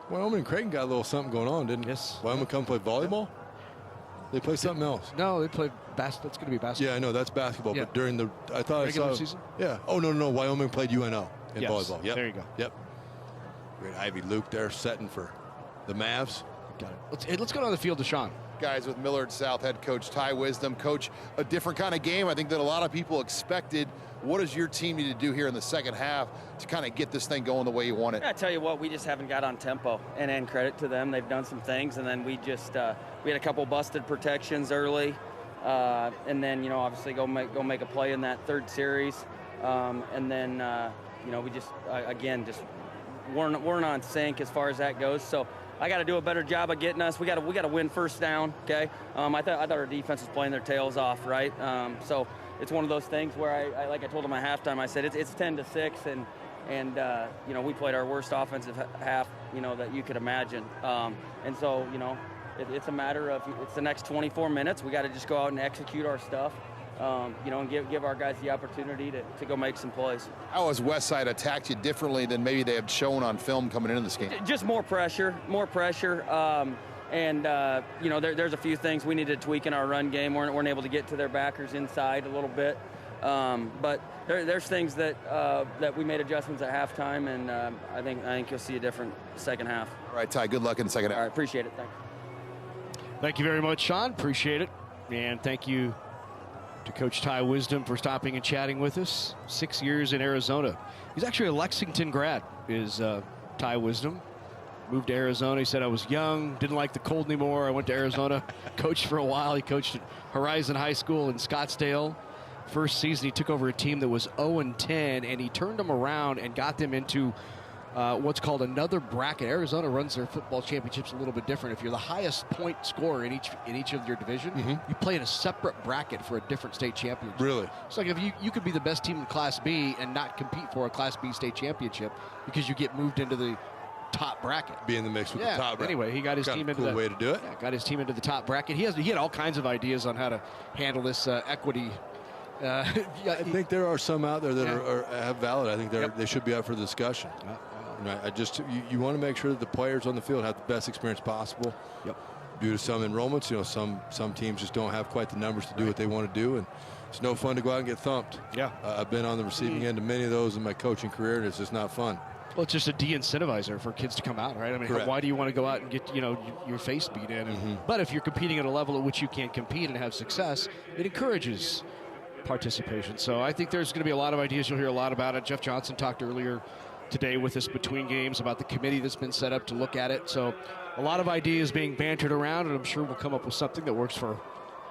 Speaker 2: Wyoming and Creighton got a little something going on, didn't
Speaker 1: Yes.
Speaker 2: Wyoming come play volleyball? They play something else.
Speaker 1: No, they play basketball. It's going to be basketball.
Speaker 2: Yeah, I know that's basketball.
Speaker 1: Yeah.
Speaker 2: But during the, I thought
Speaker 1: regular
Speaker 2: I saw
Speaker 1: season.
Speaker 2: Yeah. Oh no. Wyoming played UNO in
Speaker 1: Yes.
Speaker 2: volleyball. Yep.
Speaker 1: There you go.
Speaker 2: Yep. Great Ivy Luke there setting for the Mavs.
Speaker 1: Got it. Let's go on the field to Sean.
Speaker 3: Guys with Millard South head coach Ty Wisdom. Coach, a different kind of game I think that a lot of people expected. What does your team need to do here in the second half to kind of get this thing going the way you want it?
Speaker 27: I tell you what, we just haven't got on tempo, and credit to them, they've done some things, and then we just we had a couple busted protections early, and then obviously go make a play in that third series, and then we just again just weren't on sync as far as that goes. So I got to do a better job of getting us. We got to win first down. Okay, I thought our defense was playing their tails off, right? So it's one of those things where I like I told them at halftime, I said it's 10-6, and we played our worst offensive half that you could imagine, and so it's a matter of it's the next 24 minutes. We got to just go out and execute our stuff, and give our guys the opportunity to go make some plays.
Speaker 3: How has Westside attacked you differently than maybe they have shown on film coming into this game?
Speaker 27: Just more pressure. There's a few things we need to tweak in our run game. We weren't able to get to their backers inside a little bit. But there's things that we made adjustments at halftime, and I think you'll see a different second half.
Speaker 3: All right, Ty, good luck in the second half.
Speaker 27: All right, appreciate it. Thanks.
Speaker 1: Thank you very much, Sean. Appreciate it. And thank you to Coach Ty Wisdom for stopping and chatting with us. 6 years in Arizona. He's actually a Lexington grad, is Ty Wisdom. Moved to Arizona. He said, I was young, didn't like the cold anymore. I went to Arizona, coached for a while. He coached at Horizon High School in Scottsdale. First season, he took over a team that was 0-10, and he turned them around and got them into what's called another bracket. Arizona runs their football championships a little bit different. If you're the highest point scorer in each of your division, you play in a separate bracket for a different state championship.
Speaker 2: Really?
Speaker 1: It's like if you could be the best team in Class B and not compete for a Class B state championship because you get moved into the top bracket.
Speaker 2: Be in the mix with the top bracket.
Speaker 1: Anyway, he got his team into
Speaker 2: cool way to do it.
Speaker 1: Yeah, got his team into the top bracket. He had all kinds of ideas on how to handle this equity.
Speaker 2: I think there are some out there that are valid. I think they should be up for discussion. You want to make sure that the players on the field have the best experience possible. Due to some enrollments, some teams just don't have quite the numbers to do what they want to do, and it's no fun to go out and get thumped. I've been on the receiving end of many of those in my coaching career, and it's just not fun.
Speaker 1: Well, it's just a de-incentivizer for kids to come out, right? I mean, why do you want to go out and get your face beat in? But if you're competing at a level at which you can compete and have success, it encourages participation. So I think there's going to be a lot of ideas. You'll hear a lot about it. Jeff Johnson talked earlier today with us between games about the committee that's been set up to look at it. So a lot of ideas being bantered around, and I'm sure we'll come up with something that works for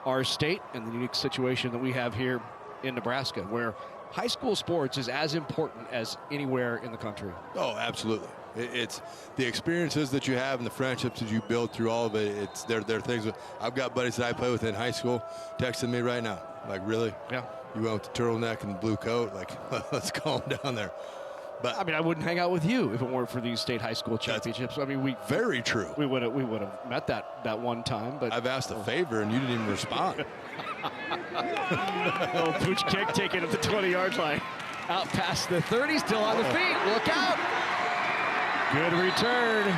Speaker 1: our state and the unique situation that we have here in Nebraska, where high school sports is as important as anywhere in the country.
Speaker 2: Oh, absolutely. It's the experiences that you have and the friendships that you build through all of it. They're things. I've got buddies that I play with in high school texting me right now. Like, really?
Speaker 1: Yeah.
Speaker 2: You went with the turtleneck and the blue coat? Like, let's calm down there. But
Speaker 1: I mean, I wouldn't hang out with you if it weren't for these state high school championships. I mean,
Speaker 2: very true.
Speaker 1: We would have met that one time. But
Speaker 2: I've asked a favor and you didn't even respond.
Speaker 1: Little pooch kick taken at the 20-yard line, out past the 30, still on the feet. Look out! Good return,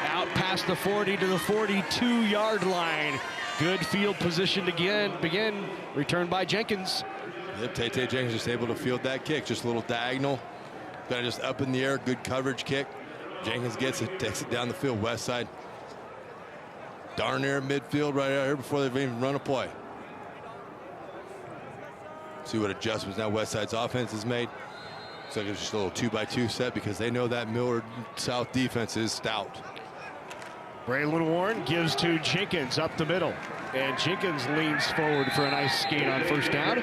Speaker 1: out past the 40 to the 42-yard line. Good field position to begin. Return by Jenkins.
Speaker 2: Yep, Tate Jenkins just able to field that kick, just a little diagonal. Kind of just up in the air, good coverage kick. Jenkins gets it, takes it down the field, Westside. Darn near midfield right out here before they've even run a play. See what adjustments now Westside's offense has made. Looks like it's just a little 2-by-2 set because they know that Millard South defense is stout.
Speaker 1: Braylon Warren gives to Jenkins up the middle. And Jenkins leans forward for a nice gain on first down.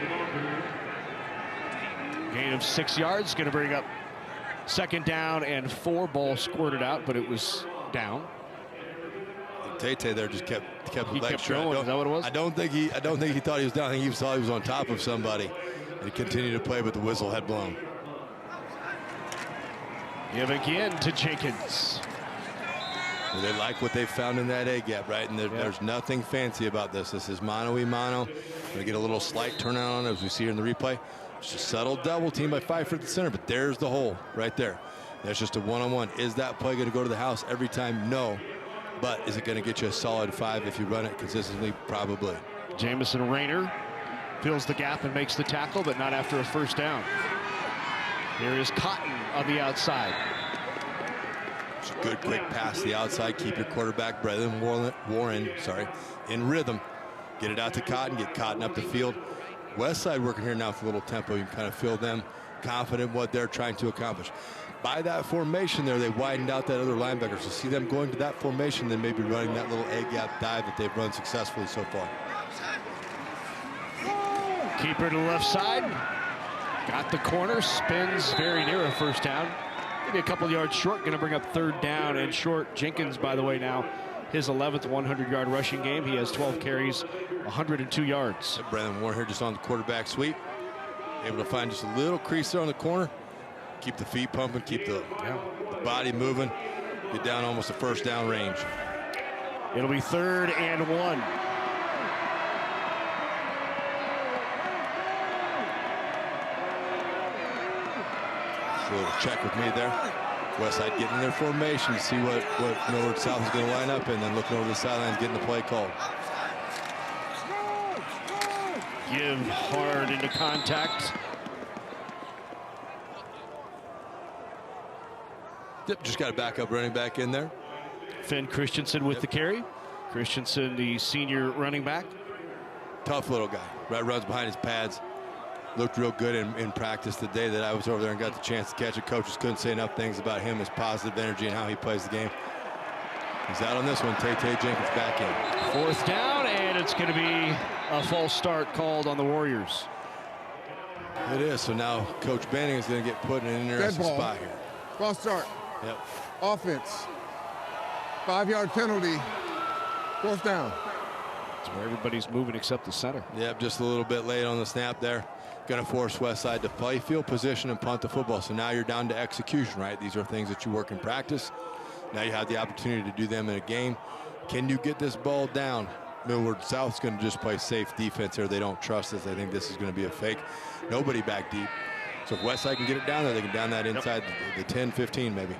Speaker 1: Gain of 6 yards, going to bring up second down and 4. Ball squirted out, but it was down.
Speaker 2: Tate there just kept the leg straight.
Speaker 1: Is that what it was?
Speaker 2: I don't think he thought he was down. I think he thought he was on top of somebody, and he continued to play, but the whistle had blown.
Speaker 1: Give again to Jenkins.
Speaker 2: Well, they like what they found in that A gap, right? And there's nothing fancy about this. This is mano-y-mano. They get a little slight turnout on it, as we see here in the replay. It's a subtle double team by Pfeiffer at the center, but there's the hole right there. That's just a one-on-one. Is that play going to go to the house every time? No. But is it going to get you a solid 5 if you run it consistently? Probably.
Speaker 1: Jamison Rayner fills the gap and makes the tackle, but not after a first down. Here is Cotton on the outside.
Speaker 2: It's a good quick pass to the outside. Keep your quarterback, Braylon Warren, in rhythm. Get it out to Cotton. Get Cotton up the field. Westside working here now with a little tempo. You can kind of feel them confident in what they're trying to accomplish. By that formation there, they widened out that other linebacker. So see them going to that formation, then maybe running that little A-gap dive that they've run successfully so far.
Speaker 1: Keeper to the left side. Got the corner, spins very near a first down. Maybe a couple yards short, going to bring up third down and short. Jenkins, by the way, now his 11th 100-yard rushing game. He has 12 carries, 102 yards.
Speaker 2: Braylon Warren here just on the quarterback sweep. Able to find just a little crease there on the corner. Keep the feet pumping, keep the body moving. Get down almost a first down range.
Speaker 1: It'll be 3rd and 1.
Speaker 2: A little check with me there. Westside getting their formation, see what Millard South is going to line up, and then looking over the sidelines, getting the play called.
Speaker 1: Give hard into contact.
Speaker 2: Yep, just got a backup running back in there.
Speaker 1: Finn Christensen with the carry. Christensen, the senior running back.
Speaker 2: Tough little guy. Right, runs behind his pads. Looked real good in practice the day that I was over there and got the chance to catch it. Coaches couldn't say enough things about him, his positive energy, and how he plays the game. He's out on this one. Tay Jenkins back in.
Speaker 1: 4th down, and it's going to be a false start called on the Warriors.
Speaker 2: It is. So now Coach Banning is going to get put in an interesting spot here.
Speaker 5: False start.
Speaker 2: Yep.
Speaker 5: Offense. 5-yard penalty. 4th down.
Speaker 1: That's where everybody's moving except the center.
Speaker 2: Yep, just a little bit late on the snap there. Going to force Westside to play field position and punt the football. So now you're down to execution, right? These are things that you work in practice. Now you have the opportunity to do them in a game. Can you get this ball down? Millard South's going to just play safe defense here. They don't trust us. They think this is going to be a fake. Nobody back deep. So if Westside can get it down there, they can down that inside the 10, 15 maybe.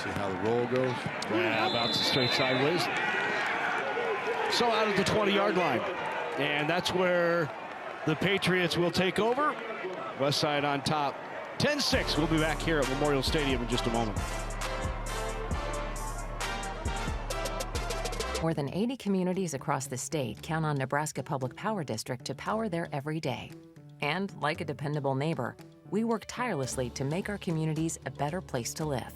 Speaker 2: See how the roll goes.
Speaker 1: Yeah, bounces straight sideways. So out of the 20-yard line. And that's where the Patriots will take over. Westside on top. 10-6. We'll be back here at Memorial Stadium in just a moment.
Speaker 11: More than 80 communities across the state count on Nebraska Public Power District to power their every day. And like a dependable neighbor, we work tirelessly to make our communities a better place to live.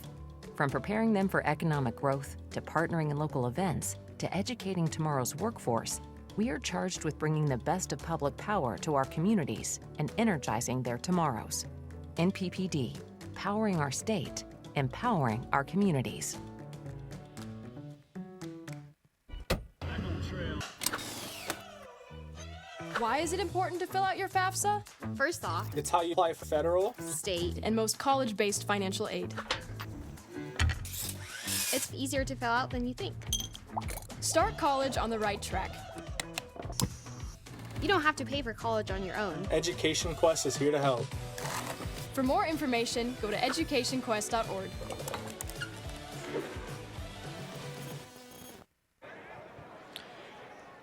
Speaker 11: From preparing them for economic growth, to partnering in local events, to educating tomorrow's workforce, we are charged with bringing the best of public power to our communities and energizing their tomorrows. NPPD, powering our state, empowering our communities.
Speaker 6: Why is it important to fill out your FAFSA?
Speaker 7: First off,
Speaker 6: it's how you apply for federal,
Speaker 7: state,
Speaker 6: and most college-based financial aid.
Speaker 7: It's easier to fill out than you think.
Speaker 6: Start college on the right track.
Speaker 7: You don't have to pay for college on your own.
Speaker 6: Education Quest is here to help. For more information, go to educationquest.org.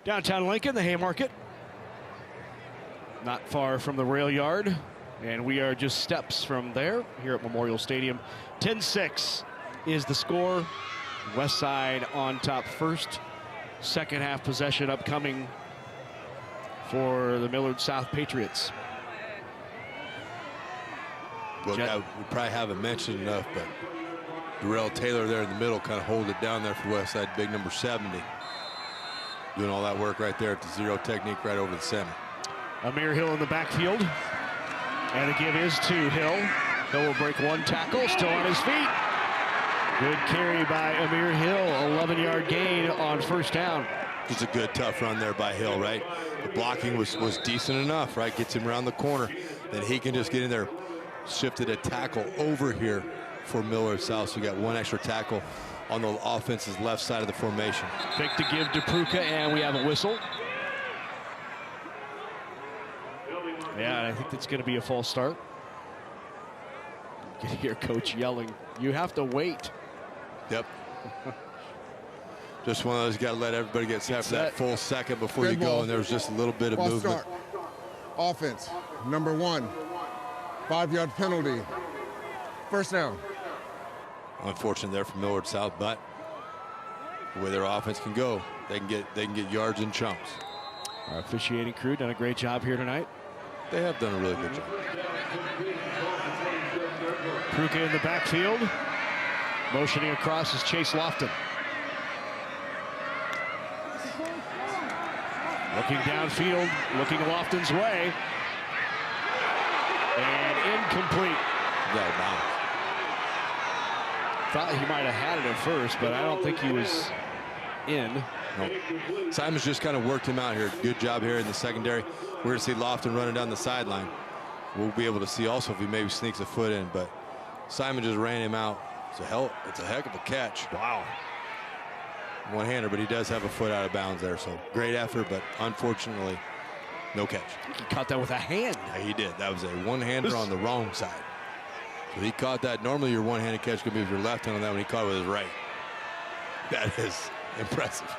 Speaker 1: Downtown Lincoln, the Haymarket. Not far from the rail yard. And we are just steps from there here at Memorial Stadium. 10-6 is the score. Westside on top first. Second half possession upcoming for the Millard South Patriots.
Speaker 2: Well, we probably haven't mentioned enough, but Darrell Taylor there in the middle kind of hold it down there for Westside, big number 70. Doing all that work right there at the zero technique right over the center.
Speaker 1: Amir Hill in the backfield. And the give is to Hill. Hill will break one tackle, still on his feet. Good carry by Amir Hill, 11-yard gain on first down.
Speaker 2: It's a good, tough run there by Hill, right? The blocking was decent enough, right? Gets him around the corner. Then he can just get in there. Shifted a tackle over here for Millard South. So we got one extra tackle on the offense's left side of the formation.
Speaker 1: Fake to give to Pruka, and we have a whistle. Yeah, and I think that's going to be a false start. You can hear Coach yelling, "You have to wait."
Speaker 2: Yep. Just one of those, got to let everybody get set for that full second before you go, and there was just a little bit of movement.
Speaker 5: Start. Offense, number 1. 5-yard penalty. First down.
Speaker 2: Unfortunate there for Millard South, but the way their offense can go, they can get yards in chunks.
Speaker 1: Our officiating crew done a great job here tonight.
Speaker 2: They have done a really good job.
Speaker 1: Pruka in the backfield. Motioning across is Chase Lofton. Looking downfield, looking Lofton's way. And incomplete. Thought he might have had it at first, but I don't think he was in.
Speaker 2: Nope. Simon's just kind of worked him out here. Good job here in the secondary. We're going to see Lofton running down the sideline. We'll be able to see also if he maybe sneaks a foot in, but Simon just ran him out. It's a heck of a catch.
Speaker 1: Wow.
Speaker 2: One-hander, but he does have a foot out of bounds there, so great effort, but unfortunately No catch.
Speaker 1: He caught that with a hand.
Speaker 2: Yeah, he did. That was a one-hander on the wrong side. So he caught that. Normally your one-handed catch could be with your left hand on that one. He caught it with his right. That is impressive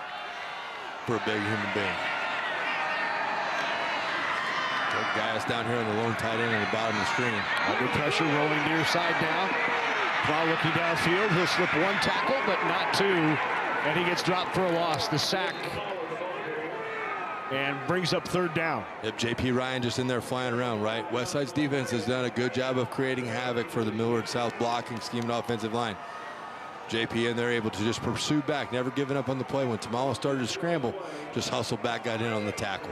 Speaker 2: for a big human being. Gaius down here on the lone tight end on the bottom of the screen.
Speaker 1: Under pressure, rolling near side now. While looking downfield, he'll slip one tackle, but not two. And he gets dropped for a loss. The sack. And brings up third down.
Speaker 2: Yep, J.P. Ryan just in there flying around, right? Westside's defense has done a good job of creating havoc for the Millard South blocking scheme and offensive line. J.P. in there able to just pursue back, never giving up on the play. When Tamala started to scramble, just hustled back, got in on the tackle.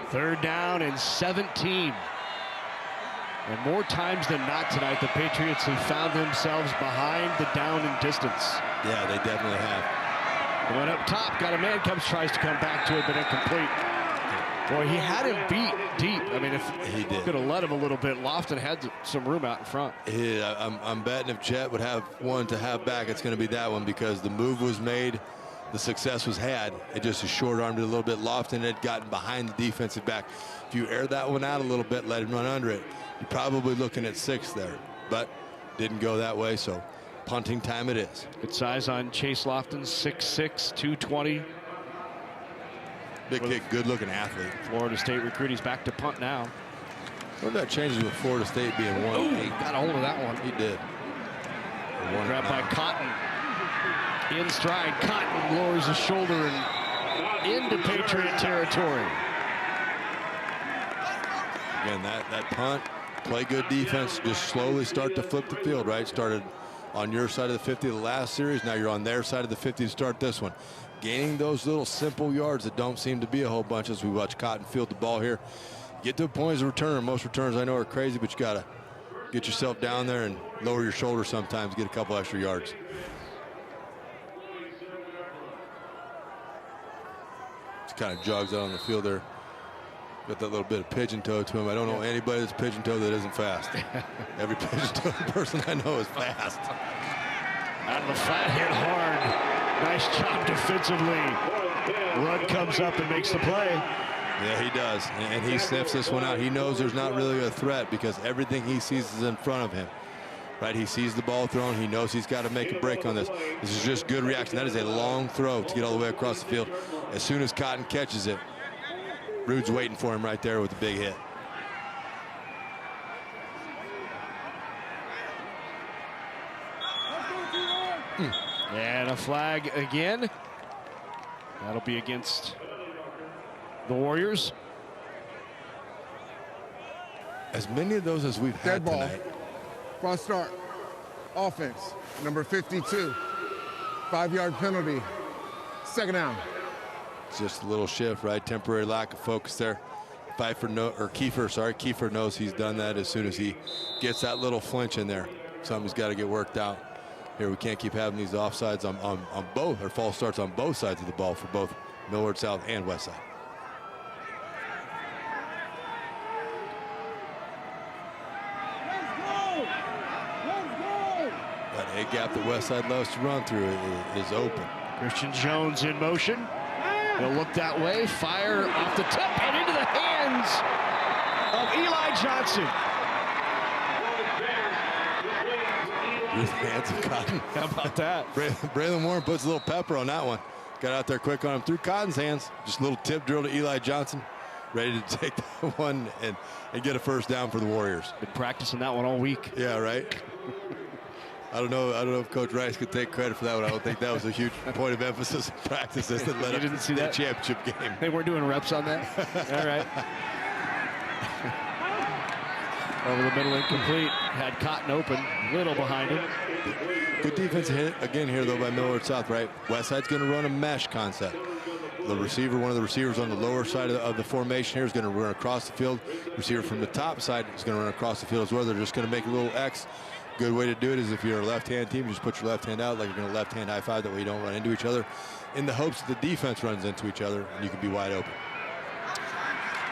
Speaker 1: Third down and 17. And more times than not tonight, the Patriots have found themselves behind the down and distance.
Speaker 2: Yeah, they definitely have.
Speaker 1: One up top, got a man, tries to come back to it, but incomplete. Boy, he had him beat deep. I mean, if he could have let him a little bit, Lofton had some room out in front.
Speaker 2: Yeah, I'm betting if Jet would have one to have back, it's going to be that one, because the move was made, the success was had. It just is short-armed it a little bit. Lofton had gotten behind the defensive back. If you air that one out a little bit, let him run under it, you're probably looking at 6 there, but didn't go that way, so punting time it is.
Speaker 1: Good size on Chase Lofton, 6'6", 220.
Speaker 2: Big kick, good-looking athlete.
Speaker 1: Florida State recruit. He's back to punt now.
Speaker 2: I wonder if that changes with Florida State being 1-8.
Speaker 1: He got a hold of that one.
Speaker 2: He did.
Speaker 1: Grabbed by Cotton. In stride, Cotton lowers his shoulder and into Patriot territory.
Speaker 2: Again, that punt, play good defense, just slowly start to flip the field, right? Started on your side of the 50 the last series. Now you're on their side of the 50 to start this one. Gaining those little simple yards that don't seem to be a whole bunch as we watch Cotton field the ball here. Get to a point as a returner. Most returns I know are crazy, but you got to get yourself down there and lower your shoulder sometimes, get a couple extra yards. Just kind of jogs out on the field there. Got that little bit of pigeon toe to him. I don't know anybody that's pigeon toe that isn't fast. Every pigeon toe person I know is fast.
Speaker 1: Out of the flat, hit hard. Nice job defensively. Rudd comes up and makes the play.
Speaker 2: Yeah, he does. And he sniffs this one out. He knows there's not really a threat because everything he sees is in front of him. Right? He sees the ball thrown. He knows he's got to make a break on this. This is just good reaction. That is a long throw to get all the way across the field. As soon as Cotton catches it, Rude's waiting for him right there with a big hit.
Speaker 1: And a flag again. That'll be against the Warriors.
Speaker 2: As many of those as we've had
Speaker 5: Dead ball.
Speaker 2: tonight.
Speaker 5: False start. Offense, number 52. 5-yard penalty. Second down.
Speaker 2: Just a little shift, right? Temporary lack of focus there. Kiefer knows he's done that as soon as he gets that little flinch in there. Something's got to get worked out. Here we can't keep having these offsides on both, or false starts on both sides of the ball for both Millard South and Westside. That A gap that Westside loves to run through is open.
Speaker 1: Christian Jones in motion. He'll look that way, fire off the tip and into the hands of Eli Johnson.
Speaker 2: With the hands of Cotton.
Speaker 1: How about that?
Speaker 2: Braylon Warren puts a little pepper on that one. Got out there quick on him through Cotton's hands. Just a little tip drill to Eli Johnson. Ready to take that one and get a first down for the Warriors.
Speaker 1: Been practicing that one all week.
Speaker 2: Yeah, right. I don't know if Coach Rice could take credit for that one. I don't think that was a huge point of emphasis in practices that led up to the championship game.
Speaker 1: They weren't doing reps on that? All right. Over the middle, incomplete. Had Cotton open, little behind him.
Speaker 2: Good defense hit again here, though, by Millard South, right? Westside's going to run a mesh concept. The receiver, one of the receivers on the lower side of the formation here is going to run across the field. Receiver from the top side is going to run across the field as well. They're just going to make a little X. Good way to do it is if you're a left-hand team, just put your left hand out like you're going to left-hand high five. That way you don't run into each other in the hopes that the defense runs into each other and you can be wide open.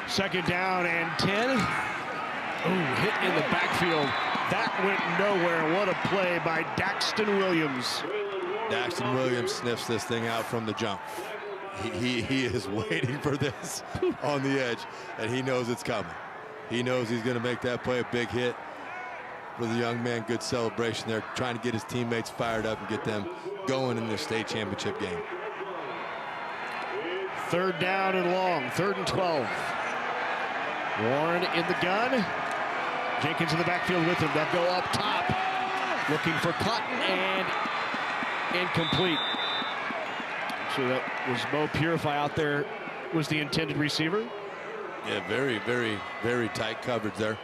Speaker 1: Second down and 10. Ooh, hit in the backfield. That went nowhere. What a play by Daxton Williams.
Speaker 2: Daxton Williams sniffs this thing out from the jump. He is waiting for this on the edge, and he knows it's coming. He knows he's going to make that play, a big hit for the young man. Good celebration there, trying to get his teammates fired up and get them going in this state championship game.
Speaker 1: 3rd down and long, 3rd and 12. Warren in the gun. Jenkins in the backfield with him. They'll go up top, looking for Cotton, and incomplete. So that was Mo Purify out there, was the intended receiver.
Speaker 2: Yeah, very, very, very tight coverage there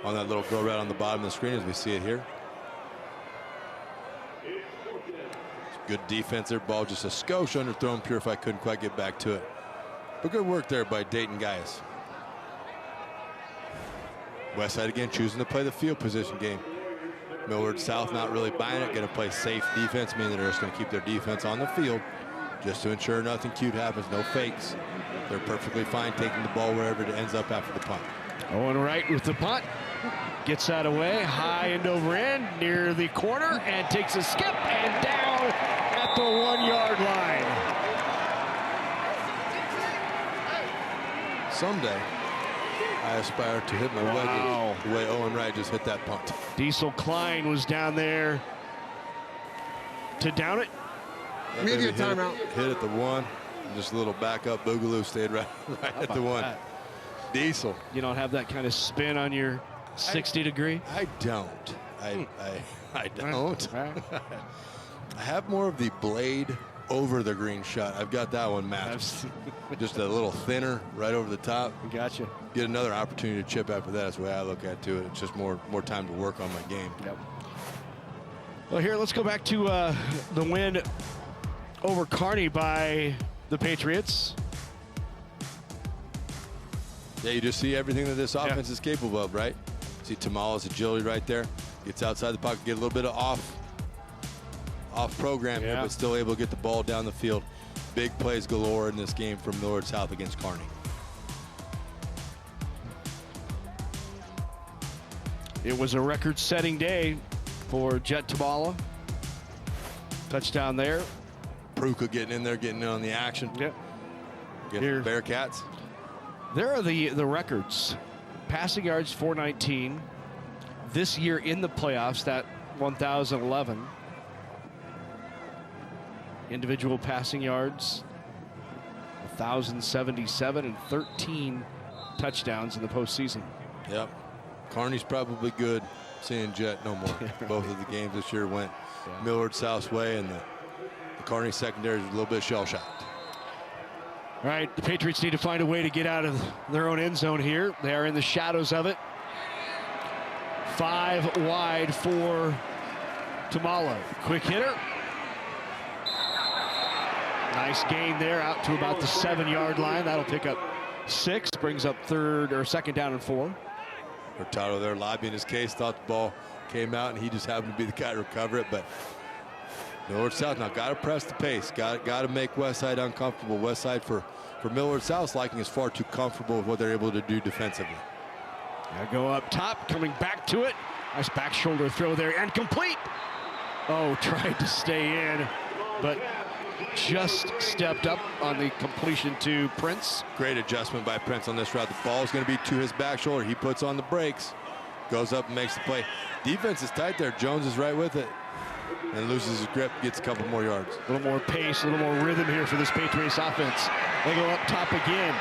Speaker 2: on that little go route on the bottom of the screen as we see it here. Good defense there. Ball just a skosh underthrown. Purify couldn't quite get back to it. But good work there by Dayton Gaius. Westside again choosing to play the field position game. Millard South not really buying it. Going to play safe defense, meaning they're just going to keep their defense on the field just to ensure nothing cute happens. No fakes. They're perfectly fine taking the ball wherever it ends up after the punt.
Speaker 1: Owen Wright with the punt. Gets that away. High end over end near the corner and takes a skip and down at the 1-yard line.
Speaker 2: Someday, I aspire to hit my leg the way Owen Wright just hit that punt.
Speaker 1: Diesel Klein was down there to down it.
Speaker 5: Immediate timeout.
Speaker 2: Hit at the 1. Just a little backup boogaloo stayed right at the 1.
Speaker 1: That?
Speaker 2: Diesel.
Speaker 1: You don't have that kind of spin on your 60 degree?
Speaker 2: I don't. I don't. I have more of the blade over the green shot. I've got that one mapped. Just a little thinner right over the top.
Speaker 1: Gotcha.
Speaker 2: Get another opportunity to chip after that. That's the way I look at it. It's just more time to work on my game.
Speaker 1: Yep. Well, here, let's go back to the win over Kearney by the Patriots.
Speaker 2: Yeah, you just see everything that this offense is capable of, right? See Tamala's agility right there. Gets outside the pocket, get a little bit of off program here, but still able to get the ball down the field. Big plays galore in this game from Millard South against Kearney.
Speaker 1: It was a record-setting day for Jet Tamala. Touchdown there.
Speaker 2: Pruka getting in there, getting in on the action.
Speaker 1: Yep.
Speaker 2: Get the Bearcats.
Speaker 1: There are the records. Passing yards, 419. This year in the playoffs, that 1,011. Individual passing yards, 1,077 and 13 touchdowns in the postseason.
Speaker 2: Yep. Kearney's probably good. Seeing Jet no more. Both of the games this year went Millard South's way, and the Kearney secondary is a little bit shell-shocked.
Speaker 1: All right, the Patriots need to find a way to get out of their own end zone here. They are in the shadows of it. 5 wide for Tamala. Quick hitter. Nice gain there out to about the 7-yard line. That'll pick up 6, brings up 2nd down and 4.
Speaker 2: Hurtado there lobbying his case, thought the ball came out, and he just happened to be the guy to recover it. But Millard South now got to press the pace, got to make Westside uncomfortable. Westside for Millard South's liking is far too comfortable with what they're able to do defensively.
Speaker 1: Gotta go up top, coming back to it. Nice back shoulder throw there and complete. Oh, tried to stay in, but just stepped up on the completion to Prince.
Speaker 2: Great adjustment by Prince on this route. The ball is going to be to his back shoulder. He puts on the brakes, goes up and makes the play. Defense is tight there. Jones is right with it and loses his grip, gets a couple more yards.
Speaker 1: A little more pace, a little more rhythm here for this Patriots offense. They go up top again,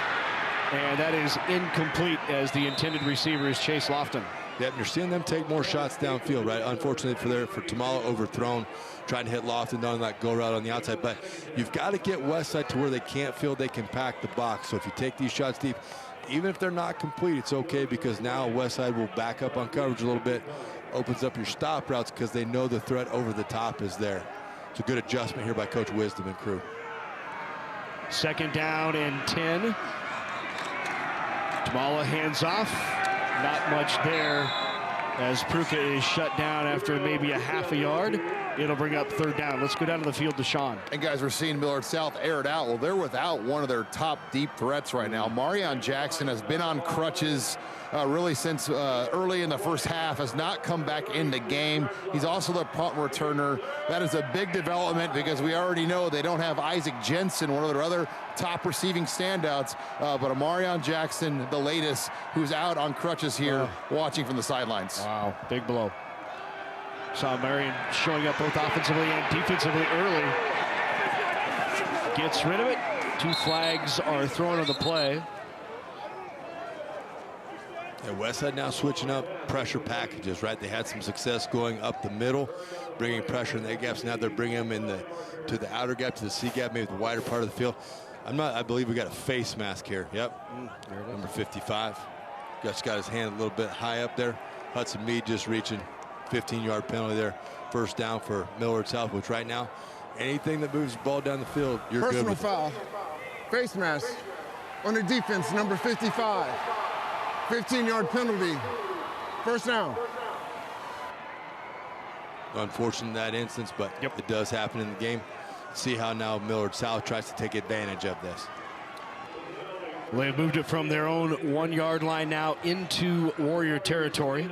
Speaker 1: and that is incomplete as the intended receiver is Chase Lofton.
Speaker 2: Yep, you're seeing them take more shots downfield, right? Unfortunately for Tamala, overthrown, trying to hit Lofton on that go route on the outside. But you've got to get Westside to where they can't feel they can pack the box. So if you take these shots deep, even if they're not complete, it's okay, because now Westside will back up on coverage a little bit, opens up your stop routes because they know the threat over the top is there. It's a good adjustment here by Coach Wisdom and crew.
Speaker 1: 2nd down and 10. Tamala hands off. Not much there as Pruka is shut down after maybe a half a yard. It'll bring up third down. Let's go down to the field to Sean.
Speaker 3: And guys, we're seeing Millard South air it out. Well, they're without one of their top deep threats right now. Marion Jackson has been on crutches really since early in the first half, has not come back in the game. He's also the punt returner. That is a big development because we already know they don't have Isaac Jensen, one of their other top receiving standouts, but Marion Jackson, the latest, who's out on crutches here, watching from the sidelines.
Speaker 1: Wow, big blow. Saw Marion showing up both offensively and defensively early. Gets rid of it. 2 flags are thrown on the play.
Speaker 2: And Westside now switching up pressure packages, right? They had some success going up the middle, bringing pressure in the gaps. Now they're bringing them to the outer gap, to the C gap, maybe the wider part of the field. I believe we got a face mask here. Yep, number 55. Just got his hand a little bit high up there. Hudson Meade just reaching. 15-yard penalty there. First down for Millard South, which right now, anything that moves the ball down the field, you're good with.
Speaker 5: Personal foul. Face mask on the defense, number 55. 15-yard penalty. First down.
Speaker 2: Unfortunate in that instance, but it does happen in the game. See how now Millard South tries to take advantage of this.
Speaker 1: They've moved it from their own 1-yard line now into Warrior territory.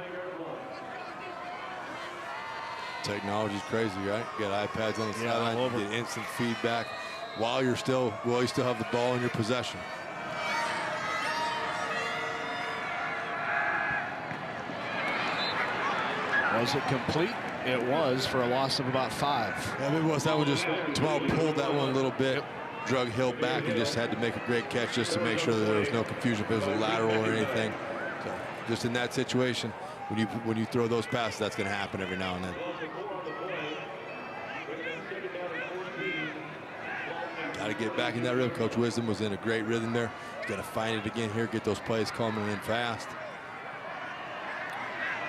Speaker 2: Technology's crazy, right? You got iPads on the sideline, you get instant feedback while you still have the ball in your possession.
Speaker 1: Was it complete? It was, for a loss of about 5.
Speaker 2: Yeah, maybe it was that one. Just Jamal pulled that one a little bit, drug Hill back, and just had to make a great catch just to make sure that there was no confusion if it was a lateral or anything. So just in that situation, when you throw those passes, that's going to happen every now and then. Got to get back in that rhythm. Coach Wisdom was in a great rhythm there. He's got to find it again here, get those plays coming in fast.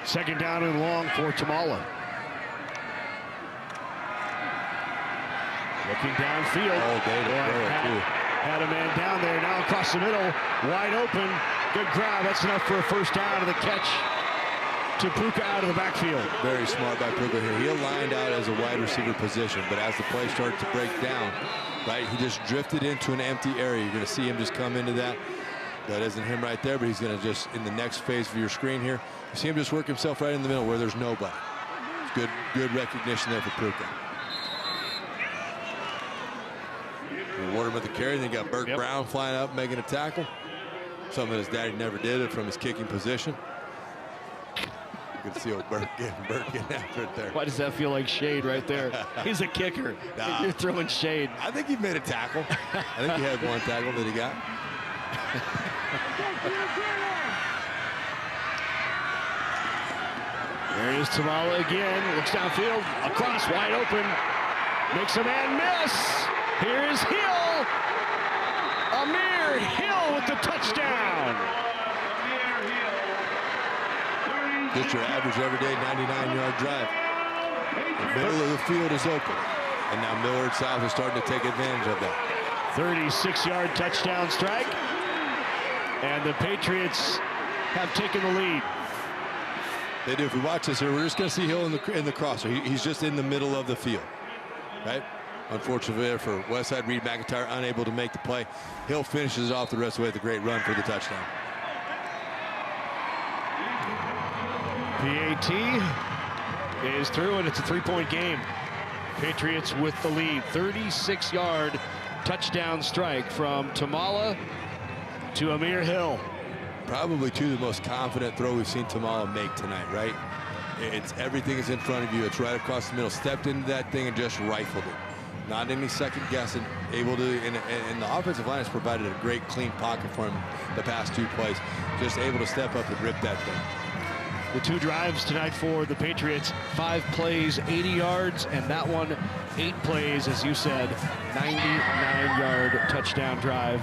Speaker 1: Second down and long for Tamala. Looking downfield.
Speaker 2: All day to throw it, too.
Speaker 1: Had a man down there, now across the middle, wide open. Good grab, that's enough for a first down, and the catch to Puka out of the backfield.
Speaker 2: Very smart by Puka here. He aligned out as a wide receiver position, but as the play started to break down, right, he just drifted into an empty area. You're going to see him just come into that. That isn't him right there, but he's going to just, in the next phase of your screen here, you see him just work himself right in the middle where there's nobody. It's good recognition there for Puka. Reward him with the carry. Then you got Burke Brown flying up, making a tackle. Something that his daddy never did it from his kicking position. You can see old Burke getting after it there.
Speaker 1: Why does that feel like shade right there? He's a kicker.
Speaker 2: Nah.
Speaker 1: You're throwing shade.
Speaker 2: I think he made a tackle. I think he had one tackle that he got.
Speaker 1: There is Tamala again. Looks downfield. Across, wide open. Makes a man miss. Here is Hill. Amir Hill with the touchdown.
Speaker 2: Just your average everyday 99-yard drive. The middle of the field is open. And now Millard South is starting to take advantage of that.
Speaker 1: 36-yard touchdown strike. And the Patriots have taken the lead.
Speaker 2: They do. If we watch this here, we're just going to see Hill in the crosser. He's just in the middle of the field, right? Unfortunately there for Westside, Reed McIntyre unable to make the play. Hill finishes off the rest of the way with a great run for the touchdown.
Speaker 1: PAT is through, and it's a 3-point game. Patriots with the lead. 36-yard touchdown strike from Tamala to Amir Hill.
Speaker 2: Probably the most confident throw we've seen Tamala make tonight, right? It's everything is in front of you. It's right across the middle. Stepped into that thing and just rifled it. Not any second guessing. Able to, and the offensive line has provided a great clean pocket for him the past 2 plays. Just able to step up and rip that thing.
Speaker 1: The 2 drives tonight for the Patriots. 5 plays, 80 yards, and that one 8 plays, as you said, 99-yard touchdown drive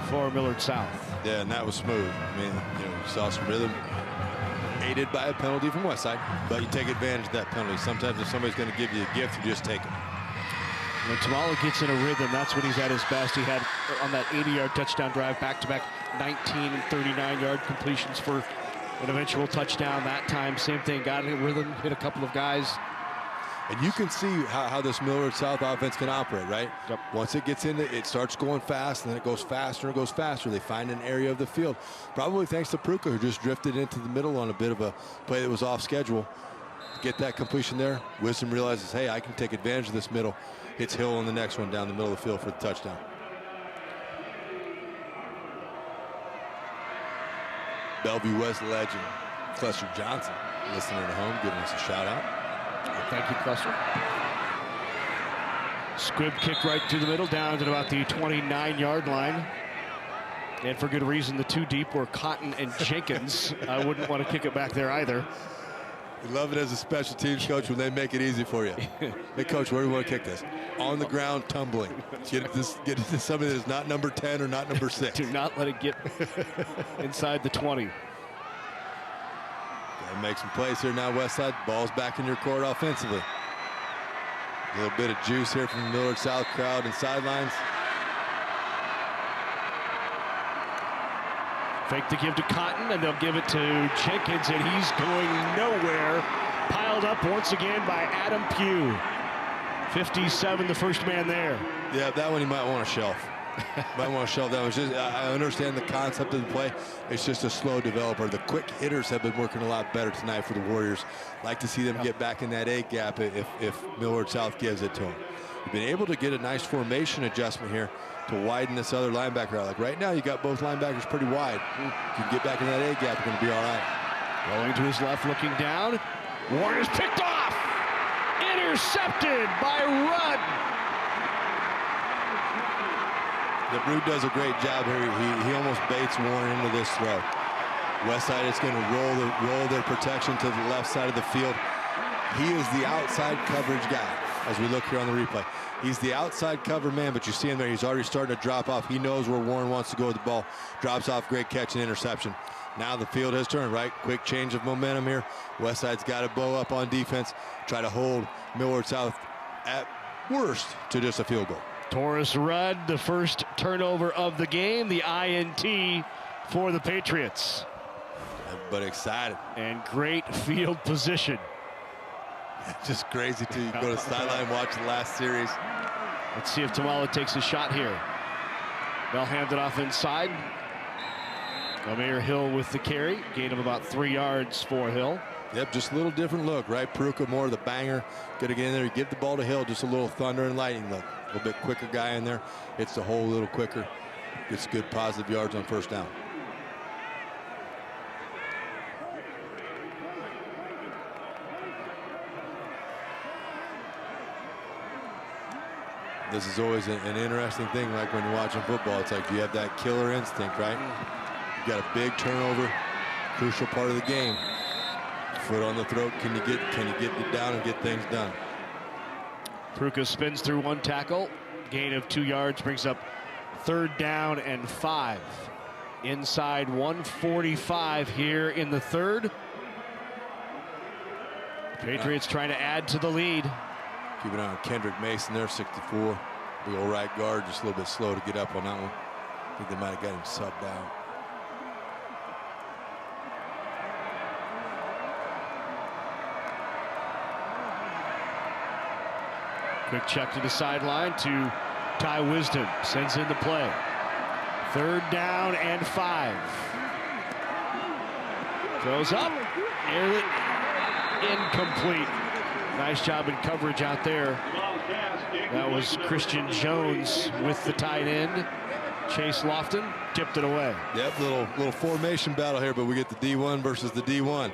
Speaker 1: for Millard South.
Speaker 2: Yeah, and that was smooth. I mean, you saw some rhythm, aided by a penalty from Westside, but you take advantage of that penalty. Sometimes if somebody's going to give you a gift, you just take it.
Speaker 1: When Tamala gets in a rhythm, that's when he's at his best. He had on that 80-yard touchdown drive, back-to-back 19 and 39-yard completions for an eventual touchdown that time. Same thing, got in a rhythm, hit a couple of guys.
Speaker 2: And you can see how this Millard South offense can operate, right?
Speaker 1: Yep.
Speaker 2: Once it gets into it, starts going fast, and then it goes faster and goes faster. They find an area of the field, probably thanks to Pruka, who just drifted into the middle on a bit of a play that was off schedule. Get that completion there. Wisdom realizes, hey, I can take advantage of this middle. Hits Hill on the next one down the middle of the field for the touchdown. Bellevue West legend Cluster Johnson listening at home, giving us a shout out.
Speaker 1: Thank you, Cluster. Squibb kicked right through the middle, down to about the 29-yard line. And for good reason, the two deep were Cotton and Jenkins. I wouldn't want to kick it back there either.
Speaker 2: You love it as a special teams coach when they make it easy for you. Hey, coach, where do you want to kick this? On the ground, tumbling. Get it to somebody that is not number 10 or not number 6.
Speaker 1: Do not let it get inside the 20.
Speaker 2: Gotta make some plays here now, Westside. Ball's back in your court offensively. A little bit of juice here from the Millard South crowd and sidelines.
Speaker 1: Fake to give to Cotton, and they'll give it to Jenkins, and he's going nowhere. Piled up once again by Adam Pugh. 57, the first man there.
Speaker 2: Yeah, that one you might want to shelf. Might want to shelf that one. Just, I understand the concept of the play. It's just a slow developer. The quick hitters have been working a lot better tonight for the Warriors. Like to see them get back in that A gap if Millard South gives it to them. You've been able to get a nice formation adjustment here to widen this other linebacker out. Like right now, you got both linebackers pretty wide. If you can get back in that A gap, you're going to be all right.
Speaker 1: Going to his left, looking down. Warren is picked off. Intercepted by Rudd.
Speaker 2: The Brood does a great job here. He almost baits Warren into this throw. Westside is going to roll their protection to the left side of the field. He is the outside coverage guy as we look here on the replay. He's the outside cover man, but you see him there. He's already starting to drop off. He knows where Warren wants to go with the ball. Drops off, great catch and interception. Now the field has turned, right? Quick change of momentum here. Westside's got to bow up on defense. Try to hold Millard South at worst to just a field goal.
Speaker 1: Taurus Rudd, the first turnover of the game, the INT for the Patriots.
Speaker 2: Everybody excited.
Speaker 1: And great field position.
Speaker 2: Just crazy to go to the sideline and watch the last series.
Speaker 1: Let's see if Tamala takes a shot here. They'll hand it off inside. Amir Hill with the carry. Gain of about 3 yards for Hill.
Speaker 2: Yep, just a little different look, right? Peruka more the banger. Got to get in there, give the ball to Hill, just a little thunder and lightning look. A little bit quicker guy in there. Hits the hole a little quicker. Gets good positive yards on first down. This is always an interesting thing, like when you're watching football. It's like you have that killer instinct, right? You got a big turnover, crucial part of the game. Foot on the throat. Can you get it down and get things done?
Speaker 1: Pruka spins through one tackle. Gain of 2 yards brings up 3rd down and 5. Inside 1:45 here in the third. Patriots trying to add to the lead.
Speaker 2: Keep an eye on Kendrick Mason there, 64. Big old right guard, just a little bit slow to get up on that one. I think they might have got him subbed out.
Speaker 1: Quick check to the sideline to Ty Wisdom. Sends in the play. 3rd down and 5. Throws up. Incomplete. Nice job in coverage out there. That was Christian Jones with the tight end. Chase Lofton tipped it away.
Speaker 2: Yep, little formation battle here, but we get the D1 versus the D1.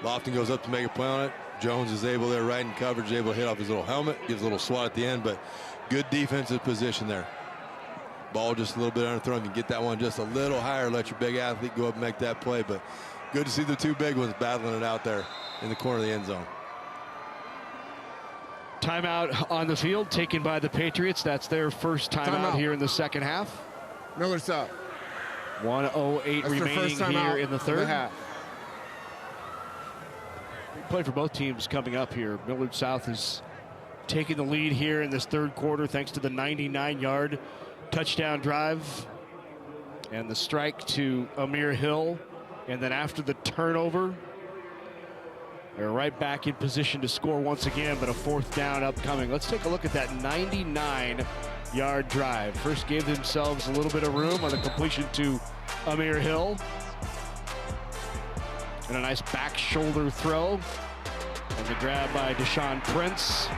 Speaker 2: Lofton goes up to make a play on it. Jones is able there, right in coverage, able to hit off his little helmet, gives a little swat at the end, but good defensive position there. Ball just a little bit underthrown. You can get that one just a little higher, let your big athlete go up and make that play, but good to see the two big ones battling it out there in the corner of the end zone.
Speaker 1: Timeout on the field taken by the Patriots. That's their first timeout here in the second half.
Speaker 5: Millard South.
Speaker 1: 1:08 remaining here in the third. Play for both teams coming up here. Millard South is taking the lead here in this third quarter thanks to the 99-yard touchdown drive and the strike to Amir Hill. And then after the turnover, They're right back in position to score once again, but a 4th down upcoming. Let's take a look at that 99-yard drive. First gave themselves a little bit of room on the completion to Amir Hill. And a nice back shoulder throw. And the grab by Deshaun Prince.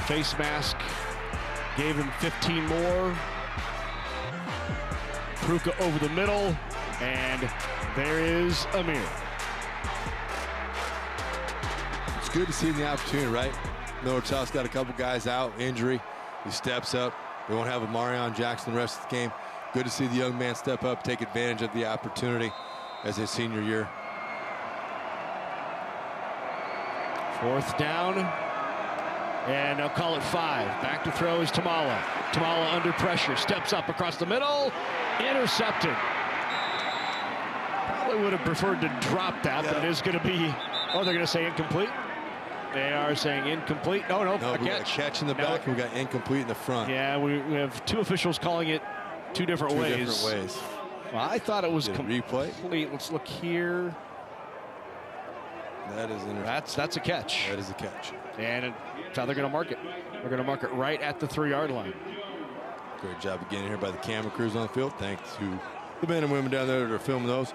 Speaker 1: Face mask gave him 15 more. Pruka over the middle. And there is Amir.
Speaker 2: It's good to see the opportunity, right? Millard's house got a couple guys out, injury. He steps up. They won't have a Marion Jackson the rest of the game. Good to see the young man step up, take advantage of the opportunity as his senior year.
Speaker 1: 4th down. And they'll call it 5. Back to throw is Tamala. Tamala under pressure, steps up across the middle. Intercepted. Probably would have preferred to drop that, but it is going to be, they're going to say incomplete. They are saying incomplete. No,
Speaker 2: we got a catch in the back. We got incomplete in the front.
Speaker 1: Yeah, we have 2 officials calling it two different ways. Well, I thought it was
Speaker 2: replay.
Speaker 1: Let's look here.
Speaker 2: That is
Speaker 1: that's a catch.
Speaker 2: That is a catch.
Speaker 1: And that's how they're going to mark it. They're going to mark it right at the 3-yard line.
Speaker 2: Great job again here by the camera crews on the field. Thanks to the men and women down there that are filming those.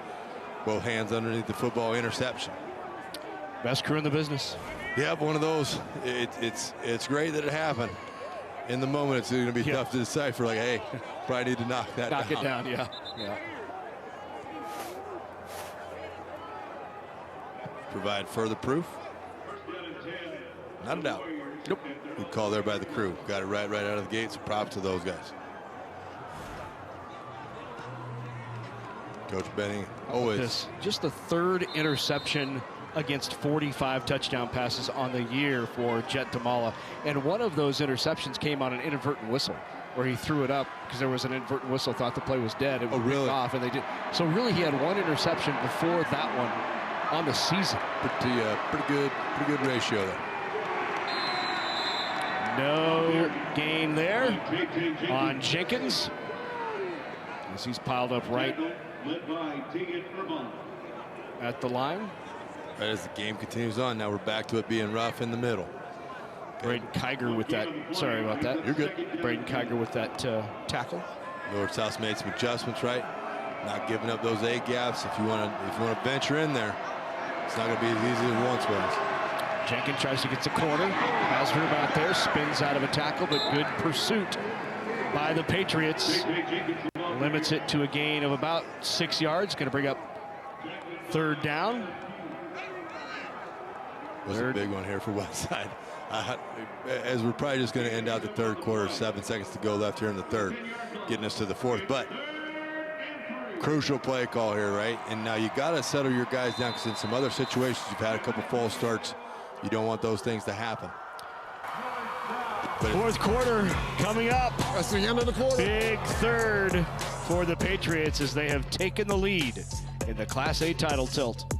Speaker 2: Both hands underneath the football. Interception.
Speaker 1: Best crew in the business.
Speaker 2: Yeah, one of those. It's great that it happened. In the moment, it's going to be tough to decipher. Like, hey, probably need to knock that down.
Speaker 1: Knock it down, yeah.
Speaker 2: Provide further proof. Not a doubt.
Speaker 1: Nope.
Speaker 2: Good call there by the crew. Got it right out of the gate. So props to those guys. Coach Benny always.
Speaker 1: Just the 3rd interception against 45 touchdown passes on the year for Jet Tamala. And one of those interceptions came on an inadvertent whistle where he threw it up because there was an inadvertent whistle, thought the play was dead. It was ripped off, and they did. So really he had 1 interception before that one on the season.
Speaker 2: Pretty good ratio there.
Speaker 1: No gain there on Jenkins as he's piled up right at the line.
Speaker 2: Right as the game continues on, now we're back to it being rough in the middle.
Speaker 1: Braden Kiger with that. Sorry about that.
Speaker 2: You're good.
Speaker 1: Braden Kiger with that tackle.
Speaker 2: Millard's house made some adjustments, right? Not giving up those A gaps. If you want to venture in there, it's not going to be as easy as it once was.
Speaker 1: Jenkins tries to get to corner. Has room out there. Spins out of a tackle, but good pursuit by the Patriots. Limits it to a gain of about 6 yards. Going to bring up 3rd down.
Speaker 2: Was a big one here for Westside. As we're probably just going to end out the 3rd quarter, 7 seconds to go left here in the 3rd, getting us to the 4th. But crucial play call here, right? And now you got to settle your guys down because in some other situations you've had a couple false starts. You don't want those things to happen.
Speaker 1: But 4th quarter coming up.
Speaker 5: That's the end of the quarter.
Speaker 1: Big 3rd for the Patriots as they have taken the lead in the Class A title tilt.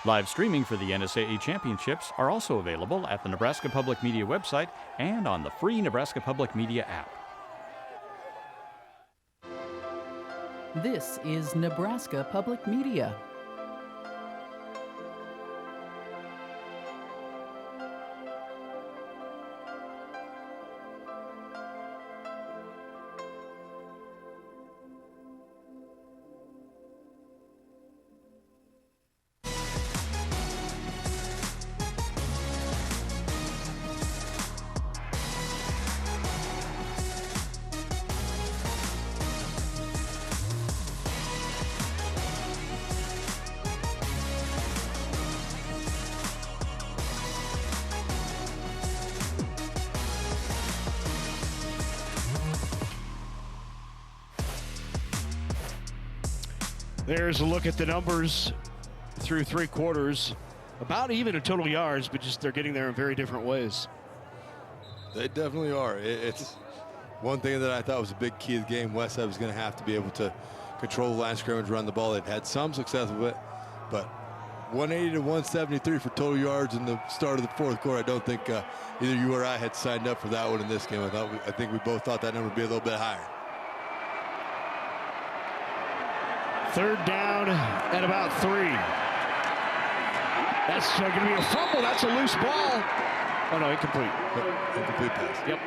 Speaker 21: Live streaming for the NSAA championships are also available at the Nebraska Public Media website and on the free Nebraska Public Media app.
Speaker 8: This is Nebraska Public Media.
Speaker 1: There's a look at the numbers through 3 quarters. About even in total yards, but just they're getting there in very different ways.
Speaker 2: They definitely are. It's one thing that I thought was a big key of the game. Westside was going to have to be able to control the line of scrimmage, run the ball. They've had some success with it, but 180 to 173 for total yards in the start of the 4th quarter. I don't think either you or I had signed up for that one in this game. I think we both thought that number would be a little bit higher.
Speaker 1: 3rd down at about 3. That's going to be a fumble. That's a loose ball. Oh, no, incomplete.
Speaker 2: Yep, incomplete pass.
Speaker 1: Yep.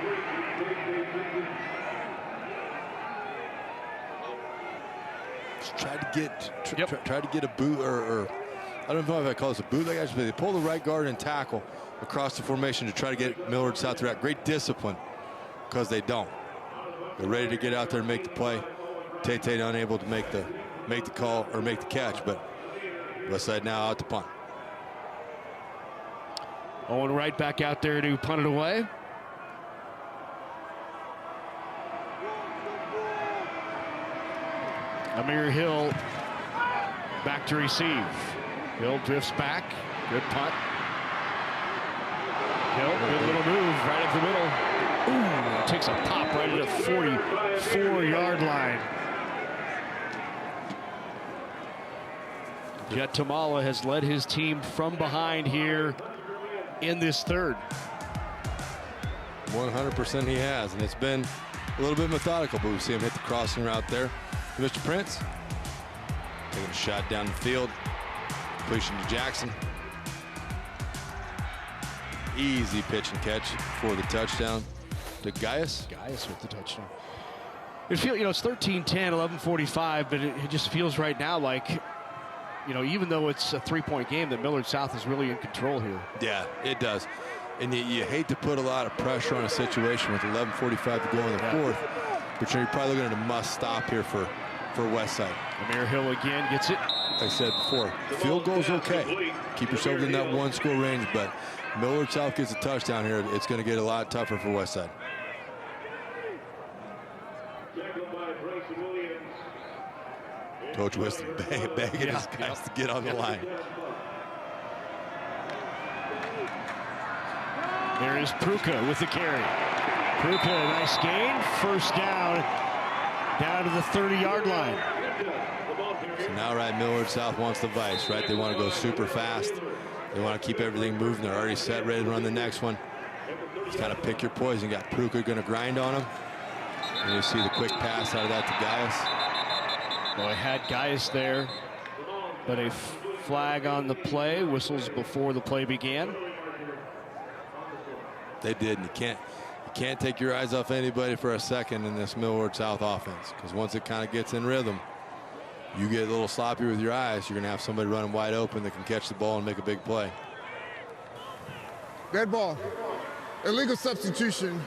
Speaker 2: Just tried to get a boot, or I don't know if I call this a bootleg. Actually, they pull the right guard and tackle across the formation to try to get Millard South to that. Great discipline, because they don't. They're ready to get out there and make the play. Tate unable to make the call or make the catch, but Westside now out to punt.
Speaker 1: Owen Wright back out there to punt it away. Amir Hill back to receive. Hill drifts back. Good punt. Hill, good little move right up the middle. Ooh, takes a pop right at the 44-yard line. Jet Tamala has led his team from behind here in this 3rd.
Speaker 2: 100% he has, and it's been a little bit methodical, but we see him hit the crossing route there. Mr. Prince taking a shot down the field. Completion to Jackson. Easy pitch and catch for the touchdown to Gaius.
Speaker 1: Gaius with the touchdown. It feels, it's 13-10, 11:45, but it just feels right now like, even though it's a 3-point game, that Millard South is really in control here.
Speaker 2: Yeah, it does. And you hate to put a lot of pressure on a situation with 11:45 to go in the 4th, but you're probably looking at a must stop here for Westside.
Speaker 1: Amir Hill again gets it.
Speaker 2: Like I said before, field goal's okay. Keep yourself in that 1-score range, but Millard South gets a touchdown here. It's going to get a lot tougher for Westside. Coach Weston begging his guys to get on the line.
Speaker 1: There is Pruka with the carry. Pruka, nice gain. 1st down to the 30-yard line.
Speaker 2: So now, right, Millard South wants the vice, right? They want to go super fast. They want to keep everything moving. They're already set, ready to run the next one. Just got to pick your poison. You got Pruka going to grind on him. And you see the quick pass out of that to Gaius.
Speaker 1: Well, I had Gaius there, but a flag on the play, whistles before the play began.
Speaker 2: They did, and you can't take your eyes off anybody for a second in this Millard South offense, because once it kind of gets in rhythm, you get a little sloppy with your eyes, you're going to have somebody running wide open that can catch the ball and make a big play.
Speaker 5: Dead ball. Illegal substitution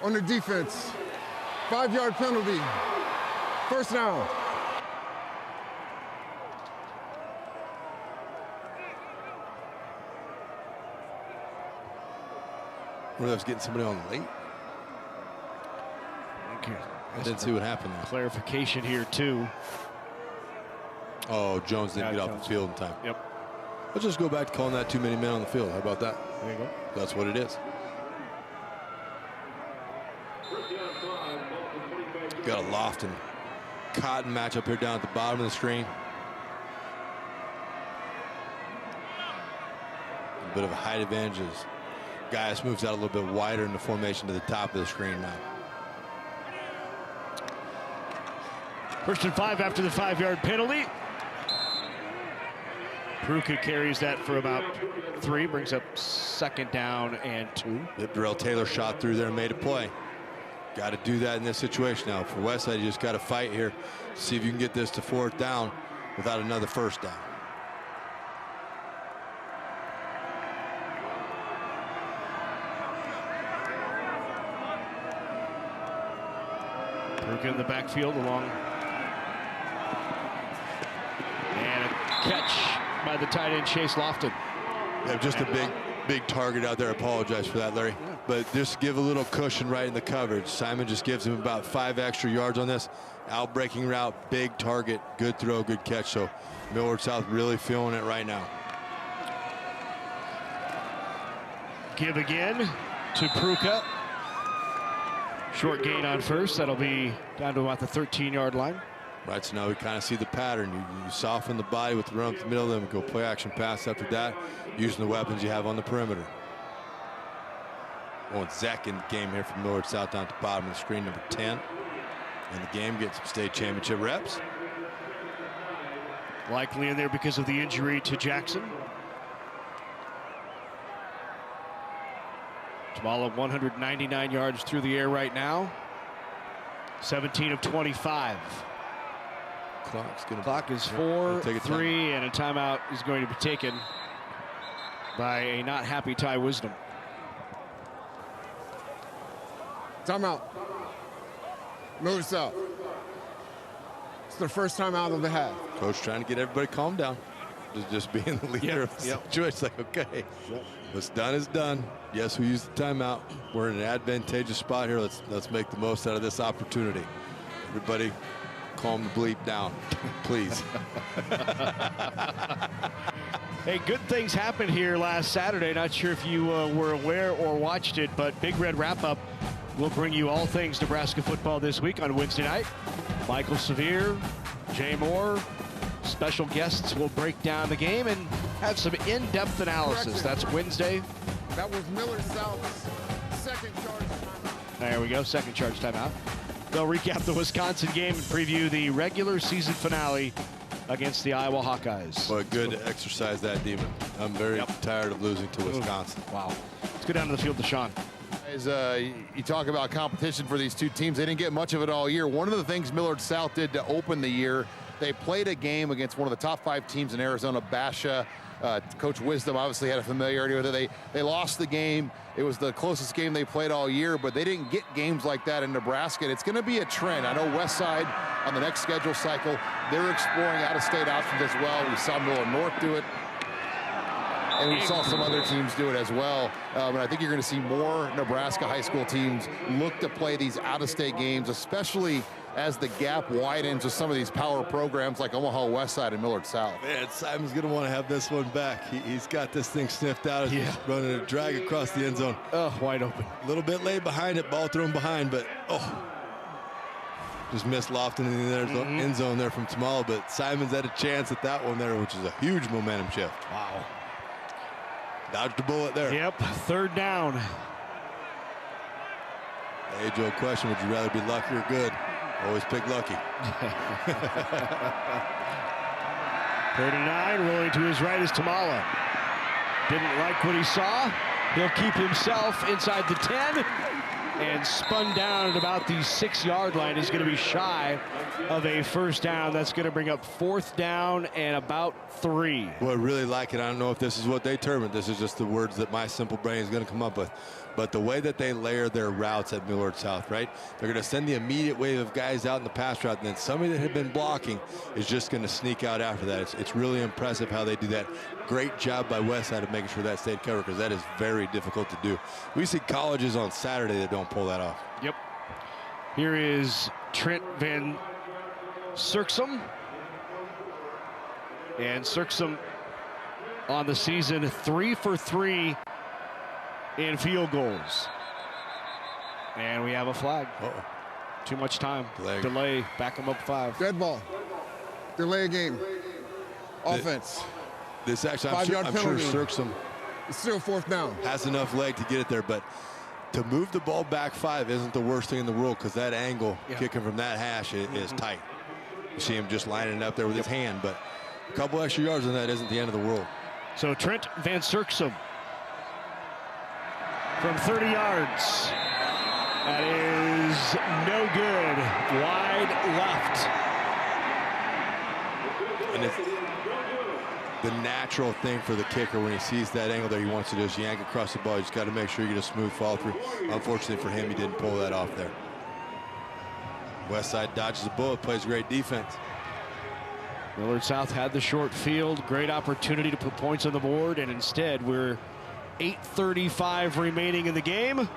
Speaker 5: on the defense. 5-yard penalty. 1st down.
Speaker 2: Where I was getting somebody on late.
Speaker 1: Okay.
Speaker 2: I didn't see what happened there.
Speaker 1: Clarification here, too.
Speaker 2: Oh, Jones didn't get off the field in time.
Speaker 1: Yep.
Speaker 2: Let's just go back to calling that too many men on the field. How about that?
Speaker 1: There you go.
Speaker 2: That's what it is. Got a Loft and Cotton matchup here down at the bottom of the screen. A bit of a height advantage as Gaius moves out a little bit wider in the formation to the top of the screen now.
Speaker 1: 1st and 5 after the 5-yard penalty. Pruka carries that for about 3, brings up 2nd down and 2.
Speaker 2: Yep, Darrell Taylor shot through there and made a play. Got to do that in this situation now. For Westside, you just got to fight here. See if you can get this to 4th down without another 1st down.
Speaker 1: Pruka in the backfield along. And a catch by the tight end Chase Lofton.
Speaker 2: Yeah, just a big target out there. I apologize for that, Larry. Yeah. But just give a little cushion right in the coverage. Simon just gives him about 5 extra yards on this. Out-breaking route, big target, good throw, good catch. So Millard South really feeling it right now.
Speaker 1: Give again to Pruka. Short gain on first. That'll be down to about the 13-yard line.
Speaker 2: Right, so now we kind of see the pattern. You soften the body with the run up the middle, then go play action pass after that, using the weapons you have on the perimeter. Going second game here from Millard South down at the bottom of the screen, number 10. And the game gets some state championship reps.
Speaker 1: Likely in there because of the injury to Jackson. Jamala 199 yards through the air right now. 17 of 25. Clock is 4-3, and a timeout is going to be taken by a not happy Ty Wisdom.
Speaker 5: Timeout. Millard South. It's their first time out of the half.
Speaker 2: Coach trying to get everybody calm down. Just being the leader of the situation. It's like, okay, what's done is done. Yes, we used the timeout. We're in an advantageous spot here. Let's make the most out of this opportunity. Everybody calm the bleep down, please.
Speaker 1: Hey, good things happened here last Saturday. Not sure if you were aware or watched it, but Big Red Wrap-Up will bring you all things Nebraska football this week on Wednesday night. Michael Severe, Jay Moore, special guests will break down the game and have some in-depth analysis. That's Wednesday.
Speaker 5: That was Millard South's second charge timeout.
Speaker 1: There we go, second charge timeout. They'll recap the Wisconsin game and preview the regular season finale against the Iowa Hawkeyes.
Speaker 2: Well, good exercise that demon. I'm very tired of losing to Wisconsin.
Speaker 1: Wow. Let's go down to the field to Sean.
Speaker 3: As you talk about competition for these two teams, they didn't get much of it all year. One of the things Millard South did to open the year, they played a game against one of the top 5 teams in Arizona, Basha. Coach Wisdom obviously had a familiarity with it. They lost the game. It was the closest game they played all year, but they didn't get games like that in Nebraska. And it's going to be a trend. I know Westside on the next schedule cycle, they're exploring out-of-state options as well. We saw Millard North do it. And we saw some other teams do it as well. And I think you're going to see more Nebraska high school teams look to play these out-of-state games, especially as the gap widens with some of these power programs like Omaha Westside and Millard South.
Speaker 2: Man, Simon's going to want to have this one back. He's got this thing sniffed out as he's running a drag across the end zone.
Speaker 1: Oh, wide open.
Speaker 2: A little bit late behind it, ball thrown behind, but just missed Lofton in the end zone there from Tamala, but Simon's had a chance at that one there, which is a huge momentum shift.
Speaker 1: Wow.
Speaker 2: Dodged a bullet there.
Speaker 1: Yep, third down.
Speaker 2: Age-old question, would you rather be lucky or good? Always pick lucky.
Speaker 1: 39, rolling to his right is Tamala. Didn't like what he saw. He'll keep himself inside the 10 and spun down at about the 6-yard line. Is going to be shy of a first down. That's going to bring up 4th down and about 3.
Speaker 2: Well, I really like it. I don't know if this is what they termed. This is just the words that my simple brain is going to come up with. But the way that they layer their routes at Millard South, right? They're going to send the immediate wave of guys out in the pass route, and then somebody that had been blocking is just going to sneak out after that. It's really impressive how they do that. Great job by Westside of making sure that stayed covered, because that is very difficult to do. We see colleges on Saturday that don't pull that off.
Speaker 1: Yep. Here is Trent Van Serksum. And Serksum on the season 3 for 3 in field goals. And we have a flag. Too much time. Delay. Back them up 5.
Speaker 5: Dead ball. Delay a game. Offense.
Speaker 2: This actually, I'm sure Serksum.
Speaker 5: It's still 4th down.
Speaker 2: Has enough leg to get it there, but to move the ball back 5 isn't the worst thing in the world, because that angle, kicking from that hash, is tight. You see him just lining it up there with his hand, but a couple extra yards on that isn't the end of the world.
Speaker 1: So Trent Van Serksum from 30 yards. That is no good. Wide left.
Speaker 2: And it's the natural thing for the kicker when he sees that angle there. He wants to just yank across the ball. You just got to make sure you get a smooth fall through. Unfortunately for him, he didn't pull that off there. Westside dodges the bullet, plays great defense.
Speaker 1: Millard South had the short field, great opportunity to put points on the board, and instead we're 8:35 remaining in the game,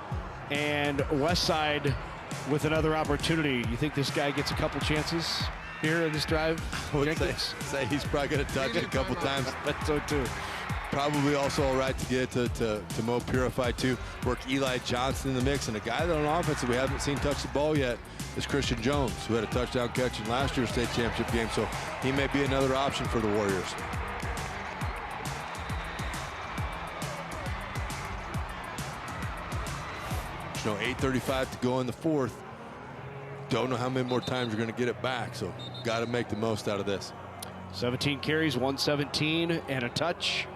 Speaker 1: and Westside with another opportunity. You think this guy gets a couple chances here in this drive?
Speaker 2: I would say he's probably going to touch it a couple times.
Speaker 1: That's so too.
Speaker 2: Probably also all right to get to Mo Purify too. Work Eli Johnson in the mix, and a guy that on offense that we haven't seen touch the ball yet is Christian Jones, who had a touchdown catch in last year's state championship game. So he may be another option for the Warriors. You know, 8:35 to go in the fourth. Don't know how many more times you're going to get it back, so got to make the most out of this.
Speaker 1: 17 carries, 117, and a touch.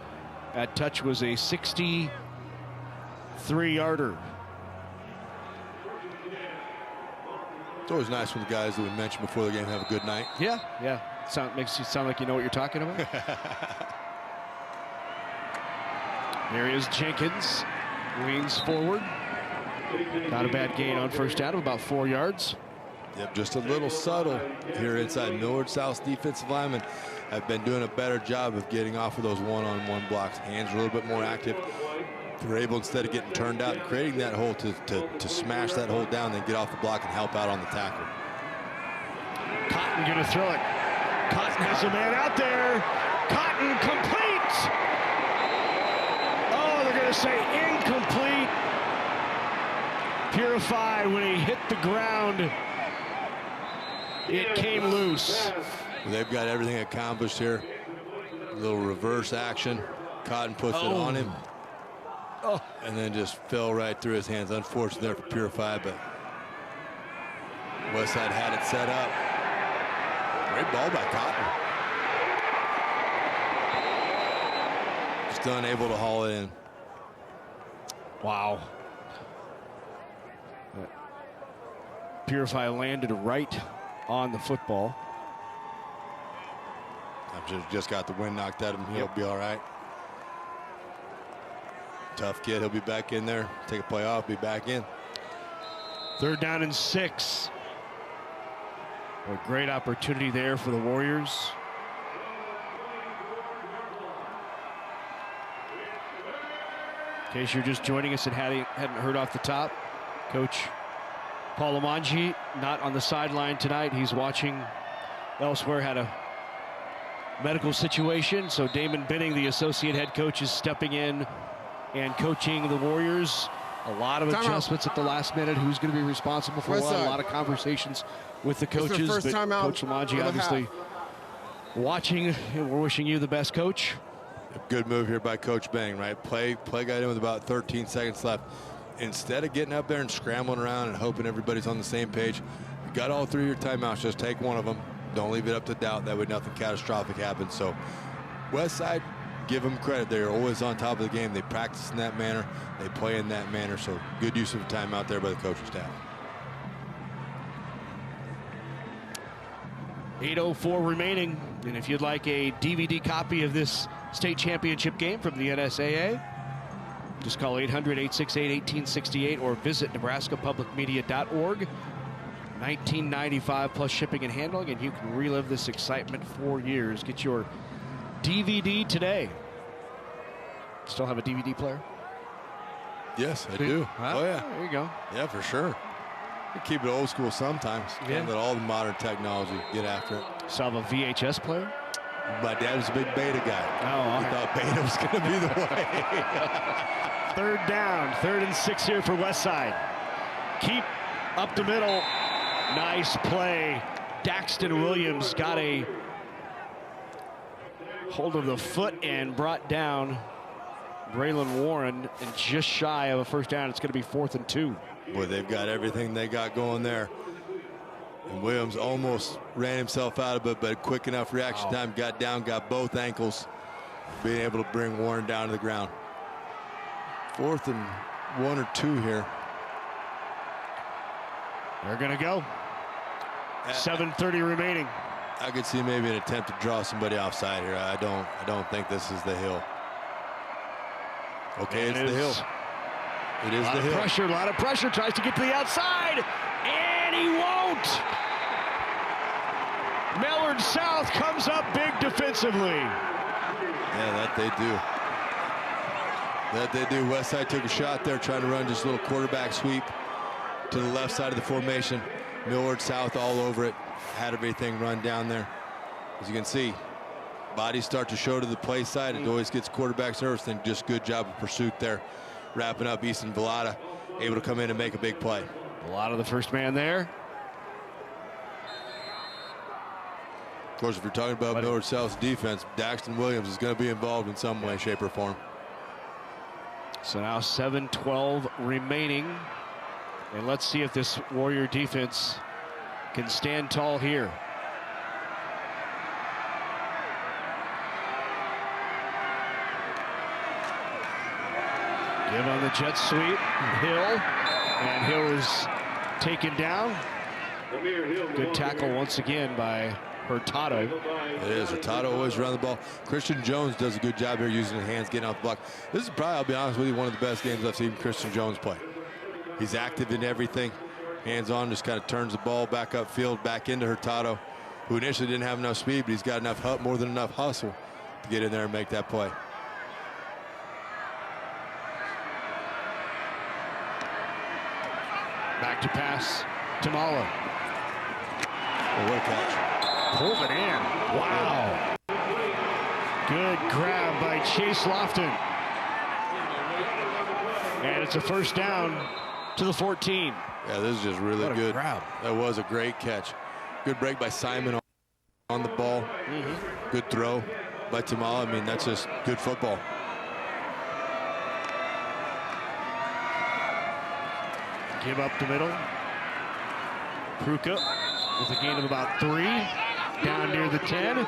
Speaker 1: That touch was a 63-yarder.
Speaker 2: It's always nice when the guys that we mentioned before the game have a good night.
Speaker 1: Yeah. Makes you sound like you know what you're talking about. There is Jenkins, leans forward. Not a bad gain on first down of about 4 yards.
Speaker 2: Yep, just a little subtle here inside. Millard South's defensive linemen have been doing a better job of getting off of those one-on-one blocks. Hands are a little bit more active. They're able, instead of getting turned out and creating that hole, to smash that hole down, then get off the block and help out on the tackle.
Speaker 1: Cotton gonna throw it. Cotton has a man out there. Cotton complete. Oh, they're gonna say incomplete. Purify, when he hit the ground, it came loose.
Speaker 2: They've got everything accomplished here. A little reverse action. Cotton puts it on him. And then just fell right through his hands. Unfortunate there for Purify, but Westside had it set up. Great ball by Cotton. Just unable to haul it in.
Speaker 1: Wow. Purify landed right on the football.
Speaker 2: Just got the wind knocked out of him. He'll be all right. Tough kid. He'll be back in there. Take a play off. Be back in.
Speaker 1: 3rd down and 6. A great opportunity there for the Warriors. In case you're just joining us and hadn't heard off the top, Coach Paul Lamanji not on the sideline tonight. He's watching elsewhere, had a medical situation. So Damon Binning, the associate head coach, is stepping in and coaching the Warriors. A lot of adjustments at the last minute. Who's going to be responsible for what? A lot of conversations with the coaches. But Coach Lamanji obviously watching, and we're wishing you the best, Coach.
Speaker 2: A good move here by Coach Binning, right? Play got in with about 13 seconds left. Instead of getting up there and scrambling around and hoping everybody's on the same page, you got all 3 of your timeouts. Just take one of them. Don't leave it up to doubt. That way nothing catastrophic happens. So Westside, give them credit. They're always on top of the game. They practice in that manner. They play in that manner. So good use of the timeout there by the coaching staff.
Speaker 1: 8:04 remaining. And if you'd like a DVD copy of this state championship game from the NSAA, just call 800-868-1868 or visit nebraskapublicmedia.org. $19.95 plus shipping and handling, and you can relive this excitement for years. Get your DVD today. Still have a DVD player?
Speaker 2: Yes, I do.
Speaker 1: Well,
Speaker 2: oh, yeah.
Speaker 1: There you go.
Speaker 2: Yeah, for sure. You keep it old school sometimes. Can't let all the modern technology get after it.
Speaker 1: Still have a VHS player?
Speaker 2: My dad was a big beta guy.
Speaker 1: Oh,
Speaker 2: he thought beta was going to be the way.
Speaker 1: 3rd down, 3rd and 6 here for Westside. Keep up the middle. Nice play. Daxton Williams got a hold of the foot and brought down Braylon Warren, and just shy of a first down. It's going to be 4th and 2.
Speaker 2: Boy, they've got everything they got going there. And Williams almost ran himself out of it, but quick enough reaction time, got down, got both ankles, being able to bring Warren down to the ground. 4th and 1 or 2 here.
Speaker 1: They're going to go. 7:30 remaining.
Speaker 2: I could see maybe an attempt to draw somebody offside here. I don't think this is the hill. Okay, it's the hill. It is the hill.
Speaker 1: A lot of pressure. Tries to get to the outside, and he won't. Millard South comes up big defensively.
Speaker 2: Yeah, that they do. That they do. Westside took a shot there, trying to run just a little quarterback sweep to the left side of the formation. Millard South all over it. Had everything run down there. As you can see, bodies start to show to the play side. It always gets quarterbacks nervous. Then just good job of pursuit there. Wrapping up Easton Villada, able to come in and make a big play.
Speaker 1: Villada, the first man there.
Speaker 2: Of course, if you're talking about Millard South's defense, Daxton Williams is going to be involved in some way, shape, or form.
Speaker 1: So now 7:12 remaining. And let's see if this Warrior defense can stand tall here. Give on the jet sweep, Hill, and Hill is taken down. Good tackle once again by Hurtado.
Speaker 2: It is. Hurtado always around the ball. Christian Jones does a good job here using his hands, getting off the block. This is probably, I'll be honest with you, one of the best games I've seen Christian Jones play. He's active in everything. Hands on, just kind of turns the ball back upfield, back into Hurtado, who initially didn't have enough speed, but he's got enough, more than enough hustle to get in there and make that play.
Speaker 1: Back to pass, Tamala.
Speaker 2: Oh, what a catch.
Speaker 1: Pulled it in. Wow. Good grab by Chase Lofton. And it's a first down to the 14.
Speaker 2: Yeah, this is just really good.
Speaker 1: Grab.
Speaker 2: That was a great catch. Good break by Simon on the ball. Good throw by Tamala. I mean, that's just good football.
Speaker 1: Give up the middle. Pruka with a gain of about 3. Down near the 10.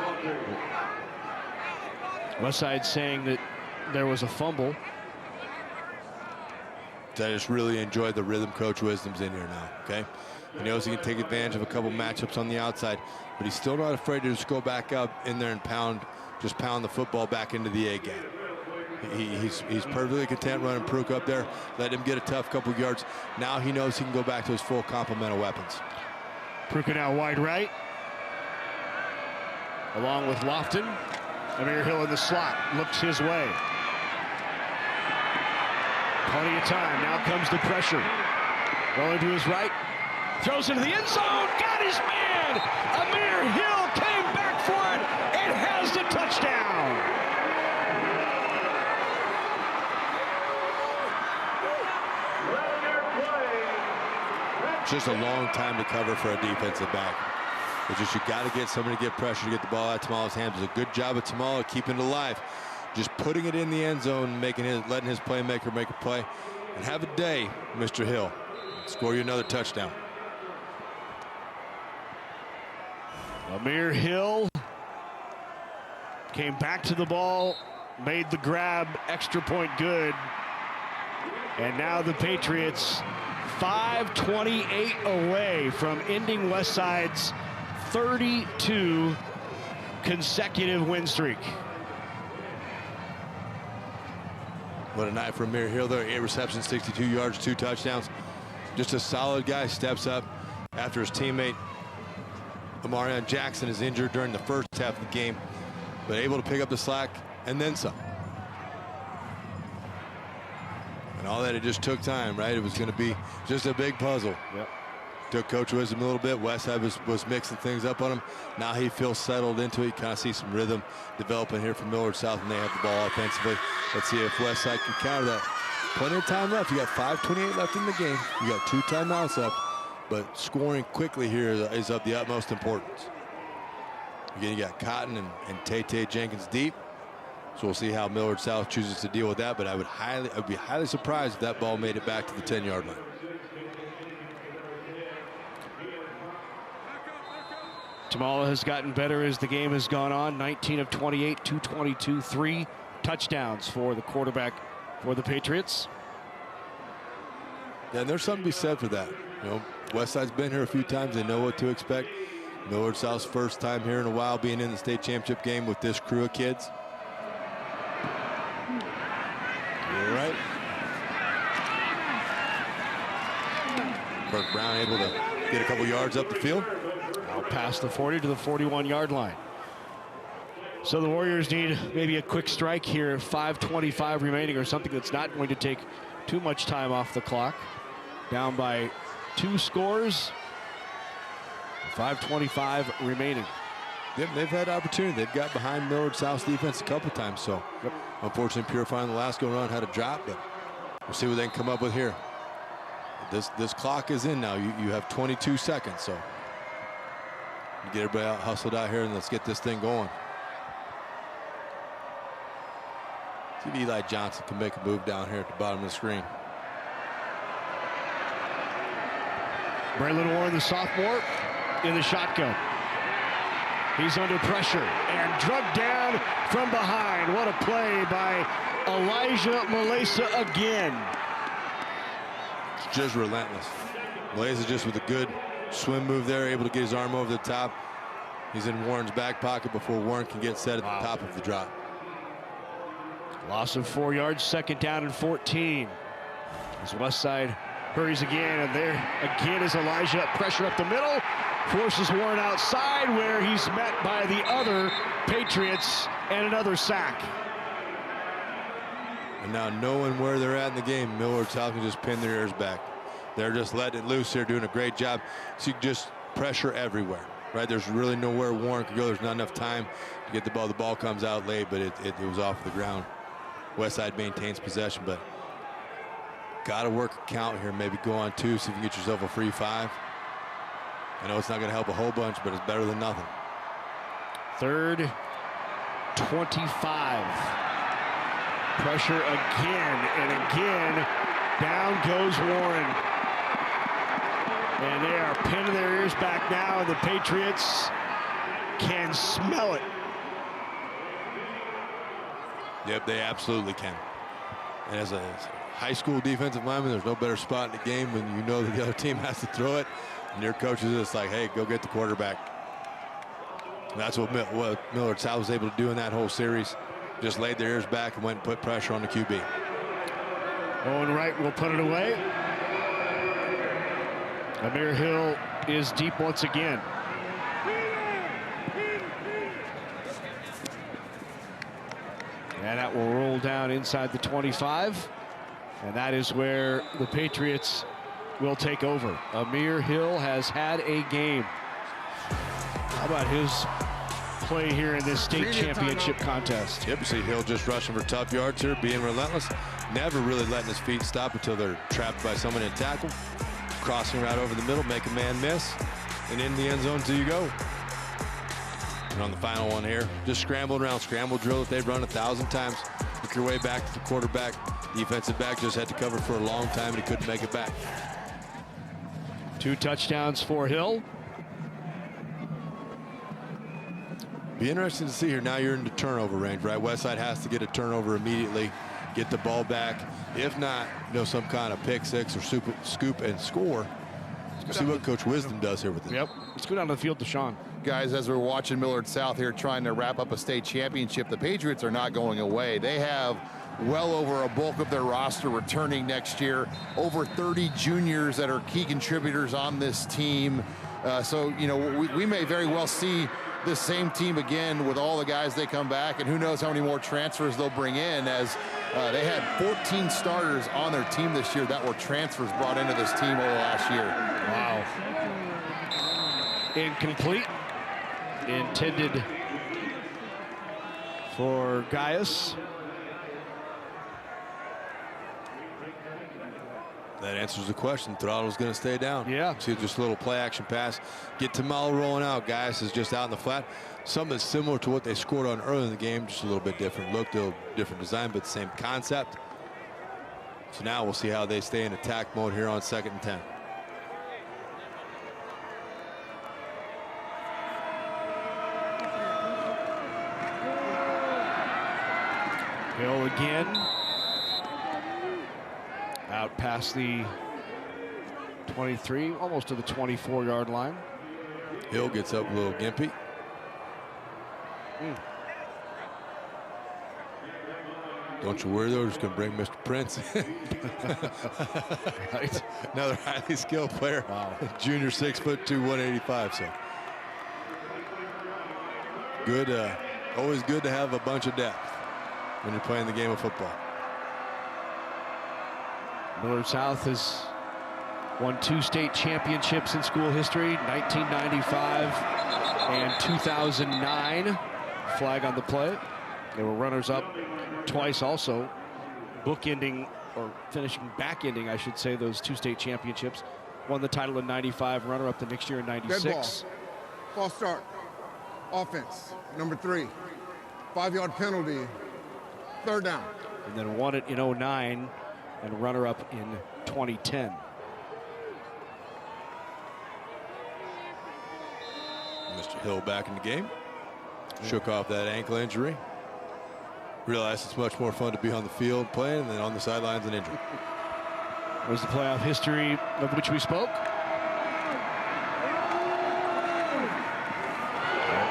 Speaker 1: Westside saying that there was a fumble.
Speaker 2: I just really enjoy the rhythm Coach Wisdom's in here now, okay? He knows he can take advantage of a couple matchups on the outside, but he's still not afraid to just go back up in there and pound the football back into the A gap. He's perfectly content running Pruka up there, let him get a tough couple yards. Now he knows he can go back to his full complement of weapons.
Speaker 1: Pruka now wide right, along with Lofton. Amir Hill in the slot, looks his way. Plenty of time, now comes the pressure. Rolling to his right, throws into the end zone, got his man! Amir Hill came back for it and has the touchdown!
Speaker 2: It's just a long time to cover for a defensive back. It's just you got to get somebody to get pressure to get the ball out of Tamala's hands. It's a good job of Tamala keeping it alive. Just putting it in the end zone, letting his playmaker make a play. And have a day, Mr. Hill. Score you another touchdown.
Speaker 1: Amir Hill came back to the ball, made the grab, extra point good. And now the Patriots 5:28 away from ending Westside's 32 consecutive win streak.
Speaker 2: What a night for Amir Hill there. 8 receptions, 62 yards, 2 touchdowns. Just a solid guy. Steps up after his teammate Amarion Jackson is injured during the first half of the game, but able to pick up the slack and then some. And all that, it just took time, right? It was going to be just a big puzzle.
Speaker 1: Yep.
Speaker 2: Took Coach Wisdom a little bit. Westside was mixing things up on him. Now he feels settled into it. You kind of see some rhythm developing here from Millard South, and they have the ball offensively. Let's see if Westside can counter that. Plenty of time left. You got 5:28 left in the game. You got 2 timeouts left, but scoring quickly here is of the utmost importance. Again, you got Cotton and Tay Jenkins deep. So we'll see how Millard South chooses to deal with that, but I'd be highly surprised if that ball made it back to the 10-yard line.
Speaker 1: Tamala has gotten better as the game has gone on. 19 of 28, 222, 3 touchdowns for the quarterback for the Patriots.
Speaker 2: Yeah, and there's something to be said for that. You know, Westside's been here a few times. They know what to expect. Millard South's first time here in a while being in the state championship game with this crew of kids. You're right. Burke Brown able to get a couple yards up the field.
Speaker 1: Out past the 40 to the 41-yard line. So the Warriors need maybe a quick strike here, 5:25 remaining, or something that's not going to take too much time off the clock. Down by 2 scores, 5:25 remaining.
Speaker 2: Yep, they've had opportunity. They've got behind Millard South's defense a couple times. So, unfortunately, Purifying the last go-around had a drop, but we'll see what they can come up with here. This clock is in now. You have 22 seconds, so get everybody out, hustled out here, and let's get this thing going. See if Eli Johnson can make a move down here at the bottom of the screen.
Speaker 1: Braylon Warren, the sophomore, in the shotgun. He's under pressure and drugged down from behind. What a play by Elijah Malesa again.
Speaker 2: It's just relentless. Malesa just with a good swim move there, able to get his arm over the top. He's in Warren's back pocket before Warren can get set at the top of the drop.
Speaker 1: Loss of 4 yards, 2nd down and 14. As Westside hurries again, and there again is Elijah. Pressure up the middle, forces Warren outside, where he's met by the other Patriots, and another sack.
Speaker 2: And now knowing where they're at in the game, Millard South can just pin their ears back. They're just letting it loose here, doing a great job. So you can just pressure everywhere, right? There's really nowhere Warren can go. There's not enough time to get the ball. The ball comes out late, but it was off the ground. Westside maintains possession, but got to work a count here. Maybe go on 2, see if you can get yourself a free 5. I know it's not going to help a whole bunch, but it's better than nothing.
Speaker 1: 3rd, 25. Pressure again and again. Down goes Warren. And they are pinning their ears back now, and the Patriots can smell it.
Speaker 2: Yep, they absolutely can. And as a high school defensive lineman, there's no better spot in the game when you know that the other team has to throw it, and your coach is just like, hey, go get the quarterback. And that's what Millard South was able to do in that whole series. Just laid their ears back and went and put pressure on the QB.
Speaker 1: Owen Wright will put it away. Amir Hill is deep once again. And that will roll down inside the 25. And that is where the Patriots will take over. Amir Hill has had a game. How about his play here in this state championship contest?
Speaker 2: Yep, you see Hill just rushing for tough yards here, being relentless. Never really letting his feet stop until they're trapped by someone in tackle. Crossing right over the middle, make a man miss. And in the end zone till you go. And on the final one here, just scrambled around, scramble drill that they've run 1,000 times. Work your way back to the quarterback. Defensive back just had to cover for a long time and he couldn't make it back.
Speaker 1: 2 touchdowns for Hill.
Speaker 2: Be interesting to see here. Now you're in the turnover range, right? Westside has to get a turnover immediately, get the ball back. If not, some kind of pick 6 or scoop and score. Let's see what Coach Wisdom does here with it.
Speaker 1: Yep. Let's go down to the field to Sean.
Speaker 3: Guys, as we're watching Millard South here trying to wrap up a state championship, the Patriots are not going away. They have well over a bulk of their roster returning next year. Over 30 juniors that are key contributors on this team. So, we may very well see this same team again with all the guys they come back, and who knows how many more transfers they'll bring in, as they had 14 starters on their team this year that were transfers brought into this team over the last year.
Speaker 1: Wow. Incomplete. Intended for Gaius.
Speaker 2: That answers the question. Throttle's going to stay down.
Speaker 1: Yeah.
Speaker 2: See, just a little play action pass. Get Tamal rolling out. Gaius is just out in the flat. Something similar to what they scored on early in the game, just a little bit different look, a little different design, but the same concept. So now we'll see how they stay in attack mode here on 2nd and 10.
Speaker 1: Hill again. Out past the 23, almost to the 24-yard line.
Speaker 2: Hill gets up a little gimpy. Don't you worry, though. Just going to bring Mr. Prince.
Speaker 1: Right.
Speaker 2: Another highly skilled player.
Speaker 1: Wow. Junior,
Speaker 2: 6'2", 185. So good Always good to have a bunch of depth when you're playing the game of football.
Speaker 1: Millard South has won 2 state championships in school history, 1995 and 2009. Flag on the play. They were runners-up twice also, bookending or finishing back-ending, I should say, those 2 state championships. Won the title in 95, runner-up the next year in 96.
Speaker 5: Dead ball. False start. Offense, number 3. 5-yard penalty. 3rd down.
Speaker 1: And then won it in 09 and runner-up in 2010.
Speaker 2: Mr. Hill back in the game. Shook off that ankle injury. Realized it's much more fun to be on the field playing than on the sidelines and injured.
Speaker 1: Was the playoff history of which we spoke. Look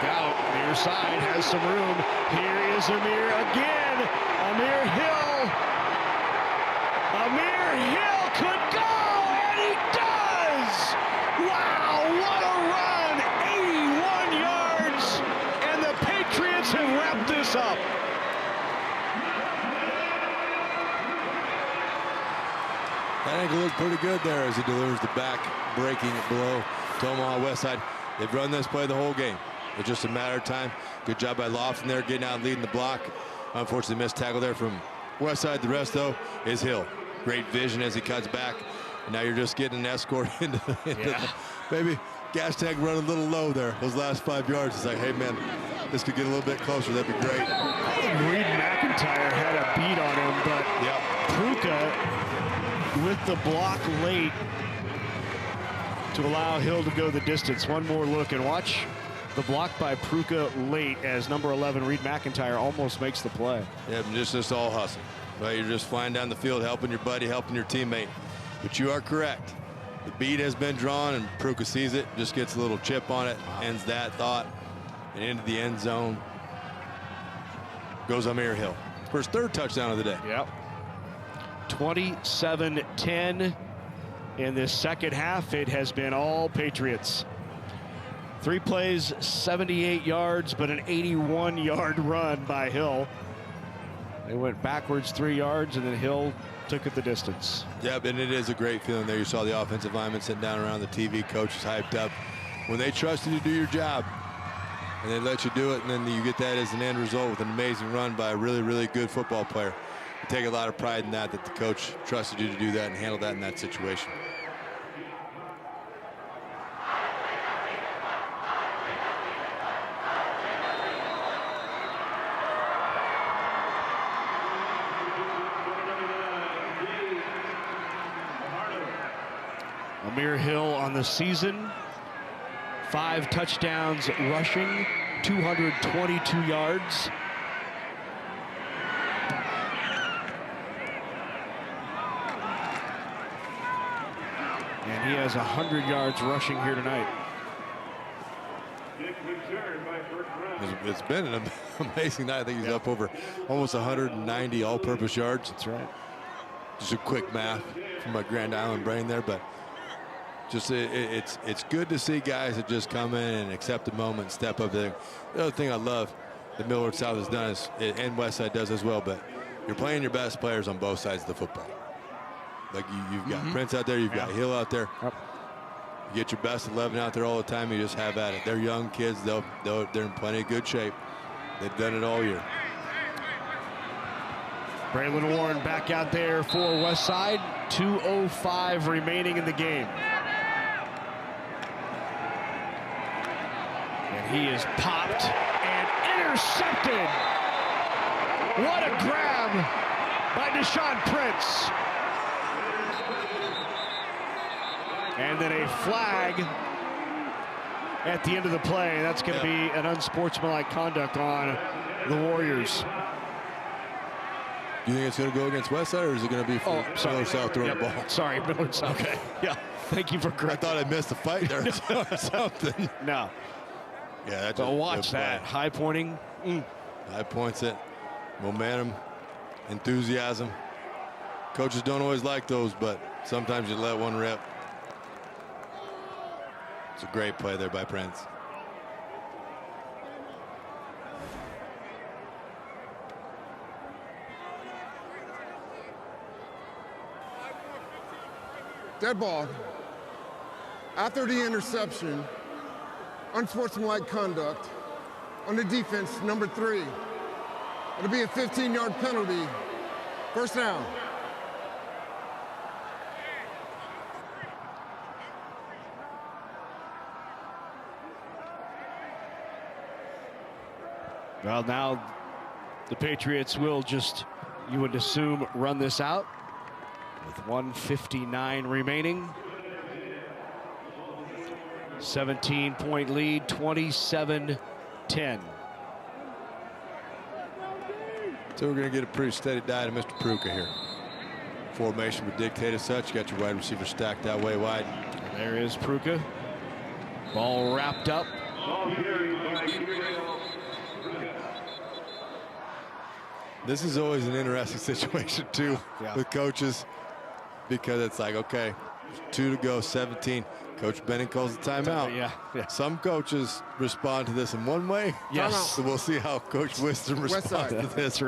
Speaker 1: out, near side has some room. Here is Amir again. Amir Hill. Amir Hill could go, and he does! Wow, what a run! 81 yards, and the Patriots have wrapped this up.
Speaker 2: That ankle looked pretty good there as he delivers the back-breaking blow to Omaha Westside. They've run this play the whole game. It's just a matter of time. Good job by Lofton there, getting out and leading the block. Unfortunately, missed tackle there from Westside. The rest, though, is Hill. Great vision as he cuts back. And now you're just getting an escort into the maybe gas tank running a little low there. Those last 5 yards, it's like, hey, man, this could get a little bit closer. That'd be great.
Speaker 1: I think Reed McIntyre had a beat on him, but Pruka with the block late to allow Hill to go the distance. One more look and watch the block by Pruka late as number 11 Reed McIntyre almost makes the play.
Speaker 2: Yeah, just all hustle. Right, you're just flying down the field, helping your buddy, helping your teammate. But you are correct. The beat has been drawn, and Pruka sees it, just gets a little chip on it, ends that thought, and into the end zone goes Amir Hill for his 3rd touchdown of the day.
Speaker 1: Yep. 27-10 in this second half. It has been all Patriots. 3 plays, 78 yards, but an 81-yard run by Hill. They went backwards 3 yards, and then Hill took it the distance.
Speaker 2: Yep, and it is a great feeling there. You saw the offensive lineman sitting down around the TV, coaches hyped up. When they trust you to do your job, and they let you do it, and then you get that as an end result with an amazing run by a really, really good football player. You take a lot of pride in that the coach trusted you to do that and handle that in that situation.
Speaker 1: Amir Hill on the season, 5 touchdowns rushing, 222 yards. And he has 100 yards rushing here tonight.
Speaker 2: It's been an amazing night. I think he's up over almost 190 all-purpose yards.
Speaker 1: That's right.
Speaker 2: Just a quick math from my Grand Island brain there, but just it's good to see guys that just come in and accept the moment, step up. The other thing I love that Millard South has done is, and Westside does as well, but you're playing your best players on both sides of the football. Like you've got Prince out there, you've got Hill out there.
Speaker 1: Yep.
Speaker 2: You get your best 11 out there all the time. You just have at it. They're young kids. They're in plenty of good shape. They've done it all year.
Speaker 1: Braylon Warren back out there for Westside. 2:05 remaining in the game. And he is popped and intercepted. What a grab by Deshaun Prince. And then a flag at the end of the play. That's going to be an unsportsmanlike conduct on the Warriors.
Speaker 2: Do you think it's going to go against Westside, or is it going to be for Millard South throwing the ball?
Speaker 1: Sorry, Millard South. Okay. Yeah. Thank you for correcting.
Speaker 2: I thought I missed the fight there or something.
Speaker 1: No.
Speaker 2: Yeah, that's
Speaker 1: so watch that. High pointing.
Speaker 2: High points it. Momentum. Enthusiasm. Coaches don't always like those, but sometimes you let one rip. It's a great play there by Prince.
Speaker 5: Dead ball. After the interception, unsportsmanlike conduct on the defense, number 3. It'll be a 15-yard penalty. First down.
Speaker 1: Well, now the Patriots will just, you would assume, run this out with 1:59 remaining. 17-point lead, 27-10.
Speaker 2: So we're going to get a pretty steady diet of Mr. Pruka here. Formation would dictate as such. You got your wide receiver stacked that way wide.
Speaker 1: And there is Pruka. Ball wrapped up.
Speaker 2: This is always an interesting situation too with coaches, because it's like, okay, 2 to go, 17. Coach Benning calls the timeout.
Speaker 1: Yeah.
Speaker 2: Some coaches respond to this in one way.
Speaker 1: Yes.
Speaker 2: So we'll see how Coach Wisdom responds to this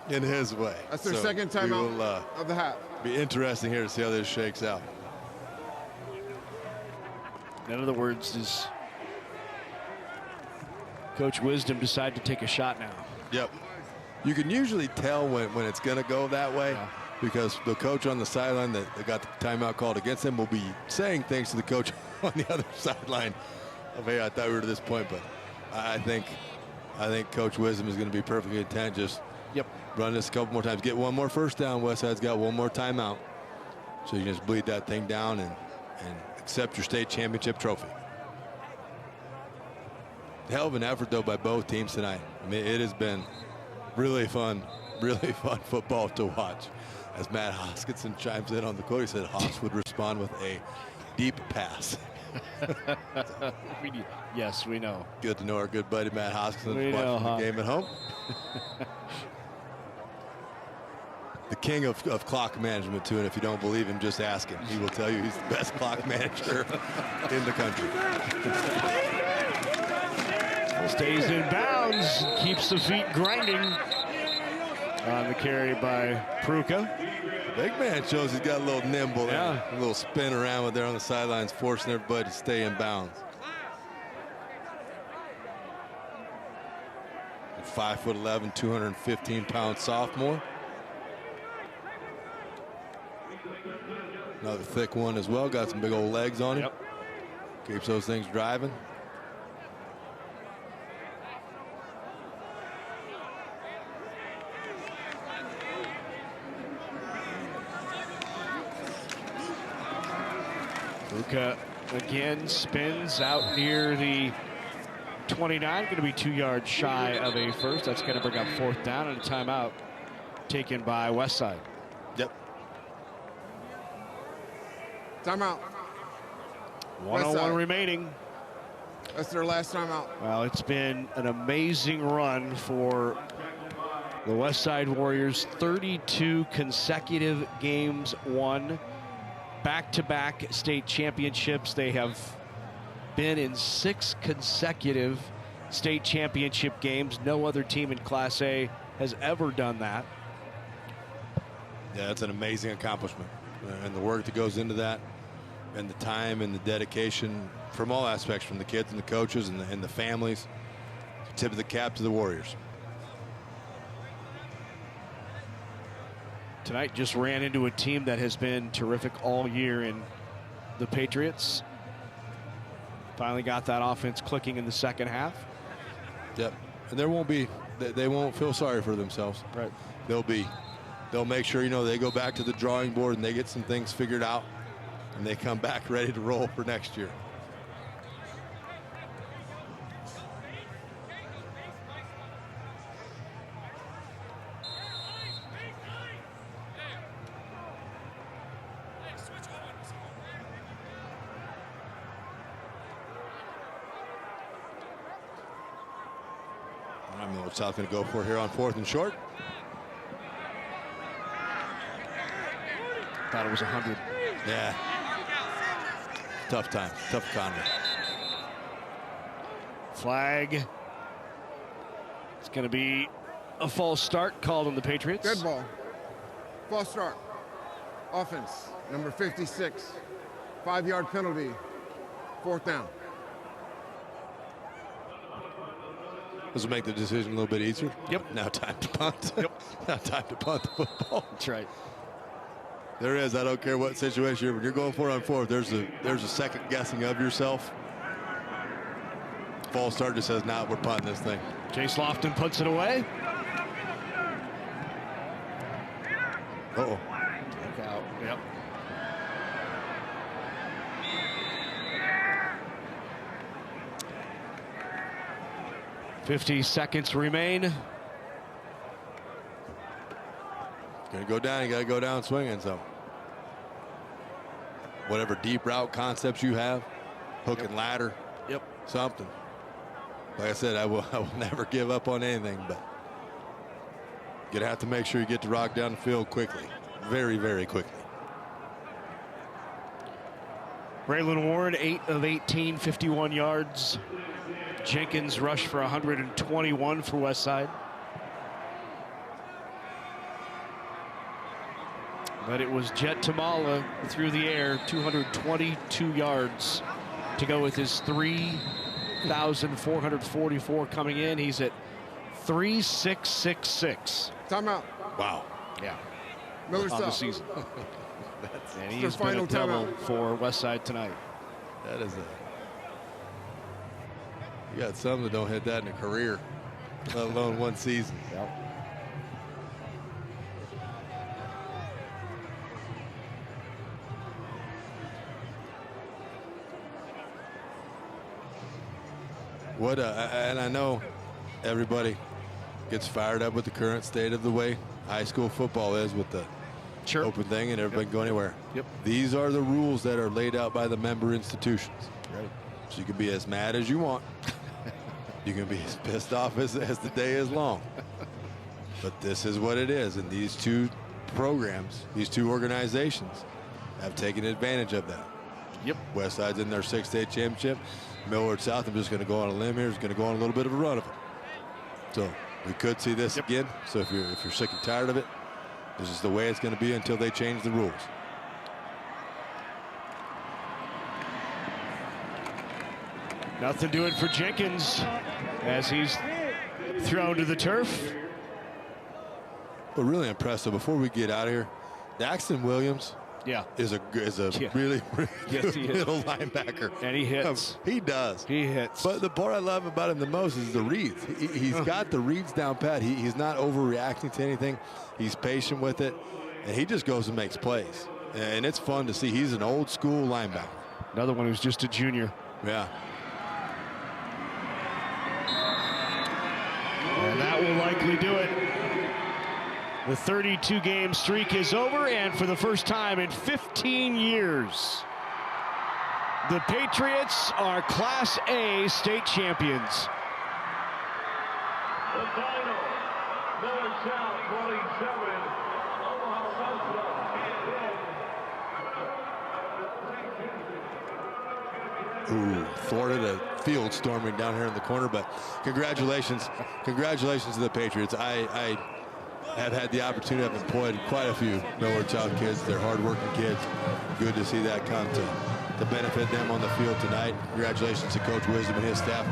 Speaker 2: in his way.
Speaker 5: That's their second timeout of the half.
Speaker 2: Be interesting here to see how this shakes out.
Speaker 1: In other words, does Coach Wisdom decide to take a shot now?
Speaker 2: Yep. You can usually tell when it's going to go that way, because the coach on the sideline that got the timeout called against him will be saying things to the coach on the other sideline of, hey, I thought we were to this point, but I think Coach Wisdom is going to be perfectly content. Just run this a couple more times, get one more first down. Westside's got one more timeout, so you can just bleed that thing down and accept your state championship trophy. Hell of an effort though by both teams tonight. I mean, it has been really fun football to watch. As Matt Hoskinson chimes in on the quote, he said Hoss would respond with a deep pass.
Speaker 1: Yes, we know.
Speaker 2: Good to know our good buddy Matt Hoskinson watching the game at home. The king of clock management too, and if you don't believe him, just ask him. He will tell you he's the best clock manager in the country.
Speaker 1: Stays in bounds, keeps the feet grinding on the carry by Pruka.
Speaker 2: Big man shows he's got a little nimble, a little spin around with there on the sidelines, forcing everybody to stay in bounds. 5'11", 215-pound sophomore. Another thick one as well. Got some big old legs on him. Keeps those things driving.
Speaker 1: Pruka again spins out near the 29. Going to be 2 yards shy of a first. That's going to bring up fourth down and a timeout taken by Westside.
Speaker 2: Yep.
Speaker 5: Timeout.
Speaker 1: 1:01 remaining.
Speaker 5: That's their last timeout.
Speaker 1: Well, it's been an amazing run for the Westside Warriors. 32 consecutive games won. Back-to-back state championships. They have been in 6 consecutive state championship games. No other team in Class A has ever done that.
Speaker 2: Yeah, that's an amazing accomplishment. And the work that goes into that, and the time and the dedication from all aspects, from the kids and the coaches and the families. Tip of the cap to the Warriors.
Speaker 1: Tonight just ran into a team that has been terrific all year in the Patriots. Finally got that offense clicking in the second half.
Speaker 2: Yep. And there won't be, they won't feel sorry for themselves.
Speaker 1: Right.
Speaker 2: They'll make sure, they go back to the drawing board and they get some things figured out and they come back ready to roll for next year. I don't know what South going to go for here on 4th and short.
Speaker 1: Thought it was 100.
Speaker 2: Yeah. Tough time. Tough economy.
Speaker 1: Flag. It's going to be a false start called on the Patriots.
Speaker 5: Dead ball. False start. Offense, number 56. 5-yard penalty, 4th down.
Speaker 2: This will make the decision a little bit easier.
Speaker 1: Yep.
Speaker 2: Now time to punt.
Speaker 1: Yep.
Speaker 2: Now time to punt the football.
Speaker 1: That's right.
Speaker 2: There is. I don't care what situation when you're going 4 on 4. There's a second guessing of yourself. False start just says, "Nah, we're punting this thing."
Speaker 1: Chase Lofton puts it away.
Speaker 2: Uh-oh.
Speaker 1: Look out. Yep. "50 seconds remain."
Speaker 2: Gonna go down. You gotta go down swinging. So, whatever deep route concepts you have, hook and ladder, something. Like I said, I will never give up on anything, but you're gonna have to make sure you get the rock down the field quickly, very, very quickly.
Speaker 1: Braylon Ward, 8 of 18, 51 yards. Jenkins rushed for 121 for Westside. But it was Jet Tamala through the air, 222 yards to go with his 3,444 coming in. He's at 3,666.
Speaker 5: Timeout.
Speaker 2: Wow.
Speaker 1: Yeah.
Speaker 5: Millard
Speaker 1: on the
Speaker 5: South.
Speaker 1: season. And he
Speaker 5: their
Speaker 1: has been a
Speaker 5: final
Speaker 1: double
Speaker 5: timeout.
Speaker 1: for Westside tonight.
Speaker 2: That is you got some that don't hit that in a career, let alone one season.
Speaker 1: Yep.
Speaker 2: What and I know everybody gets fired up with the current state of the way high school football is with the open thing and everybody can go anywhere.
Speaker 1: Yep.
Speaker 2: These are the rules that are laid out by the member institutions.
Speaker 1: Right.
Speaker 2: So you can be as mad as you want. You can be as pissed off as the day is long. But this is what it is. And these two programs, these two organizations have taken advantage of that.
Speaker 1: Yep.
Speaker 2: Westside's in their 6th state championship. Millard South, I'm just going to go on a limb here, is going to go on a little bit of a run of it. So we could see this again. So if you're sick and tired of it, this is the way it's going to be until they change the rules.
Speaker 1: Nothing doing for Jenkins as he's thrown to the turf.
Speaker 2: But really impressive. Before we get out of here, Daxton Williams is a really
Speaker 1: Yes, he is.
Speaker 2: middle linebacker.
Speaker 1: And he hits.
Speaker 2: He does.
Speaker 1: He hits.
Speaker 2: But the part I love about him the most is the reads. He's got the reads down pat. He's not overreacting to anything. He's patient with it. And he just goes and makes plays. And it's fun to see. He's an old school linebacker.
Speaker 1: Another one who's just a junior.
Speaker 2: Yeah.
Speaker 1: And that will likely do it. The 32-game streak is over, and for the first time in 15 years, the Patriots are Class A state champions.
Speaker 9: The final, Millard South 27,
Speaker 2: Ooh, thwarted a field storming down here in the corner, but congratulations to the Patriots. I have had the opportunity, I've employed quite a few Millard South kids. They're hardworking kids. Good to see that come to benefit them on the field tonight. Congratulations to Coach Wisdom and his staff.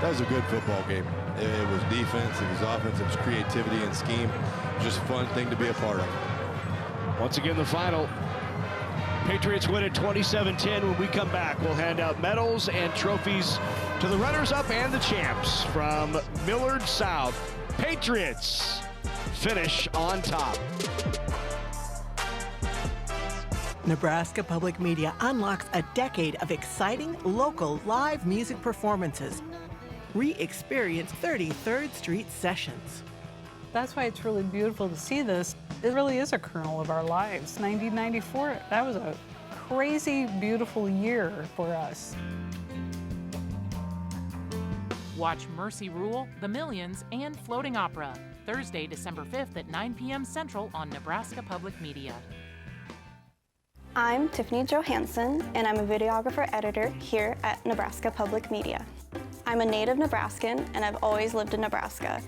Speaker 2: That was a good football game. It was defense, it was offense, it was creativity and scheme. Just a fun thing to be a part of.
Speaker 1: Once again, the final. Patriots win at 27-10. When we come back, we'll hand out medals and trophies to the runners-up and the champs from Millard South. Patriots finish on top.
Speaker 10: Nebraska Public Media unlocks a decade of exciting local live music performances. Re-experience 33rd Street Sessions.
Speaker 12: That's why it's really beautiful to see this. It really is a kernel of our lives. 1994, that was a crazy, beautiful year for us.
Speaker 14: Watch Mercy Rule, The Millions, and Floating Opera, Thursday, December 5th at 9 p.m. Central on Nebraska Public Media.
Speaker 18: I'm Tiffany Johansson, and I'm a videographer editor here at Nebraska Public Media. I'm a native Nebraskan, and I've always lived in Nebraska.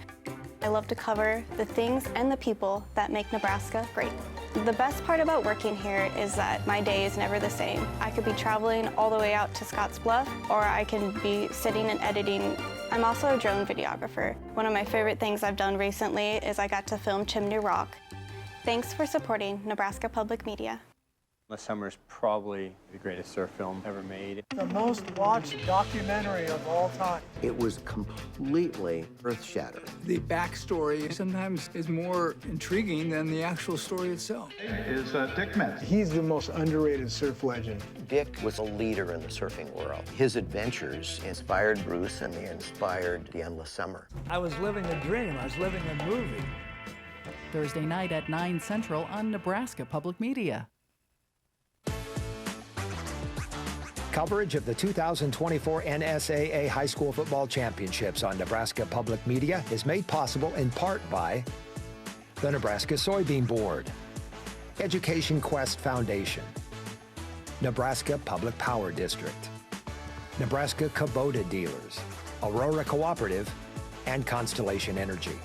Speaker 18: I love to cover the things and the people that make Nebraska great. The best part about working here is that my day is never the same. I could be traveling all the way out to Scottsbluff, or I can be sitting and editing. I'm also a drone videographer. One of my favorite things I've done recently is I got to film Chimney Rock. Thanks for supporting Nebraska Public Media.
Speaker 13: The Summer is probably the greatest surf film ever made.
Speaker 15: The most watched documentary of all time.
Speaker 17: It was completely earth-shattering.
Speaker 23: The backstory sometimes is more intriguing than the actual story itself.
Speaker 24: Is Dick Metz.
Speaker 15: He's the most underrated surf legend.
Speaker 17: Dick was a leader in the surfing world. His adventures inspired Bruce and they inspired the Endless Summer.
Speaker 15: I was living a dream. I was living a movie.
Speaker 8: Thursday night at 9 Central on Nebraska Public Media.
Speaker 4: Coverage of the 2024 NSAA High School Football Championships on Nebraska Public Media is made possible in part by the Nebraska Soybean Board, Education Quest Foundation, Nebraska Public Power District, Nebraska Kubota Dealers, Aurora Cooperative, and Constellation Energy.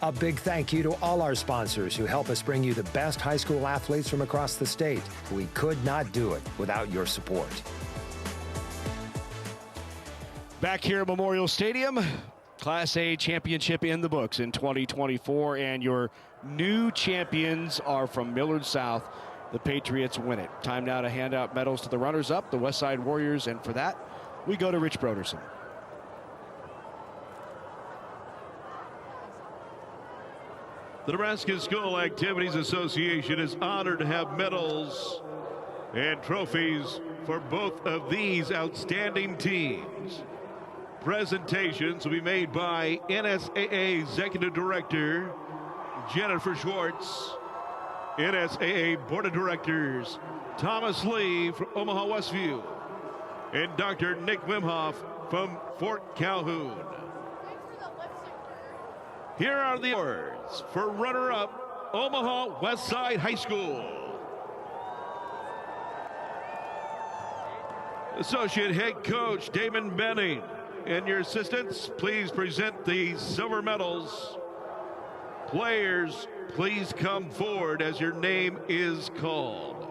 Speaker 4: A big thank you to all our sponsors who help us bring you the best high school athletes from across the state. We could not do it without your support.
Speaker 1: Back here at Memorial Stadium, Class A championship in the books in 2024, and your new champions are from Millard South. The Patriots win it. Time now to hand out medals to the runners-up, the Westside Warriors, and for that, we go to Rich Broderson.
Speaker 25: The Nebraska School Activities Association is honored to have medals and trophies for both of these outstanding teams. Presentations will be made by NSAA Executive Director Jennifer Schwartz, NSAA Board of Directors Thomas Lee from Omaha Westview, and Dr. Nick Wimhoff from Fort Calhoun. Here are the awards for runner-up, Omaha Westside High School. Associate Head Coach Damon Benning and your assistants, please present the silver medals. Players, please come forward as your name is called.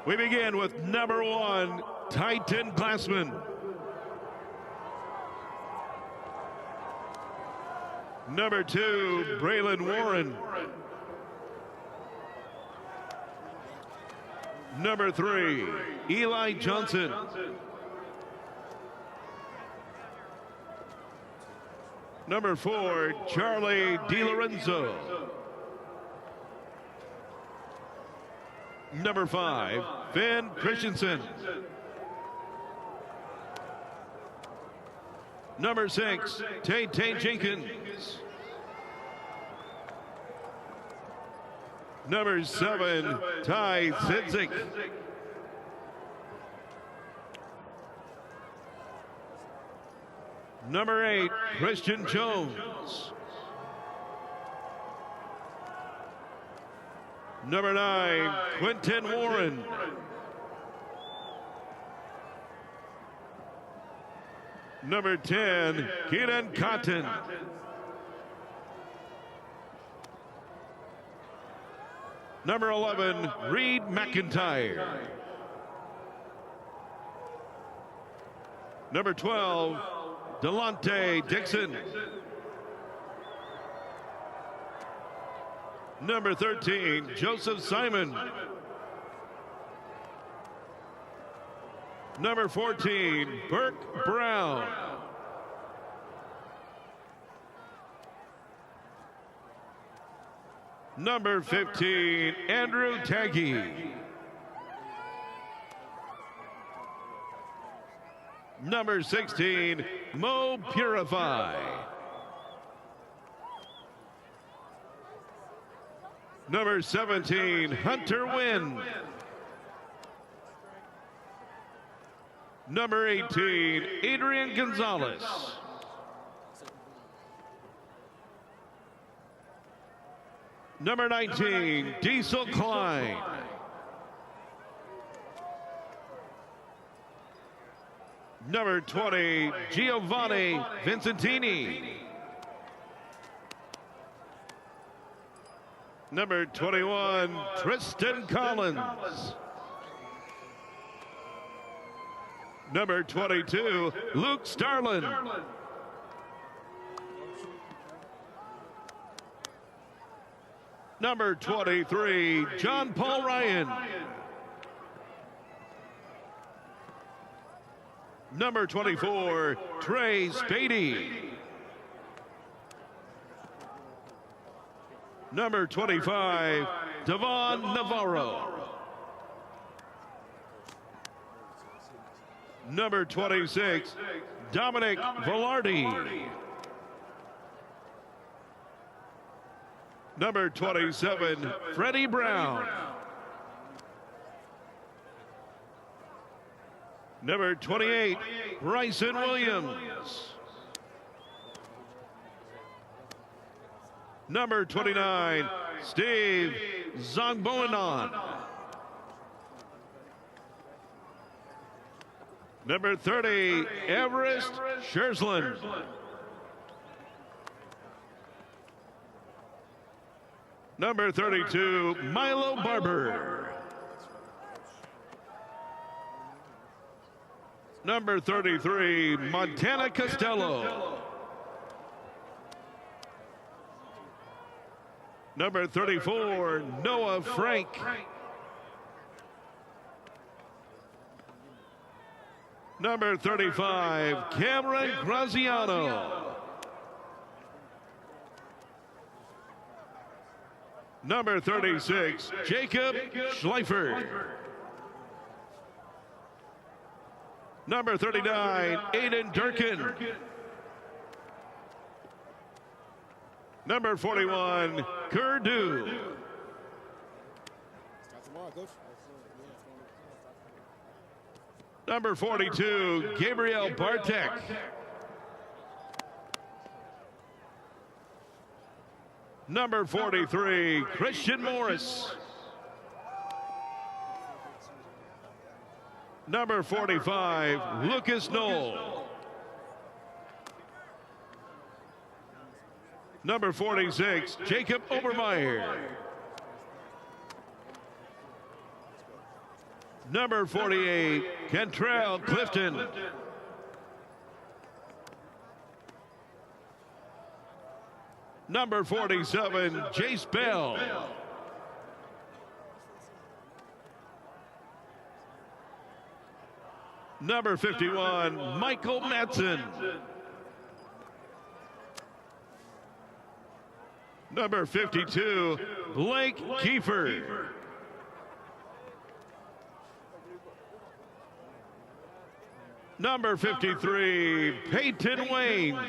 Speaker 25: We begin with number 1, Titan Glassman. Number 2, Braylon Warren. Number 3, Eli Johnson. Number 4, Charlie DiLorenzo. Number 5, Finn Christensen. Number 6, Tay Jenkins. Number 7, Ty Sidzik. Number 8, Christian Jones. Number 9, Quentin Warren. Number 10, Keaton Cotton. Number 11, Reed McIntyre. Number 12, Delonte Dixon. Number 13, Joseph Simon. Number 14, Burke Brown. Number 15, Andrew Taggy. Number 16, Mo Purify. Number 17, Hunter Wynn. Number 18, Adrian Gonzalez. Number 19, Diesel Klein. Number 20, Giovanni Vincentini. Number 21, Tristan Collins. Number 22, Luke Starlin. Number 23, John Paul Ryan. Number 24, Trey Spady. Number 25, Devon Navarro. Number 26, Dominic Velarde. Number 27, Freddie Brown. Number 28, Bryson Williams. Number 29, Steve Zongboanon. Number 30, Everest Scherzland. Number 32, Milo Barber. Number 33, Montana Costello. Number 34, Noah Frank. Number 35, Cameron Graziano. Number 36, Jacob Schleifer. Number 39, Aiden Durkin. Number 41, Kurdu. Number 42, Gabriel Bartek. Number 43, Christian Morris. Number 45, Lucas Knoll. Number 46, Jacob Obermeyer. Number 48, Kentrell Clifton. Number 47, Jace Bell. Number 51, Michael Madsen. Number 52, Blake Kiefer. Number 53, Peyton Wayne.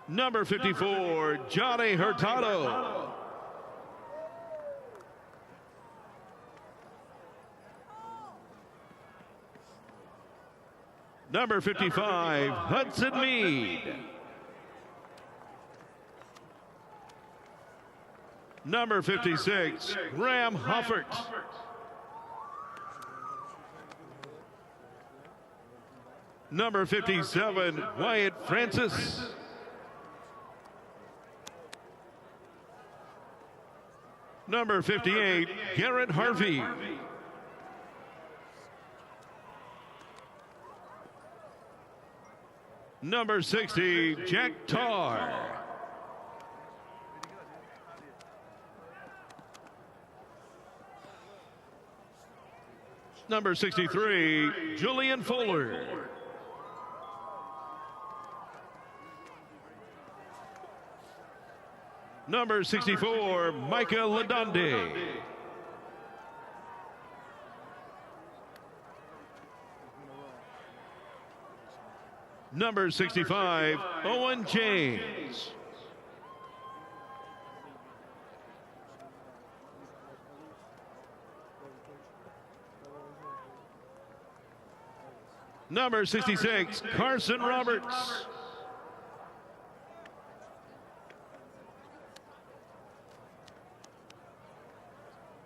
Speaker 25: Number 54, Johnny Hurtado. Number 55, Hudson Meade. Number 56, Graham Hoffert. Number 57, Wyatt Francis. Number 58, Garrett Harvey. Number 60, Jack Tarr. Number 63, Julian Fuller. Number 64, Micah Ladonde. Number 65, Owen James. Number 66, Carson Roberts.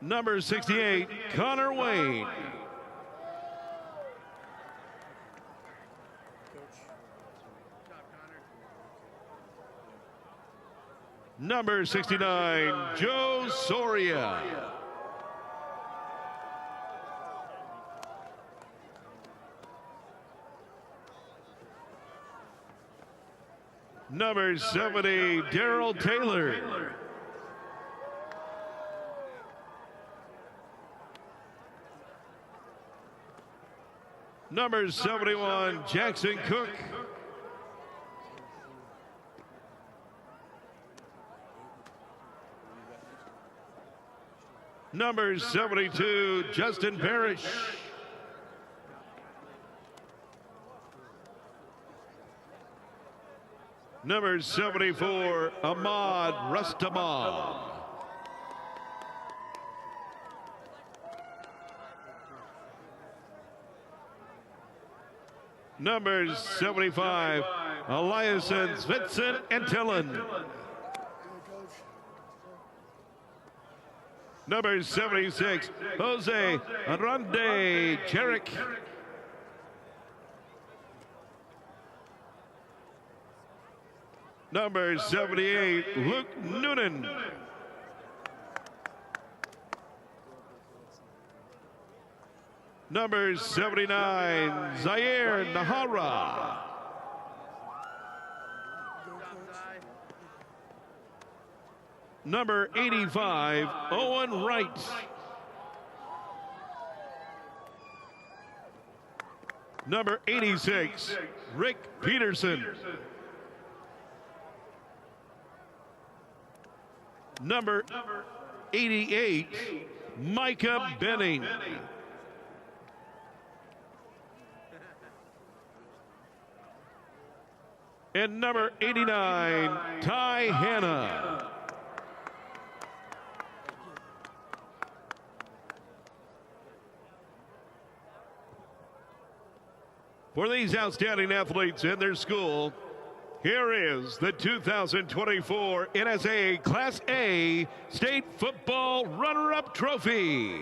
Speaker 25: Number 68, Connor Wayne. Number 69, Joe Soria. Number 70, Daryl Taylor. Number 71, Jackson Cook. Number 72, Justin Parrish. Number 74, Ahmad Rustamah. Number 75, Elias Vincent Antillen. Number 76, Jose Arande Cherick. Number 78, Luke Noonan. Number 79, Zaire Nahara. Number 85, Owen Wright. Number 86, Rick Peterson. Number 88, Micah Benning. And number 89, Ty Hanna. For these outstanding athletes in their school, here is the 2024 NSAA Class A State Football Runner-Up Trophy.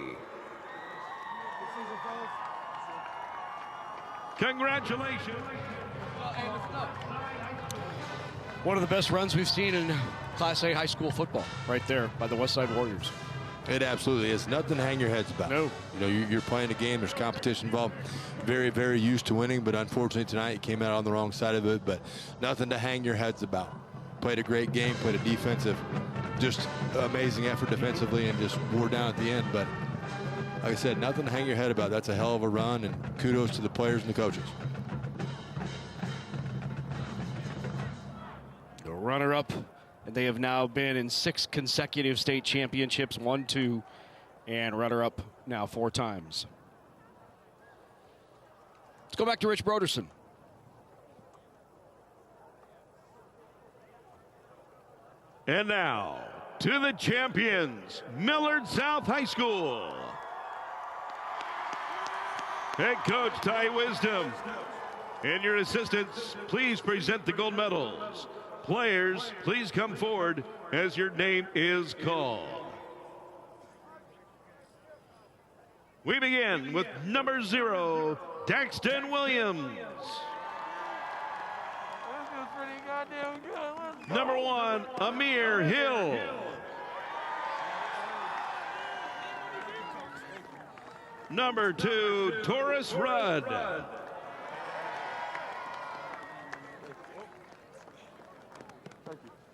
Speaker 25: Congratulations.
Speaker 1: One of the best runs we've seen in Class A high school football, right there by the Westside Warriors.
Speaker 2: It absolutely is. Nothing to hang your heads about.
Speaker 1: No.
Speaker 2: You know, you're playing a game. There's competition involved. Very, very used to winning, but unfortunately tonight you came out on the wrong side of it. But nothing to hang your heads about. Played a great game. Played a defensive, just amazing effort defensively, and just wore down at the end. But like I said, nothing to hang your head about. That's a hell of a run, and kudos to the players and the coaches.
Speaker 1: The runner-up, and they have now been in 6 consecutive state championships, 1, 2, and runner-up now 4 times. Let's go back to Rich Broderson.
Speaker 25: And now, to the champions, Millard South High School. Head coach Ty Wisdom and your assistants, please present the gold medals. Players, please come forward as your name is called. We begin with number 0, Daxton Williams. Number 1, Amir Hill. Number 2, Taurus Rudd.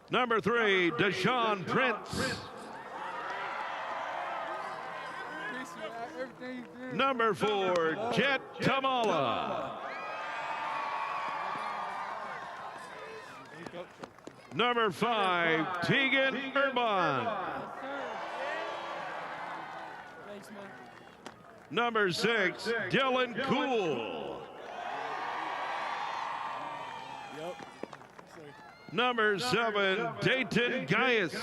Speaker 25: Number 3, Deshaun Prince. Number 4, Jet Tamala. Number 5, Tegan Urban. Number 6, Dylan Cool. Number 7, Dayton Gaius.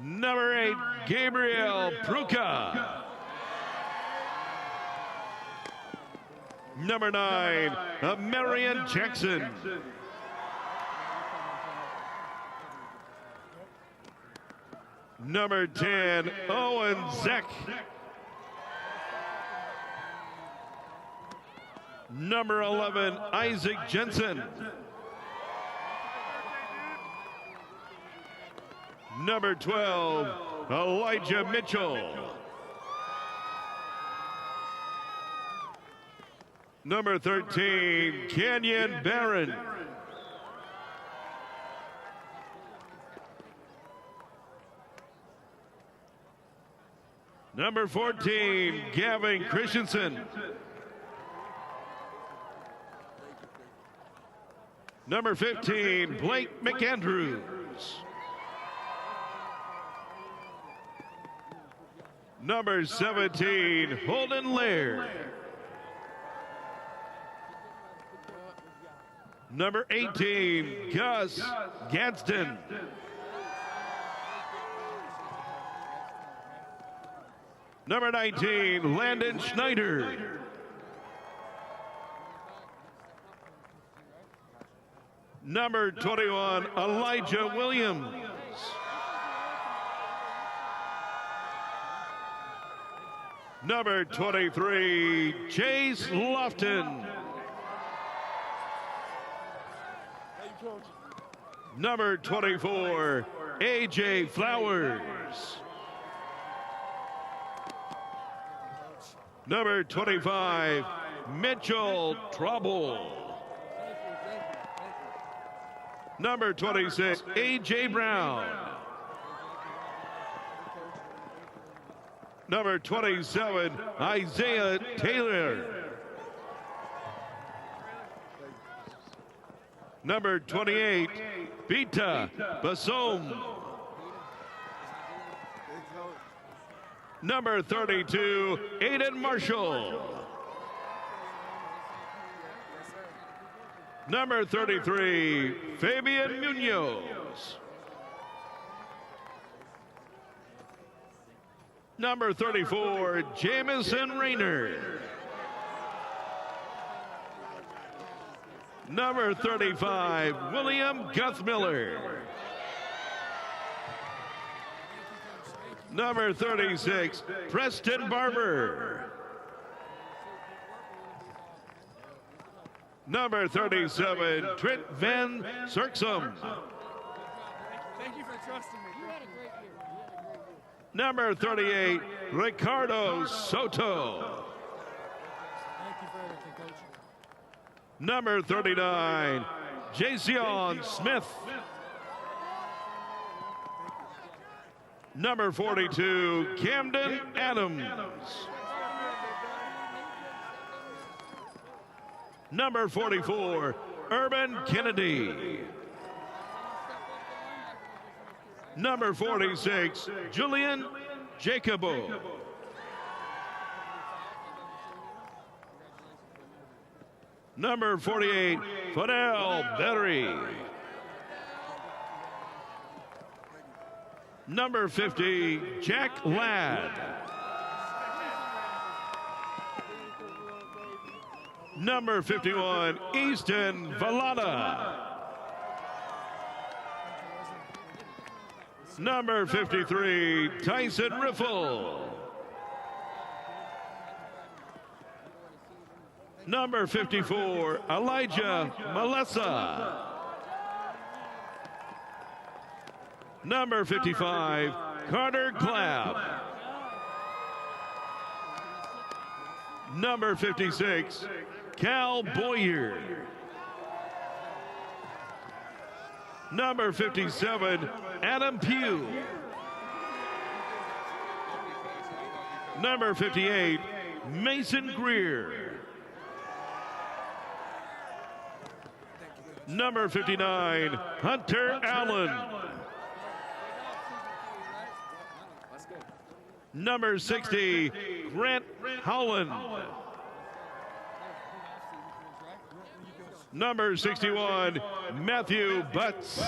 Speaker 25: Number 8, Gabriel Pruka. Number 9, Marion Jackson. Number 10, Owen Zeck. Number 11, Isaac Jensen. Number 12, Elijah Mitchell. Number 13, Kenyon Barron. Number 14, Gavin Christensen. Number 15, Blake McAndrews. Number 17, Holden Laird. Number 18, Gus Gadsden. Number 19, Landon Schneider. Number 21, Elijah Williams. Number 23, Chase Lofton. Number 24, A.J. Flowers. Number 25, Mitchell Trouble. Number 26, A.J. Brown. Number 27, Isaiah Taylor. Number 28, Bita Basom. Number 32, Aiden Marshall. Number 33, Fabian Munoz. Number 34, Jamison Rayner. Number 35, William Guthmiller. Number 36, Preston Barber. Number 37, Trent Van Serksum.
Speaker 16: Thank you for trusting me. You had a great year.
Speaker 25: Number 38, Ricardo Soto.
Speaker 16: Thank you for everything, Coach.
Speaker 25: Number 39, Jason Smith. Number 42, Camden Adams. Number 44, Urban Kennedy. Number 46, Julian Jacobo. Number 48, Fidel Berry. Number 50, Jack Ladd. Number 51, Easton Vallada. Number 53, Tyson Riffle. Number 54, Elijah Melissa. Number 55, Carter Clapp. Number 56, Cal Boyer. Number 57, Adam Pugh. Number 58, Mason Greer. Number 59, Hunter Allen. Number 60, Grant Howland. Number 61, Matthew Butts.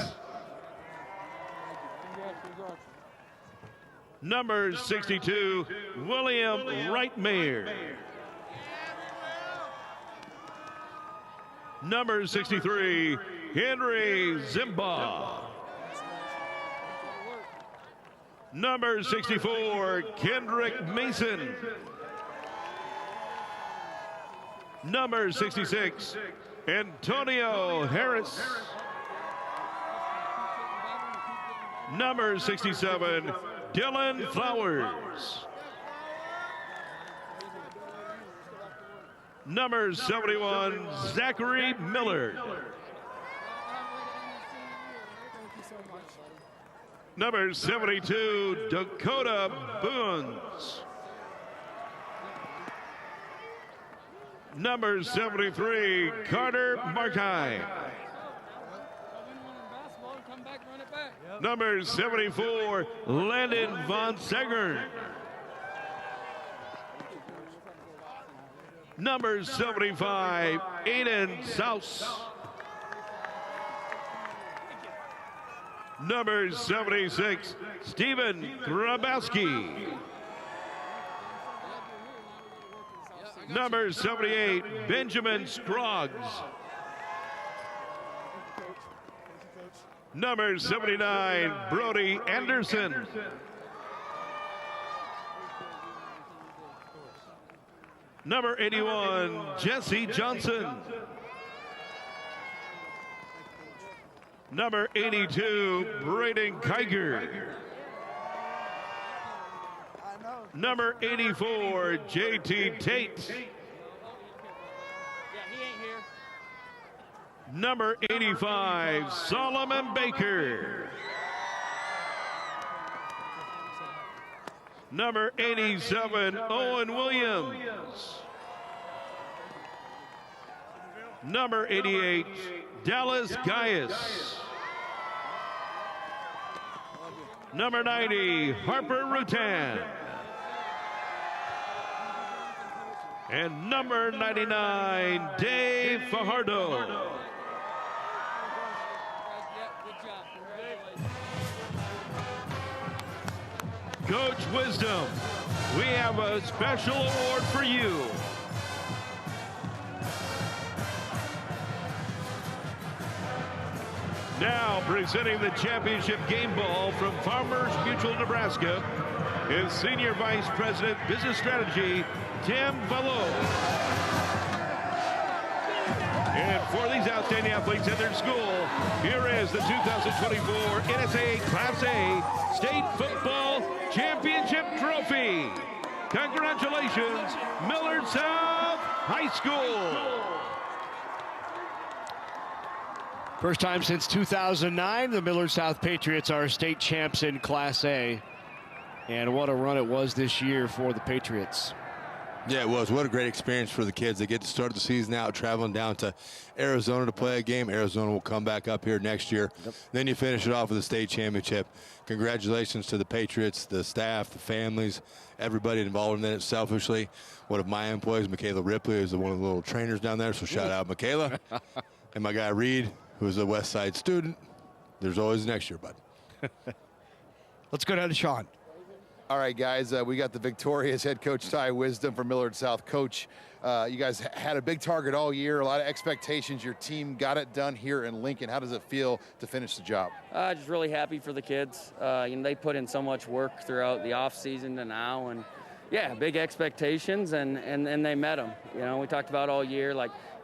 Speaker 25: Number 62, William Wrightmayer. Number 63, Henry Zimba. Number 64, Kendrick Mason. Number 66, Antonio Harris. Number 67, Dylan Flowers. Number 71, Zachary Millard. Number 72, Dakota Boons. Number 73, Carter Markine. Number 74, Landon Von Segern. Number 75, Aiden Souse. Number 76, Stephen Grabowski. Number 78, Benjamin Scroggs. Number 79, Brody Anderson. Number 81, Jesse Johnson. Number 82, Braden Kiger. Number 84, JT Tate. Number 85, Solomon Baker. Number 87, Owen Williams. Number 88, Dallas Gaius. Number 90, Harper Rutan. And number 99, Dave Fajardo. Coach Wisdom, we have a special award for you. Now presenting the championship game ball from Farmers Mutual, Nebraska, is Senior Vice President, Business Strategy, Tim Valo. And for these outstanding athletes at their school, here is the 2024 NSAA Class A State Football Championship Trophy. Congratulations, Millard South High School.
Speaker 1: First time since 2009, the Millard South Patriots are state champs in Class A. And what a run it was this year for the Patriots.
Speaker 2: Yeah, it was. What a great experience for the kids. They get to start the season out traveling down to Arizona to play a game. Arizona will come back up here next year. Yep. Then you finish it off with a state championship. Congratulations to the Patriots, the staff, the families, everybody involved in it. Selfishly, one of my employees, Michaela Ripley, is one of the little trainers down there, so shout out Michaela. And my guy Reed, who is a Westside student. There's always next year, bud.
Speaker 1: Let's go down to Sean.
Speaker 3: All right, guys, we got the victorious head coach Ty Wisdom from Millard South. Coach, you guys had a big target all year, a lot of expectations. Your team got it done here in Lincoln. How does it feel to finish the job?
Speaker 11: Just really happy for the kids. They put in so much work throughout the off season to now, and yeah, big expectations, and they met them. We talked about all year,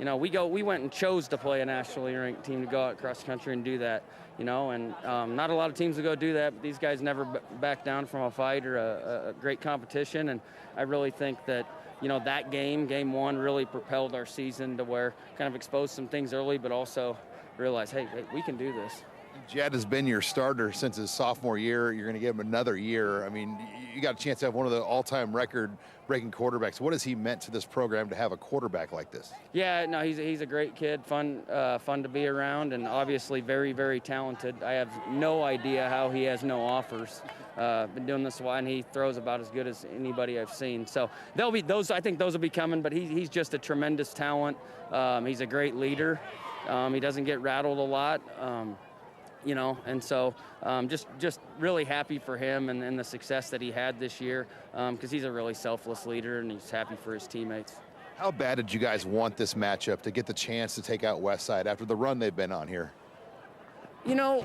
Speaker 11: we went and chose to play a nationally ranked team to go out cross country and do that. And not a lot of teams will go do that, but these guys never back down from a fight or a great competition. And I really think that, that game one, really propelled our season to where kind of exposed some things early, but also realized, hey, we can do this.
Speaker 3: Jed has been your starter since his sophomore year. You're going to give him another year. I mean, you got a chance to have one of the all-time record-breaking quarterbacks. What has he meant to this program to have a quarterback like this?
Speaker 11: Yeah, no, he's a great kid, fun to be around, and obviously very, very talented. I have no idea how he has no offers. Been doing this a while, and he throws about as good as anybody I've seen. So there'll be those. I think those will be coming. But he's just a tremendous talent. He's a great leader. He doesn't get rattled a lot. And so just really happy for him and the success that he had this year, because he's a really selfless leader, and he's happy for his teammates.
Speaker 3: How bad did you guys want this matchup to get the chance to take out Westside after the run they've been on here?
Speaker 11: You know,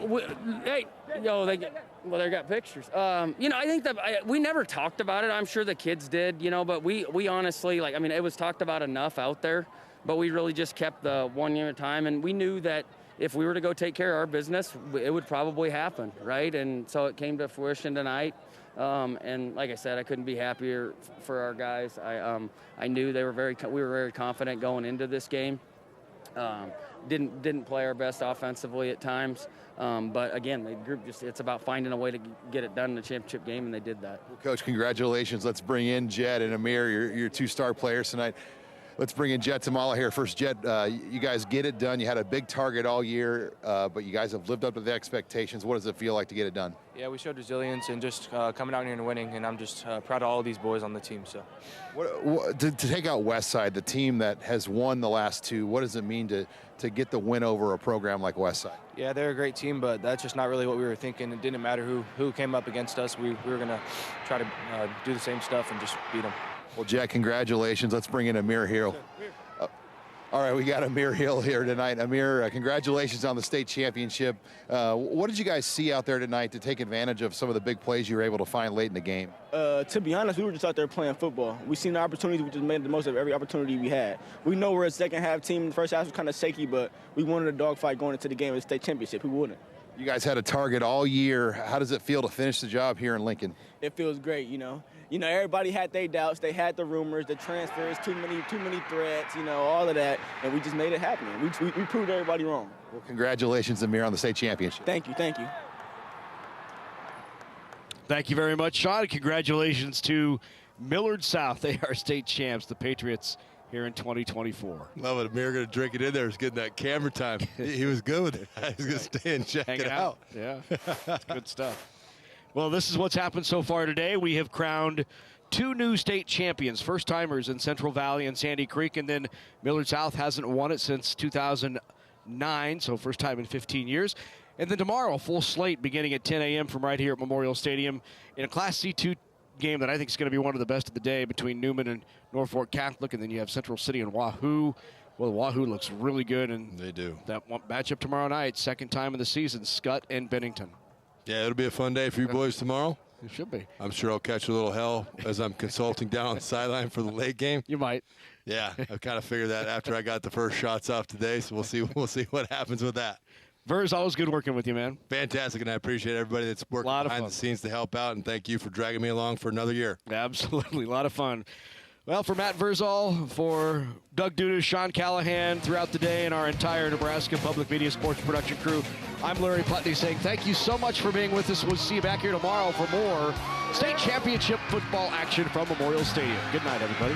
Speaker 11: they got pictures. You know, I think that we never talked about it. I'm sure the kids did, you know, but we honestly, like, I mean, it was talked about enough out there, but we really just kept the 1 year at a time. And we knew that if we were to go take care of our business, it would probably happen, right? And so it came to fruition tonight. And like I said, I couldn't be happier for our guys. I knew we were very confident going into this game. Didn't play our best offensively at times, but again, the group it's about finding a way to get it done in the championship game, and they did that.
Speaker 3: Well, Coach, congratulations. Let's bring in Jed and Amir, your 2-star players tonight. Let's bring in Jed Tamala here. First, Jed, you guys get it done. You had a big target all year, but you guys have lived up to the expectations. What does it feel like to get it done?
Speaker 7: Yeah, we showed resilience and just coming out here and winning, and I'm just proud of all of these boys on the team. So,
Speaker 3: to take out Westside, the team that has won the last 2, what does it mean to get the win over a program like Westside?
Speaker 7: Yeah, they're a great team, but that's just not really what we were thinking. It didn't matter who came up against us. We were going to try to do the same stuff and just beat them.
Speaker 3: Well, Jack, congratulations. Let's bring in Amir Hill. All right, we got Amir Hill here tonight. Amir, congratulations on the state championship. What did you guys see out there tonight to take advantage of some of the big plays you were able to find late in the game?
Speaker 19: To be honest, we were just out there playing football. We seen the opportunities. We just made the most of every opportunity we had. We know we're a second-half team. The first half was kind of shaky, but we wanted a dogfight going into the game of the state championship. Who wouldn't?
Speaker 3: You guys had a target all year. How does it feel to finish the job here in Lincoln?
Speaker 19: It feels great, you know. Everybody had their doubts. They had the rumors, the transfers, too many threats, all of that, and we just made it happen. We proved everybody wrong.
Speaker 3: Well, congratulations, Amir, on the state championship.
Speaker 19: Thank you.
Speaker 1: Thank you very much, Sean. Congratulations to Millard South. They are state champs, the Patriots, here in 2024.
Speaker 2: Love it. Amir going to drink it in there. He's getting that camera time. He was good with it. He's going to stay and check it out.
Speaker 1: Yeah, it's good stuff. Well, this is what's happened so far today. We have crowned 2 new state champions, first-timers in Central Valley and Sandy Creek, and then Millard South hasn't won it since 2009, so first time in 15 years. And then tomorrow, a full slate beginning at 10 a.m. from right here at Memorial Stadium in a Class C2 game that I think is going to be one of the best of the day between Newman and Norfolk Catholic, and then you have Central City and Wahoo. Well, Wahoo looks really good, and
Speaker 2: they do.
Speaker 1: That one matchup tomorrow night, second time of the season, Scott and Bennington.
Speaker 2: Yeah, it'll be a fun day for you boys tomorrow.
Speaker 1: It should be.
Speaker 2: I'm sure I'll catch a little hell as I'm consulting down on the sideline for the late game.
Speaker 1: You might.
Speaker 2: Yeah, I kind of figured that after I got the first shots off today, so we'll see what happens with that.
Speaker 1: Ver's, always good working with you, man.
Speaker 2: Fantastic, and I appreciate everybody that's working behind the scenes to help out, and thank you for dragging me along for another year.
Speaker 1: Absolutely, a lot of fun. Well, for Matt Verzal, for Doug Dudas, Sean Callahan throughout the day, and our entire Nebraska Public Media Sports Production crew, I'm Larry Putney saying thank you so much for being with us. We'll see you back here tomorrow for more state championship football action from Memorial Stadium. Good night, everybody.